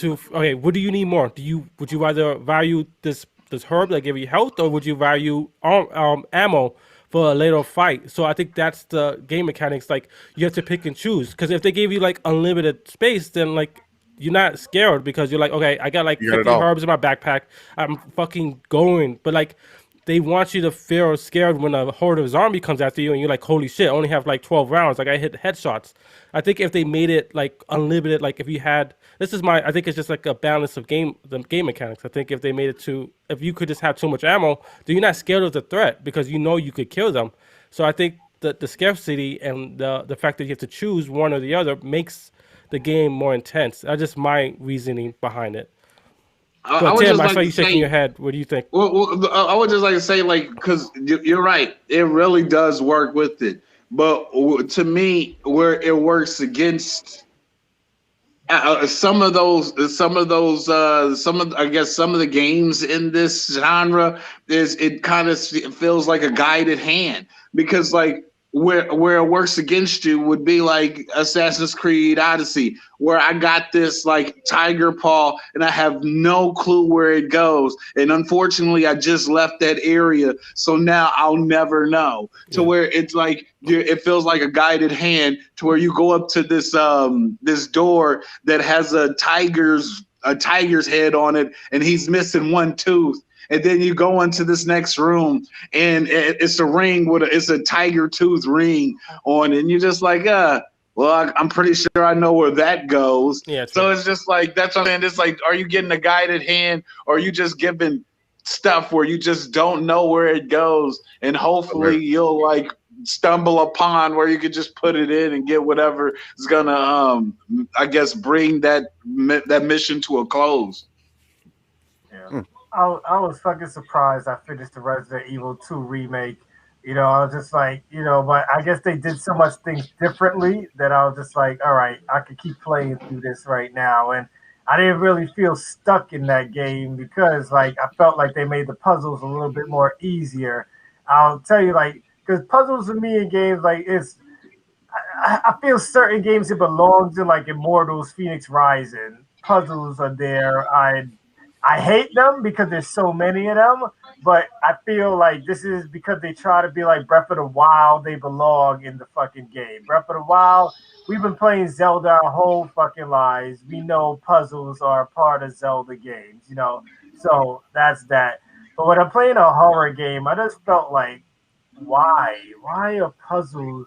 okay, what do you need more? Would you rather value this herb that give you health, or would you value ammo for a later fight. So I think that's the game mechanics. Like you have to pick and choose. Because if they gave you like unlimited space, then like you're not scared because you're like, okay, I got like You got it 50 all. herbs in my backpack. I'm fucking going. But like they want you to feel scared when a horde of zombie comes after you and you're like, holy shit, I only have like 12 rounds. Like I hit headshots. I think if they made it like unlimited, like if you had, I think it's just like a balance of the game mechanics. I think if they made it if you could just have too much ammo, then you're not scared of the threat because you know you could kill them. So I think that the scarcity and the fact that you have to choose one or the other makes the game more intense. That's just my reasoning behind it. I But would Tim, just I like saw to you shaking say, your head. What do you think? I would just like to say, like, because you're right, it really does work with it. But to me, where it works against some of the games in this genre is it kind of feels like a guided hand because like where it works against you would be like Assassin's Creed Odyssey, where I got this like tiger paw and I have no clue where it goes. And unfortunately, I just left that area. So now I'll never know. To where it's like it feels like a guided hand to where you go up to this this door that has a tiger's head on it and he's missing one tooth. And then you go into this next room, and it's a ring it's a tiger tooth ring on it. And you're just like, well, I'm pretty sure I know where that goes. Yeah, so true. it's just like, that's what I'm saying. It's like, are you getting a guided hand, or are you just given stuff where you just don't know where it goes? And hopefully you'll like stumble upon where you could just put it in and get whatever is gonna, I guess, bring that mission to a close. Yeah. I was fucking surprised I finished the Resident Evil 2 remake. You know, I was just like, you know, but I guess they did so much things differently that I was just like, all right, I could keep playing through this right now. And I didn't really feel stuck in that game because, like, I felt like they made the puzzles a little bit more easier. I'll tell you, like, because puzzles with me in games, like, I feel certain games it belongs in, like, Immortals, Phoenix Rising. Puzzles are there. I hate them because there's so many of them, but I feel like this is because they try to be like Breath of the Wild. They belong in the fucking game. Breath of the Wild, we've been playing Zelda our whole fucking lives. We know puzzles are a part of Zelda games, you know, so that's that. But when I'm playing a horror game, I just felt like, why are puzzles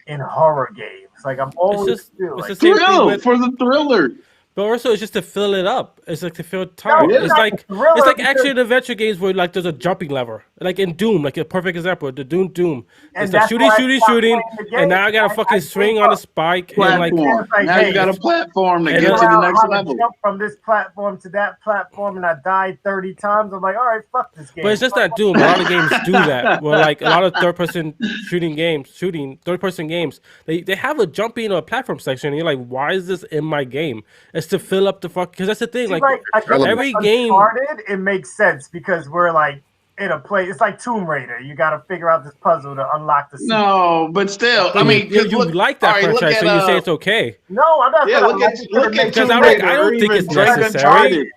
in horror games? Like I'm always It's like, the same thing with, for the thriller. but also it's just to fill it up. It's like to fill time. it's It's not like a thriller it's like because- action adventure games where like there's a jumping lever, like in Doom, like a perfect example. The Doom. And It's like that's shooting, why I shooting, stopped shooting, playing the and now I game. got a fucking I swing gave on a up. spike and like. Platform. It's like, Now hey, you got a platform to and get then- to the How next to level. jump from this platform to that platform, and I died 30 times. I'm like, all right, fuck this game. But it's just not Doom. A lot of games do that. Where like a lot of third-person games, they have a jumping or a platform section. And you're like, why is this in my game? It's to fill up the fuck. Because that's the thing. Like I guess every with game. Uncharted, it makes sense because we're like in a place. It's like Tomb Raider. You got to figure out this puzzle to unlock the. No, but still, I mean, you 'cause look- like that all right, look franchise, so at, you say it's okay. No, I'm not. Yeah, saying look I at like it look because it at makes Because Tomb I'm sense. like, Raider I don't or think even it's Dragon necessary. Uncharted.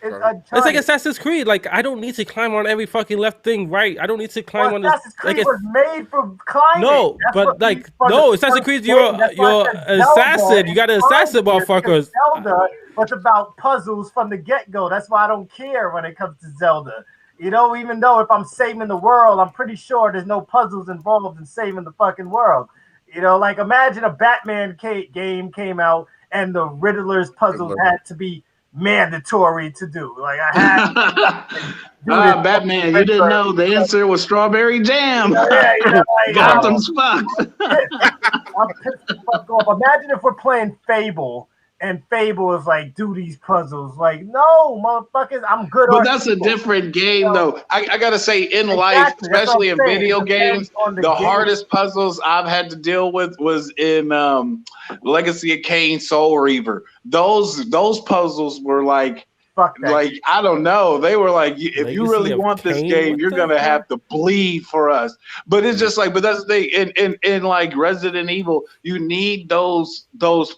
It's It's like Uncharted. Assassin's Creed. Like I don't need to climb on every fucking left thing, right? I don't need to climb Well, on this. Assassin's Creed Like was made for climbing. no, That's but what like made for no, the Assassin's first Creed, game. That's why I said Zelda assassin. You got to is assassin fine here, because motherfuckers. Zelda was about puzzles from the get-go. That's why I don't care when it comes to Zelda. You know, even though if I'm saving the world, I'm pretty sure there's no puzzles involved in saving the fucking world. You know, like imagine a Batman game came out and the Riddler's puzzles had to be mandatory to do. Like I had to do this. Batman, you didn't know the answer was strawberry jam. Yeah, you know, like, Gotham's fucked. I'm pissed the fuck off. Imagine if we're playing Fable and Fable is like, do these puzzles. Like, no, motherfuckers, I'm good But on that's a Fable. different game, though. I gotta say, in life, Exactly, that's especially what in I'm saying. video It depends games, on the the game. hardest puzzles I've had to deal with was in Legacy of Kain Soul Reaver. Those puzzles were like Fuck that. like I don't know. They were like, if you Legacy really of want this Kain? game, What you're the gonna fuck? have to bleed for us. But it's just like, but that's the thing. In like Resident Evil, you need those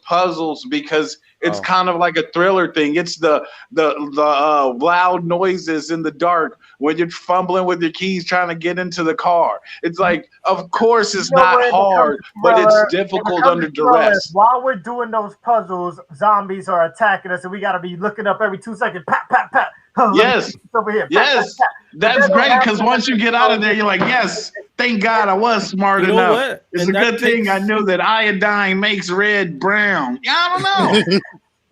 puzzles because It's Oh. kind of like a thriller thing. It's the loud noises in the dark when you're fumbling with your keys trying to get into the car. It's like, of course, it's You know not where it becomes hard, a but thriller? it's It difficult becomes under a thriller duress. while we're doing those puzzles. Zombies are attacking us, and we gotta be looking up every 2 seconds. Pat, pat, pat. Let me Yes. get this over here. Pat, Yes, pat, pat. that's But great then because once you get out of there, you're like, yes, thank God I was smart You know enough. what? It's And a that good thing I takes- knew that iodine makes red brown. Yeah, I don't know.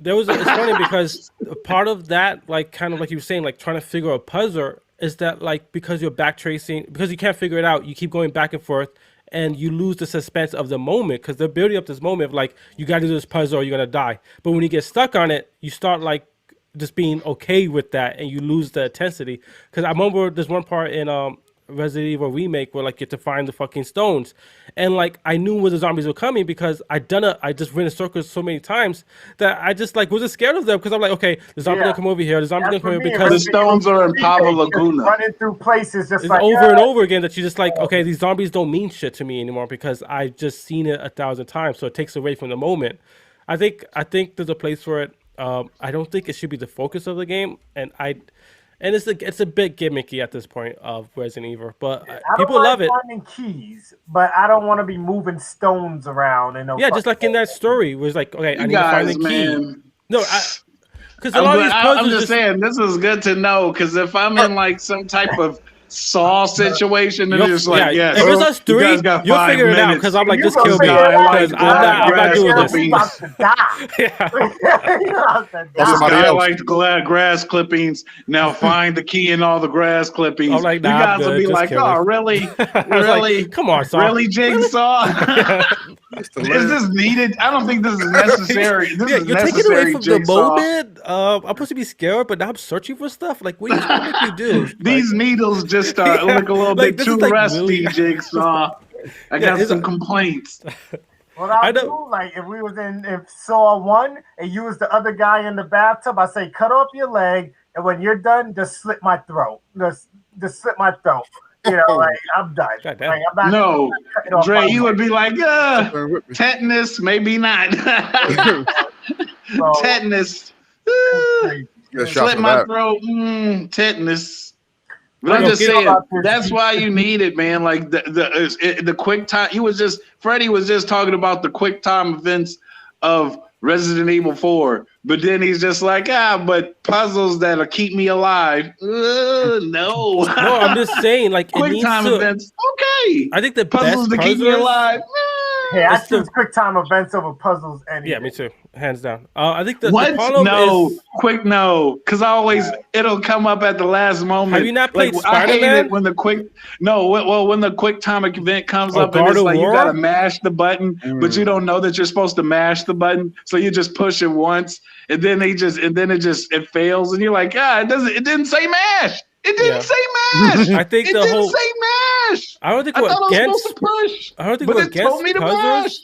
It's funny because a part of that, like kind of like you were saying, like trying to figure out a puzzle is that like because you're back tracing, because you can't figure it out, you keep going back and forth and you lose the suspense of the moment because they're building up this moment of like you got to do this puzzle or you're gonna die. But when you get stuck on it, you start like just being okay with that and you lose the intensity. Because I remember there's one part in Resident Evil remake where like you have to find the fucking stones, and like I knew where the zombies were coming because I just ran in circles so many times that I just like wasn't scared of them because I'm like, okay, the zombie Yeah. gonna come over here, the zombie gonna That's come what over me and because The stones are in Pava Just Laguna. running through places just it's like over and over again that you just like, okay, these zombies don't mean shit to me anymore because I've just seen it 1,000 times, so it takes away from the moment. I think there's a place for it. I don't think it should be the focus of the game, and it's a bit gimmicky at this point of Resident Evil, but I don't people mind love it. finding keys, but I don't want to be moving stones around. And Yeah, just like in that story, where it's like, okay, I You need to find guys, the key. man. No, because a lot of these I'm puzzles just saying, this is good to know because if I'm in like some type of Saw situation, and it's like, yes, if it's us you three, guys got you'll 5 figure it out minutes. because I'm like, You just gonna kill me figure it out, because you I'm not doing grass this. You about to die. Yeah. You about to That's die. somebody I else. like grass clippings. Now find the key in all the grass clippings. I'm like, you nah, I'm guys will good, be just like, kill oh, me." really? I was Really? like, come on, Saw. Really, Jigsaw? Used to Is live. this needed? I don't think this is necessary. This Yeah, is you're taking away necessary, from Jigsaw. the moment. I'm supposed to be scared, but now I'm searching for stuff. Like, what are you trying to make me do? These needles just look a little Like, bit this too is, like, rusty, really- Jigsaw. I got it's some a- complaints. What I I know- do, like if we was if Saw 1 and you was the other guy in the bathtub, I say cut off your leg, and when you're done, just slit my throat. Just slit my throat. You know, like I'm done. God damn. Like, I'm not No, cutting off Dre, my you would be like, Bear with me. tetanus, maybe not. So, Tetanus. crazy. Get a shot Slit for my that. throat. Tetanus. But Well, I'm just get saying, about this. that's why you need it, man. Like the quick time. Freddie was just talking about the quick time events of Resident Evil 4, but then he's just like, but puzzles that'll keep me alive. No. No, I'm just saying, like, it quick needs time to. events. Okay. I think the Puzzles best to keep me puzzles. alive. Hey, I It's the- choose quick time events over puzzles any Yeah, day. me too. Hands down. I think the What? problem No, is. quick no, because it'll come up at the last moment. Have you not played I hate Spider-Man? it when the quick when the quick time event comes Oh, up and God it's of like you War? gotta mash the button, but you don't know that you're supposed to mash the button, so you just push it once, and then it fails, and you're like, it didn't say mash. It didn't Yeah. say mash. I think it the didn't whole- say mash. I don't think I we're thought I was against. supposed to push, I don't think but we're it told against me to puzzles. mash.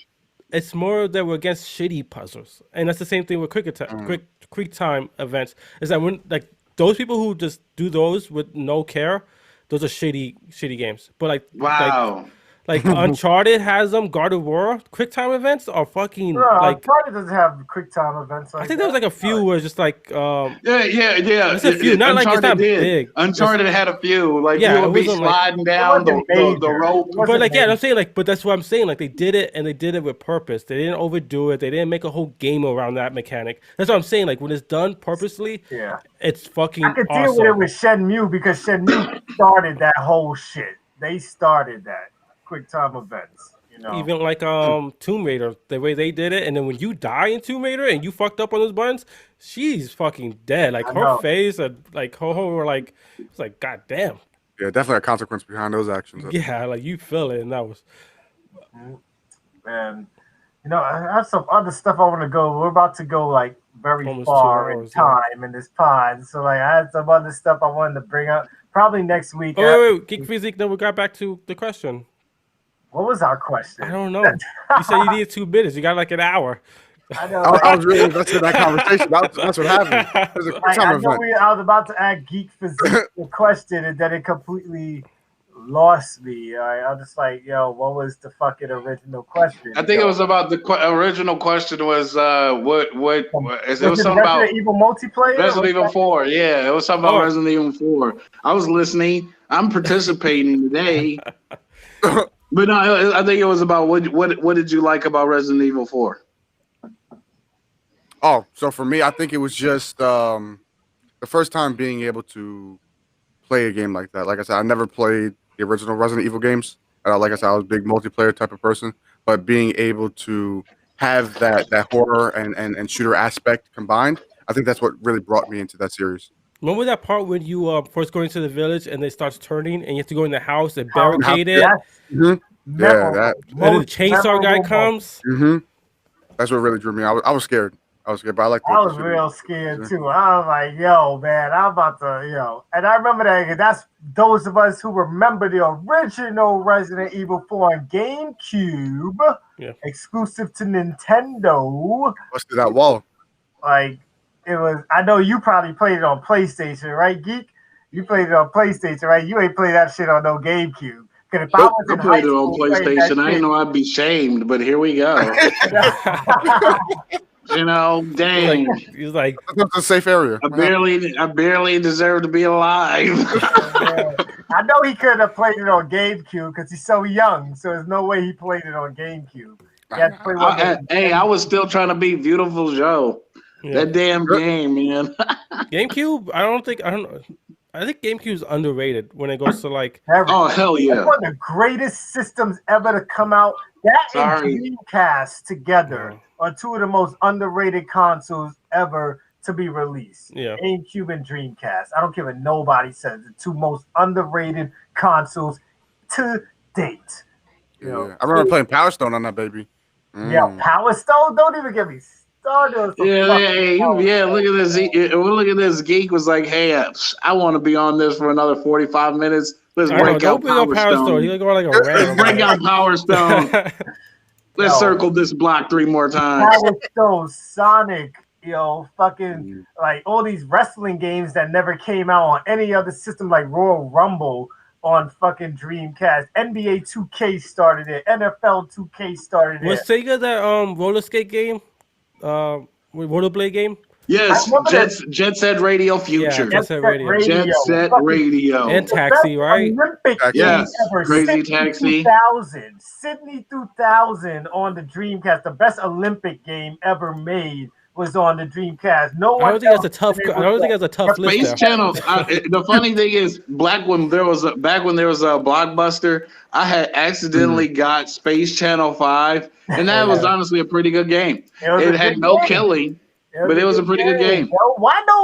It's more that we're against shitty puzzles, and that's the same thing with quick time events. Is that when like those people who just do those with no care, those are shitty games. But Wow. like Uncharted has them. God of War quick time events are fucking like. Uncharted doesn't have quick time events. I think there was like a few where it's just like Yeah. There's a few, not like it's not big. Uncharted had a few. Like Yeah, you it would be wasn't like- sliding down It wasn't the major. rope. It wasn't But like, yeah, major. I'm saying like, but that's what I'm saying. Like, they did it and they did it with purpose. They didn't overdo it. They didn't make a whole game around that mechanic. That's what I'm saying. Like, when it's done purposely, Yeah. it's fucking I could deal awesome. with it with Shenmue because Shenmue started that whole shit. They started that quick time events. You know, Even like Tomb Raider, the way they did it, and then when you die in Tomb Raider and you fucked up on those buttons, she's fucking dead. Like I her know. face and like her whole were like, it's like god damn. Yeah, definitely a consequence behind those actions. Yeah, like you feel it, and that was and you know, I have some other stuff I want to go. We're about to go like very Almost 2 far in hours, yeah. time in this pod, so like I had some other stuff I wanted to bring up. Probably next week. Oh wait, Geek Physique. Then we got back to the question. What was our question? I don't know. You said you needed 2 minutes. You got like an hour. I know. I was really invested in that conversation. That's what happened. It was a quick Like, time I know event. I was about to ask Geek Physique a question, and then it completely lost me. I'm just like, yo, what was the fucking original question? I think it was about the original question was what it was something about Resident Evil multiplayer. Resident Evil 4. Yeah, it was something about Oh. Resident Evil 4. I was listening. I'm participating today. But no, I think it was about what did you like about Resident Evil 4? Oh, so for me, I think it was just the first time being able to play a game like that. Like I said, I never played the original Resident Evil games. Like I said, I was a big multiplayer type of person, but being able to have that horror and shooter aspect combined, I think that's what really brought me into that series. Remember that part when you first go into the village and it starts turning and you have to go in the house and barricade it? Yes. Yeah, Memorable. that. And then the Most chainsaw guy memorable comes. That's what really drew me. I was scared. I was scared, but I like. I was real scared too. I was like, yo, man, I'm about to, And I remember that. That's those of us who remember the original Resident Evil 4 on GameCube, exclusive to Nintendo. Busted that wall. Like, it was, I know you probably played it on PlayStation, right, Geek? You played it on PlayStation, right? You ain't played that shit on no GameCube. Because if I was I in high played it school on playing that PlayStation. I shit- didn't know I'd be shamed, but here we go. Dang. He's like, It's a safe area. I barely deserve to be alive. Yeah. I know he couldn't have played it on GameCube because he's so young. So there's no way he played it on GameCube. He had to play one of those- I was still trying to be Beautiful Joe. yeah. That damn game, man. GameCube. I think GameCube's underrated when it goes to like. Oh hell It's yeah! one of the greatest systems ever to come out. That Sorry. and Dreamcast together are two of the most underrated consoles ever to be released. Yeah. GameCube and Dreamcast. I don't care what nobody says. The two most underrated consoles to date. You know, I remember playing Power Stone on that baby. Yeah, Power Stone. Don't even get me started. on some Yeah, fucking Power yeah. Stone. Look at this. Look at this. Geek was like, "Hey, I want to be on this for another 45 minutes. Let's I know, break out don't bring up Power Power Stone. Stone. He's going like a Let's random. break out Power Stone. Let's No. circle this block 3 more times." Power Stone, Sonic, fucking like all these wrestling games that never came out on any other system, like Royal Rumble on fucking Dreamcast. NBA 2K started it. NFL 2K started Was it. Sega that roller skate game? Rollerblade game? Yes, I remember Jet Set Radio Future. Jet Set Radio. Jet Set Fucking Radio. And Taxi, right? Olympic Yes, game ever. Crazy Sydney Taxi. 2000. Sydney 2000 on the Dreamcast. The best Olympic game ever made was on the Dreamcast. No one I don't think that's a else tough. was able I don't to- think that's a tough list. Space There. Channel. The funny thing is, back when there was a Blockbuster, I had accidentally got Space Channel 5, and that was honestly a pretty good game. was It a had good no game. killing, but it was a pretty good game. Yo, why no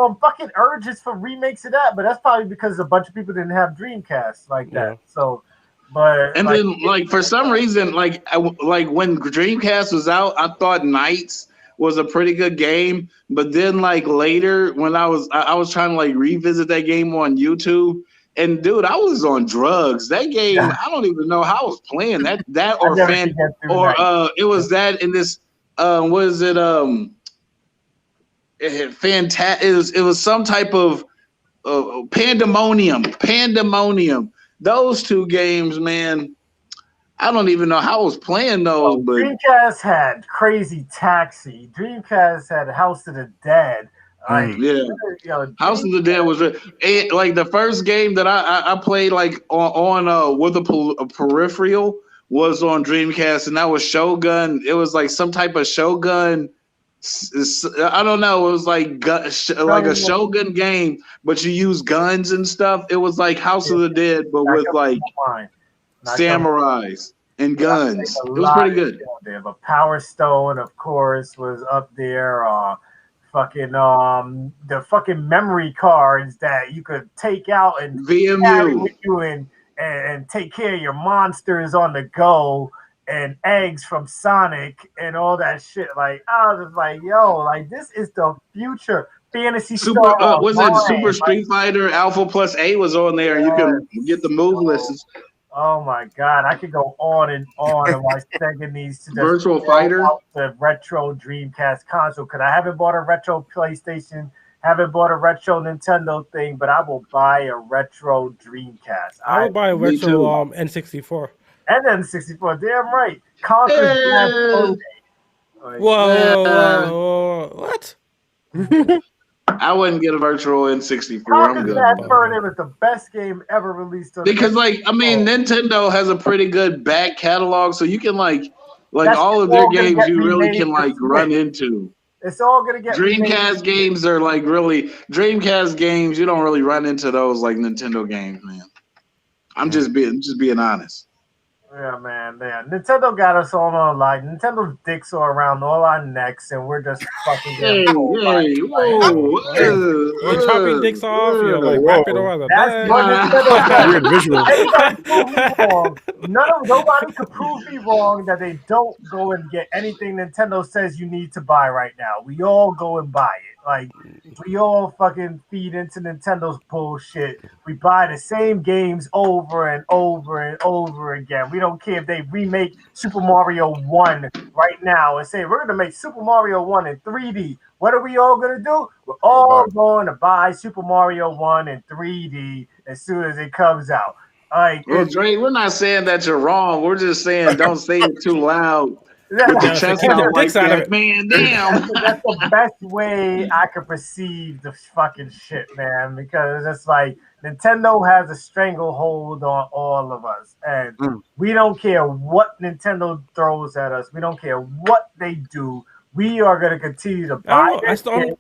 one fucking urges for remakes of that? But that's probably because a bunch of people didn't have Dreamcast like that. Yeah. So, but And then, like, for some reason, like when Dreamcast was out, I thought Knights was a pretty good game. But then, like, later when I was trying to like revisit that game on YouTube, and dude, I was on drugs. That game, I don't even know how I was playing that I or never fan could get through or that. it was that in this what is it it was some type of pandemonium. Those two games, man, I don't even know how I was playing those, but Dreamcast had Crazy Taxi. Dreamcast had House of the Dead. Like, yeah. House of the Dead was like the first game that I played like on with a peripheral was on Dreamcast, and that was Shogun. It was like some type of Shogun. I don't know. It was like like a Shogun game, but you use guns and stuff. It was like House of the Dead, but with like samurais and guns. It was pretty good. But Power Stone, of course, was up there. The fucking memory cards that you could take out and carry VMU. with you and take care of your monsters on the go, and eggs from Sonic and all that shit. Like, I was just like, yo, like, this is the future. Fantasy Super Star was Online, it Super like, Street Fighter Alpha Plus A was on there, and you can get the move lists. oh my god, I could go on and on and why Sega needs to just Virtual roll Fighter? out the retro Dreamcast console, because I haven't bought a retro PlayStation, Haven't bought a retro Nintendo thing, but I will buy a retro Dreamcast. I would buy a Me retro too. N64. And then 64. Damn right. Conker's Bad Fur Day. Like, Whoa, what? I wouldn't get a virtual N64. I'm Conker's good. Bad Fur Day was the best game ever released on Because the like I mean, Nintendo has a pretty good back catalog, so you can like That's all of their all gonna games get you really remade can for like Switch. run into. It's all gonna get Dreamcast remade. games are like really Dreamcast games. You don't really run into those like Nintendo games, man. I'm just being honest. Yeah, man. Nintendo got us all on like Nintendo's dicks are around all our necks, and we're just fucking Hey, getting pulled by hey, it. whoa! You're chopping dicks off. You're like Whoa. wrapping around the That's bed. what Nintendo does. Weird visual. Anybody prove me wrong? Nobody could prove me wrong that they don't go and get anything Nintendo says you need to buy right now. We all go and buy it. Like we all fucking feed into Nintendo's bullshit. We buy the same games over and over and over again. We don't care if they remake Super Mario 1 right now and say we're gonna make Super Mario 1 in 3D. What are we all gonna do? We're all going to buy Super Mario 1 in 3D as soon as it comes out. Like, Well, Dre, we're not saying that you're wrong. We're just saying don't say it too loud with your that's, chest keep the out like dicks out of that, it. man. Damn. that's the best way I could perceive the fucking shit, man, because it's like Nintendo has a stranglehold on all of us, and we don't care what Nintendo throws at us. We don't care what they do. We are going to continue to I buy don't know. this game.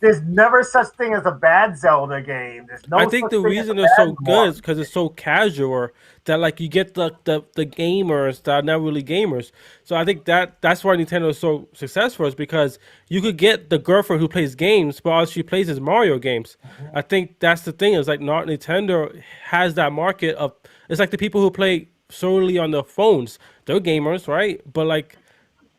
There's never such thing as a bad Zelda game. There's no. I think such the thing reason as a it's so bad good Mario. is because it's so casual that like you get the gamers that are not really gamers. So I think that's why Nintendo is so successful is because you could get the girlfriend who plays games, but all she plays is Mario games. I think that's the thing is like not Nintendo has that market of it's like the people who play solely on the phones. They're gamers, right? But like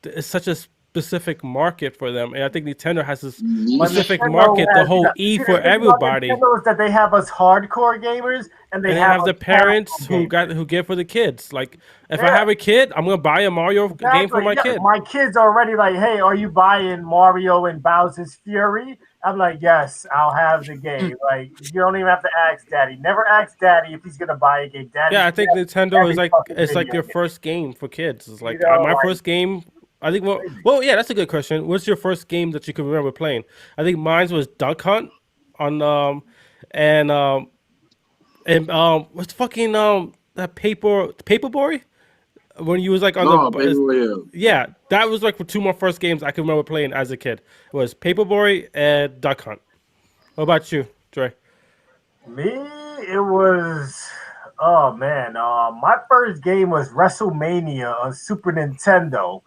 it's such a specific market for them, and I think Nintendo has this specific Nintendo market, the has- whole see, E the for thing about everybody. Nintendo is that they have us hardcore gamers, and they And they have have the us parents casual gamers. who get for the kids. Like if I Yeah. have a kid, I'm gonna buy a Mario game for my Yeah, kid. my kids are already like, "Hey, are you buying Mario and Bowser's Fury?" I'm like, "Yes, I'll have the game." Like, you don't even have to ask Daddy. Never ask Daddy if he's gonna buy a game. Daddy, Yeah, I think Nintendo every is like fucking it's like video your game. first game for kids. It's like know, my like- first game. I think well, yeah, that's a good question. What's your first game that you can remember playing? I think mine was Duck Hunt on and what's fucking that Paperboy when you was like on No, the baby, yeah, that was like two of my first games I can remember playing as a kid. It was Paperboy and Duck Hunt. What about you, Dre? Me, it was. Oh man, my first game was WrestleMania on Super Nintendo,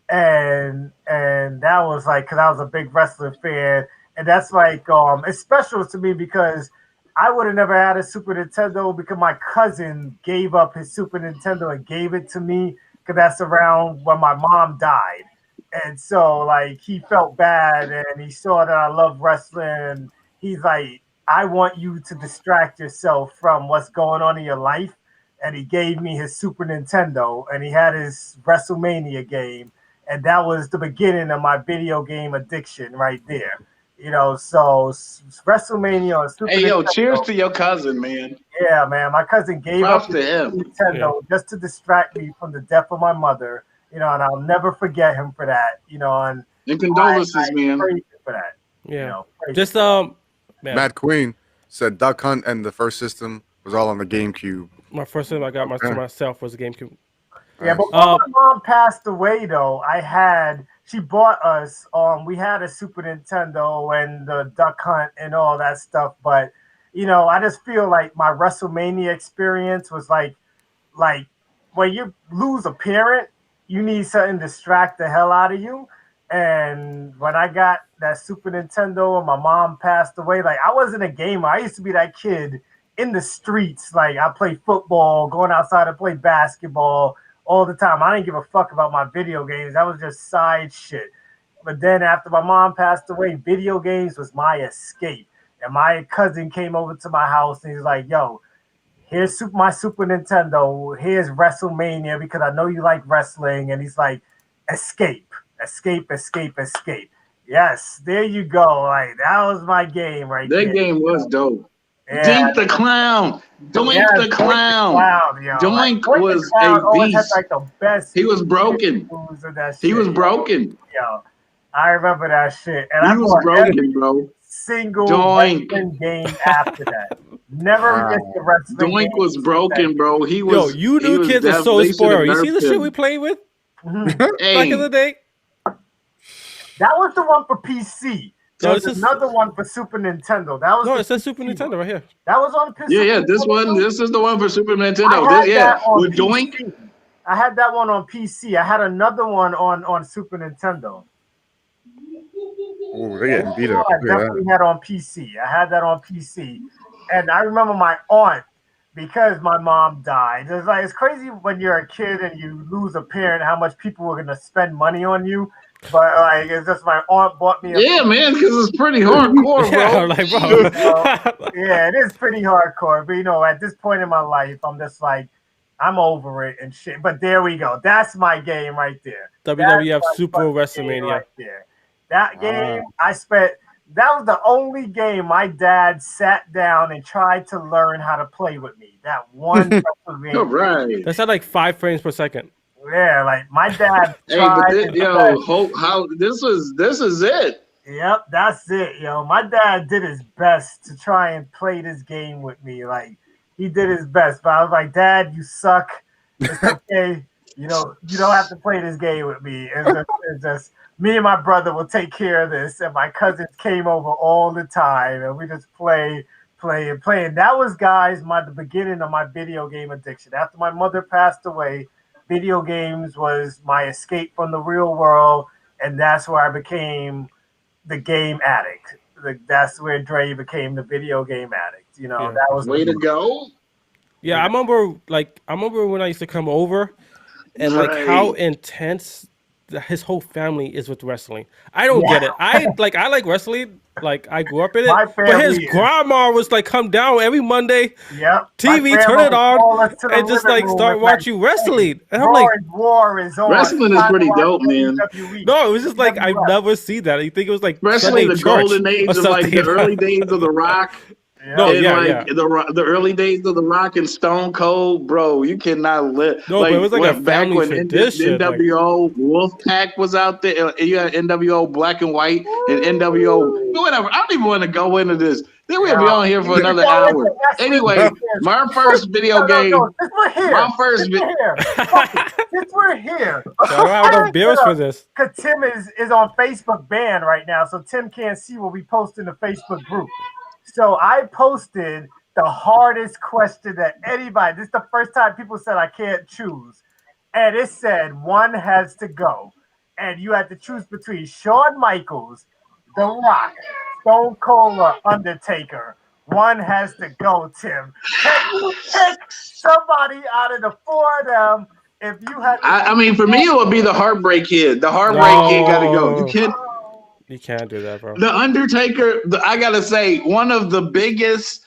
and that was like because I was a big wrestling fan, and that's like it's special to me because I would have never had a Super Nintendo because my cousin gave up his Super Nintendo and gave it to me because that's around when my mom died, and so like he felt bad and he saw that I love wrestling. And he's like, I want you to distract yourself from what's going on in your life. And he gave me his Super Nintendo and he had his WrestleMania game. And that was the beginning of my video game addiction right there. You know, so WrestleMania on Super Hey, yo, Nintendo. cheers to your cousin, man. Yeah, man. My cousin gave Props up to his him. Nintendo just to distract me from the death of my mother. You know, and I'll never forget him for that. You know, and And condolences, I man. praise him for that. Yeah, You know, praise just him. man, Mad Queen said Duck Hunt and the first system was all on the GameCube. my first time I got to myself was a GameCube. Yeah, but when my mom passed away, though, she bought us. We had a Super Nintendo and the Duck Hunt and all that stuff. But you know, I just feel like my WrestleMania experience was like when you lose a parent, you need something to distract the hell out of you. And when I got that Super Nintendo and my mom passed away, like I wasn't a gamer. I used to be that kid in the streets. Like I played football, going outside to play basketball all the time. I didn't give a fuck about my video games. That was just side shit. But then after my mom passed away, video games was my escape. And my cousin came over to my house and he's like, yo, here's my Super Nintendo. Here's WrestleMania because I know you like wrestling. And he's like, escape. Yes, there you go. Like that was my game right That there. game was dope. Yeah. Dink the Clown. Doink Yes, the Clown. yo. Doink Doink the was Clown a always had beast. like the best. He was broken. moves of that He shit, was yo. broken. Yo, I remember that shit, and He I was bought every broken, bro. single Doink. wrestling game after that. Never missed the wrestling Doink game was since broken, that. bro. He Yo, was. you he new was kids are so they should've spoiled. You see nerfed the shit him. we played with Mhm. back in Hey, the day? That was the one for PC. There No, was this is another one for Super Nintendo. That was no. the It says Super PC Nintendo one. right here. That was on PC. yeah. This one. This is the one for Super I Nintendo. had This, that on with Doink. PC. I had that one on PC. I had another one on Super Nintendo. Oh, they're getting beat up. I Look at that. definitely had on PC. I had that on PC, and I remember my aunt, because my mom died. It's like it's crazy when you're a kid and you lose a parent, how much people were gonna spend money on you. But like, it's just my aunt bought me. Yeah, man, because it's pretty hardcore, Yeah, bro. like bro. Yeah, it is pretty hardcore. But at this point in my life, I'm just like, I'm over it and shit. But there we go. That's my game right there. WWF That's my Super fucking game WrestleMania. right there. That game, I spent. That was the only game my dad sat down and tried to learn how to play with me. That one special game. All right. That's at like 5 frames per second. Yeah, like my dad Hey, but tried. this, his yo, best. hope how this is it. Yep, that's it, yo. My dad did his best to try and play this game with me. Like he did his best, but I was like, Dad, you suck. It's okay. You don't have to play this game with me. It's just me and my brother will take care of this. And my cousins came over all the time, and we just play. And that was, guys, the beginning of my video game addiction. After my mother passed away, video games was my escape from the real world, and that's where I became the game addict. That's where Dre became the video game addict. Yeah. That was Way to go. Yeah, I remember when I used to come over and like how Right. intense his whole family is with wrestling. I don't get it. I like wrestling. Like I grew up in it, My but his family is- grandma was like come down every Monday, Yep. TV, My turn grandma it would call on, us to the and just living like room start and watching wrestling. And I'm Roy like, War is on. Wrestling is Time to pretty watch dope, man. WWE. no, it was just like I've WWF. never seen that. I think it was like Especially Sunday the church golden age or of like the something. early days of The Rock. Yeah. No, And yeah, like yeah. the early days of The Rock and Stone Cold, bro, you cannot live. No, but it was like a back family when tradition, like- NWO Wolfpack was out there. You had NWO Black and White and NWO whatever. I don't even want to go into this. Then we'll be on here for another hour. Anyway, my first video game. Since we're here. My first Since we're here. Fuck it. Since we're here. I don't have enough bills for this. Because Tim is on Facebook banned right now, so Tim can't see what we post in the Facebook group. So I posted the hardest question that anybody. This is the first time people said I can't choose, and it said one has to go, and you had to choose between Shawn Michaels, The Rock, Stone Cold, or Undertaker. One has to go, Tim. Can you pick somebody out of the four of them? If you had, I mean, for me, it would be the Heartbreak Kid. The Heartbreak Kid got to go. You can't. You can't do that, bro. The Undertaker, I gotta say, one of the biggest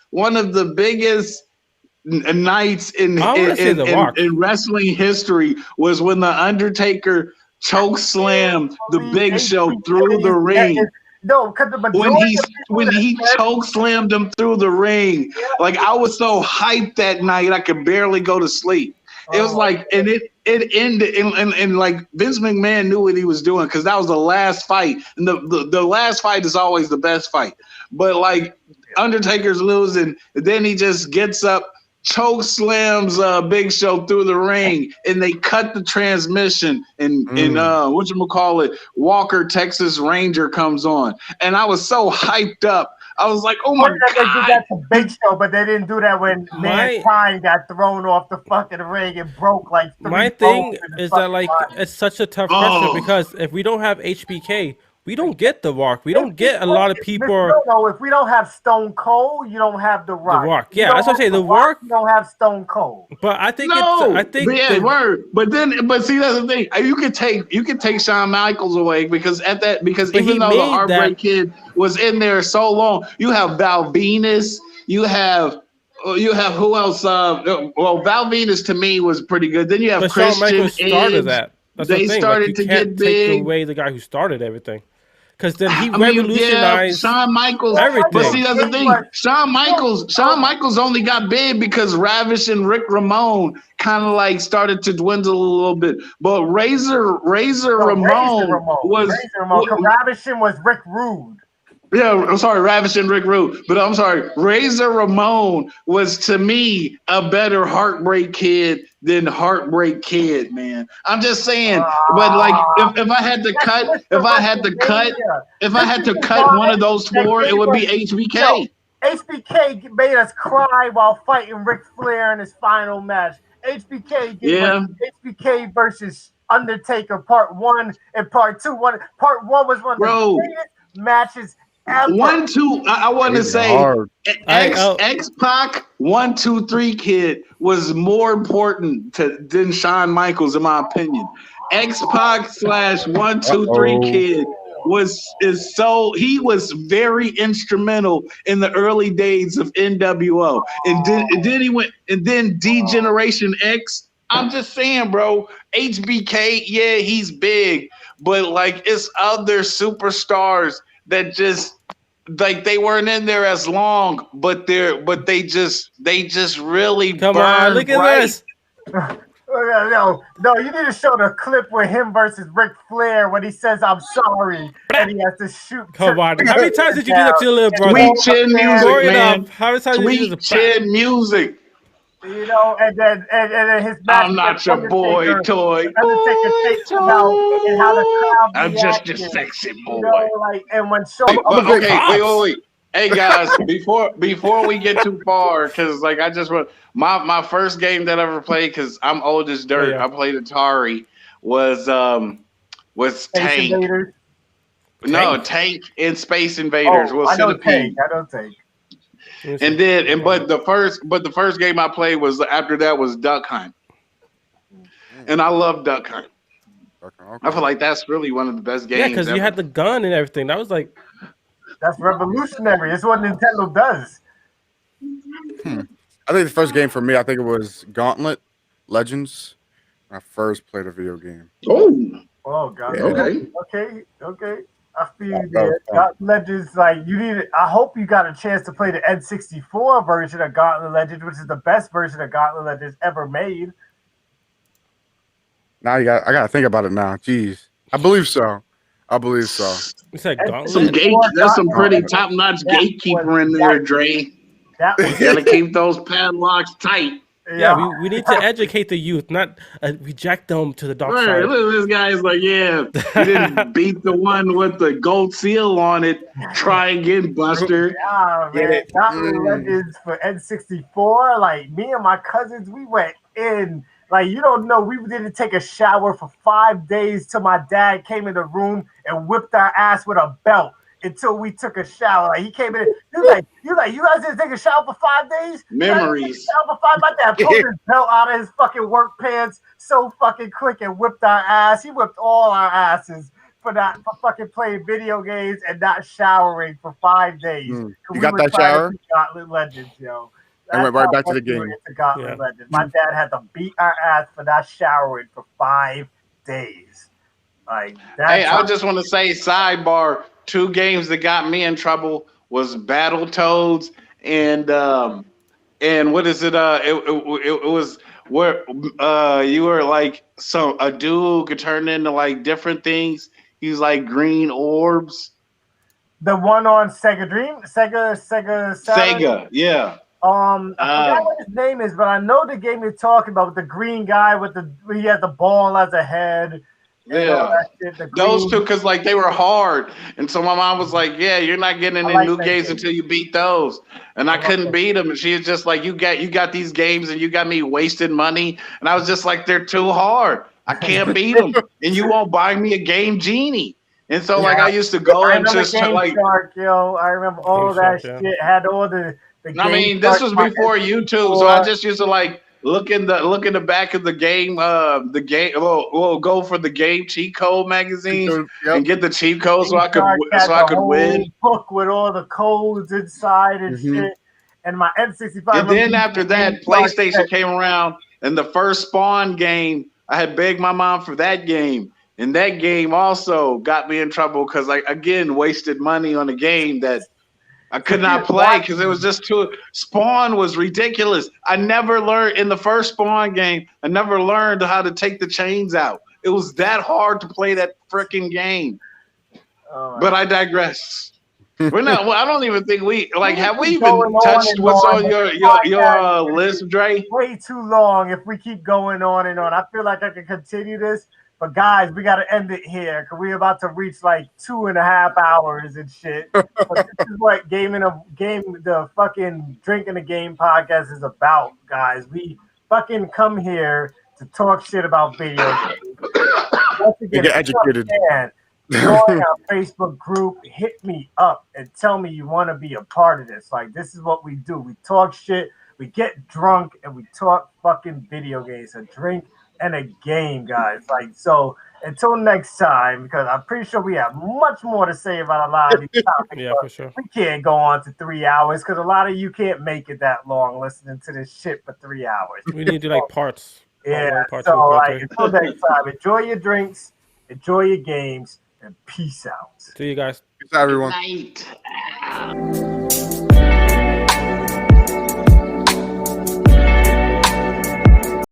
nights in I wanna say The Rock. in wrestling history was when the Undertaker choke slammed the Big Show through the ring. No, because the When majority of people when that he said- choke slammed him through the ring, like I was so hyped that night I could barely go to sleep. It was like, and it ended, and like Vince McMahon knew what he was doing because that was the last fight, and the last fight is always the best fight. But like Undertaker's losing, and then he just gets up, choke slams Big Show through the ring, and they cut the transmission, and whatchamacallit, Walker Texas Ranger comes on, and I was so hyped up. I was like, oh my They did god. that to Big Show, but they didn't do that when Mankind got thrown off the fucking ring and broke like three My thing bones in his is that fucking like body. it's such a tough Oh. question because if we don't have HBK, we don't get The Rock. We don't get a lot of people. No, if we don't have Stone Cold, you don't have The Rock. Rock. You Yeah, don't that's what I'm have saying, The Rock- You don't have Stone Cold. But I think No, I think but yeah, the- word. But see, that's the thing. You could take Shawn Michaels away because But even he though the made Heartbreak that- Kid was in there so long, you have Val Venus. You have who else? Well, Val Venus to me was pretty good. Then you have but Shawn Christian Michaels started Edge. that. That's They the thing. started like, you to can't get take big. away the guy who started everything. because then he I mean, yeah, revolutionized Shawn Michaels. everything. But see, that's the thing. Shawn Michaels only got big because Ravish and Rick Ramone kind of like started to dwindle a little bit. But Razor Ramon was. Razor Ramon. Ravishing was Rick Rude. Yeah, I'm sorry, Ravish and Rick Rude. But I'm sorry, Razor Ramon was to me a better Heartbreak Kid than Heartbreak Kid, man. I'm just saying. But like, if I had to cut one of those four, it would be HBK. HBK made us cry while fighting Ric Flair in his final match. HBK versus Undertaker Part 1 and Part 2. Part 1 was one of the greatest matches ever. 1, 2. I want to say X-Pac 1, 2, 3 Kid was more important than Shawn Michaels, in my opinion. X-Pac / 1, 2, 3 Kid he was very instrumental in the early days of NWO, and then he went, and then D-Generation X. I'm just saying, bro, HBK, yeah, he's big, but like it's other superstars that just like they weren't in there as long, but they just really come on, look at this. No, you need to show the clip with him versus Ric Flair when he says "I'm sorry" and he has to shoot. Come on, how many times did you do that to your little brother? Sweet chin music, man. How many times Sweet chin music. You know, and then his match. I'm not your boy toy. I'm just a sexy boy. You know, like, and when wait. Hey guys, before we get too far, because like I just want my first game that I ever played, because I'm old as dirt. Yeah. I played Atari. Was Tank. Invaders. No, Tank and Space Invaders. I know Tank. But the first game I played was after that was Duck Hunt, and I love Duck Hunt. I feel like that's really one of the best games. Yeah, because you had the gun and everything. That was like. That's revolutionary. It's what Nintendo does. I think the first game for me, I think it was Gauntlet Legends. When I first played a video game. Oh God. Okay. Okay. I feel you. Gauntlet Legends, like you need. I hope you got a chance to play the N64 version of Gauntlet Legends, which is the best version of Gauntlet Legends ever made. Now I got to think about it now. Jeez, I believe so. You said Gauntlet? That's some pretty top-notch gatekeeper in there, Dre. Gotta keep those padlocks tight. Yeah, we need to educate the youth, not reject them to the dark side. Look, this guy's like, yeah, you didn't beat the one with the gold seal on it. Try again, Buster. Yeah, man. Gauntlet Legends for N64. Like me and my cousins, we went in. Like, you don't know, we didn't take a shower for 5 days till my dad came in the room and whipped our ass with a belt until we took a shower. Like, he came in, you guys didn't take a shower for 5 days? Memories. My dad pulled his belt out of his fucking work pants so fucking quick and whipped our ass. He whipped all our asses for fucking playing video games and not showering for 5 days. You got that shower? Gauntlet Legends, yo. And went right back to the game. Legends. My dad had to beat our ass for not showering for 5 days. Like, hey, I just want to say, sidebar, 2 games that got me in trouble was Battletoads and what is it? It was where you were like a dude could turn into like different things. He was like green orbs. The one on Sega Sega, yeah. I forgot what his name is, but I know the game you're talking about with the green guy he had the ball as a head. Yeah, those two, because like they were hard, and so my mom was like, "Yeah, you're not getting any new games until you beat those." And I couldn't beat them, and she was just like, "You got these games, and you got me wasting money." And I was just like, "They're too hard. I can't beat them, and you won't buy me a Game Genie." And so like I used to go and just like, I remember all that shit. Had all the I mean, this was before YouTube, so I just used to like look in the back of the game. We'll go for the game cheat code magazine and get the cheat code so I could win. Book with all the codes inside and shit. And my N65. And then after that, PlayStation came around, and the first Spawn game, I had begged my mom for that game. And that game also got me in trouble because I, again, wasted money on a game that I could not play because it was just too. Spawn was ridiculous. I never learned in the first Spawn game. I never learned how to take the chains out. It was that hard to play that freaking game. Oh, But I digress. We're not. Well, I don't even think we like. Have we even Going on touched and what's on. on your list, Dre? way too long if we keep going on and on. I feel like I could continue this, but guys, we got to end it here because we're about to reach like 2.5 hours and shit. But this is what the fucking Drinking the Game podcast is about, guys. We fucking come here to talk shit about video games. Once again, get educated. Join our Facebook group, hit me up and tell me you want to be a part of this. Like, this is what we do. We talk shit, we get drunk, and we talk fucking video games. A drink and a game, guys. Like, so until next time, because I'm pretty sure we have much more to say about a lot of these topics. Yeah, for sure. We can't go on to 3 hours because a lot of you can't make it that long listening to this shit for 3 hours. We need to do like parts. Yeah, Part so two, part like, three. until next time, enjoy your drinks, enjoy your games, and peace out. See you guys. Peace out, everyone. Night.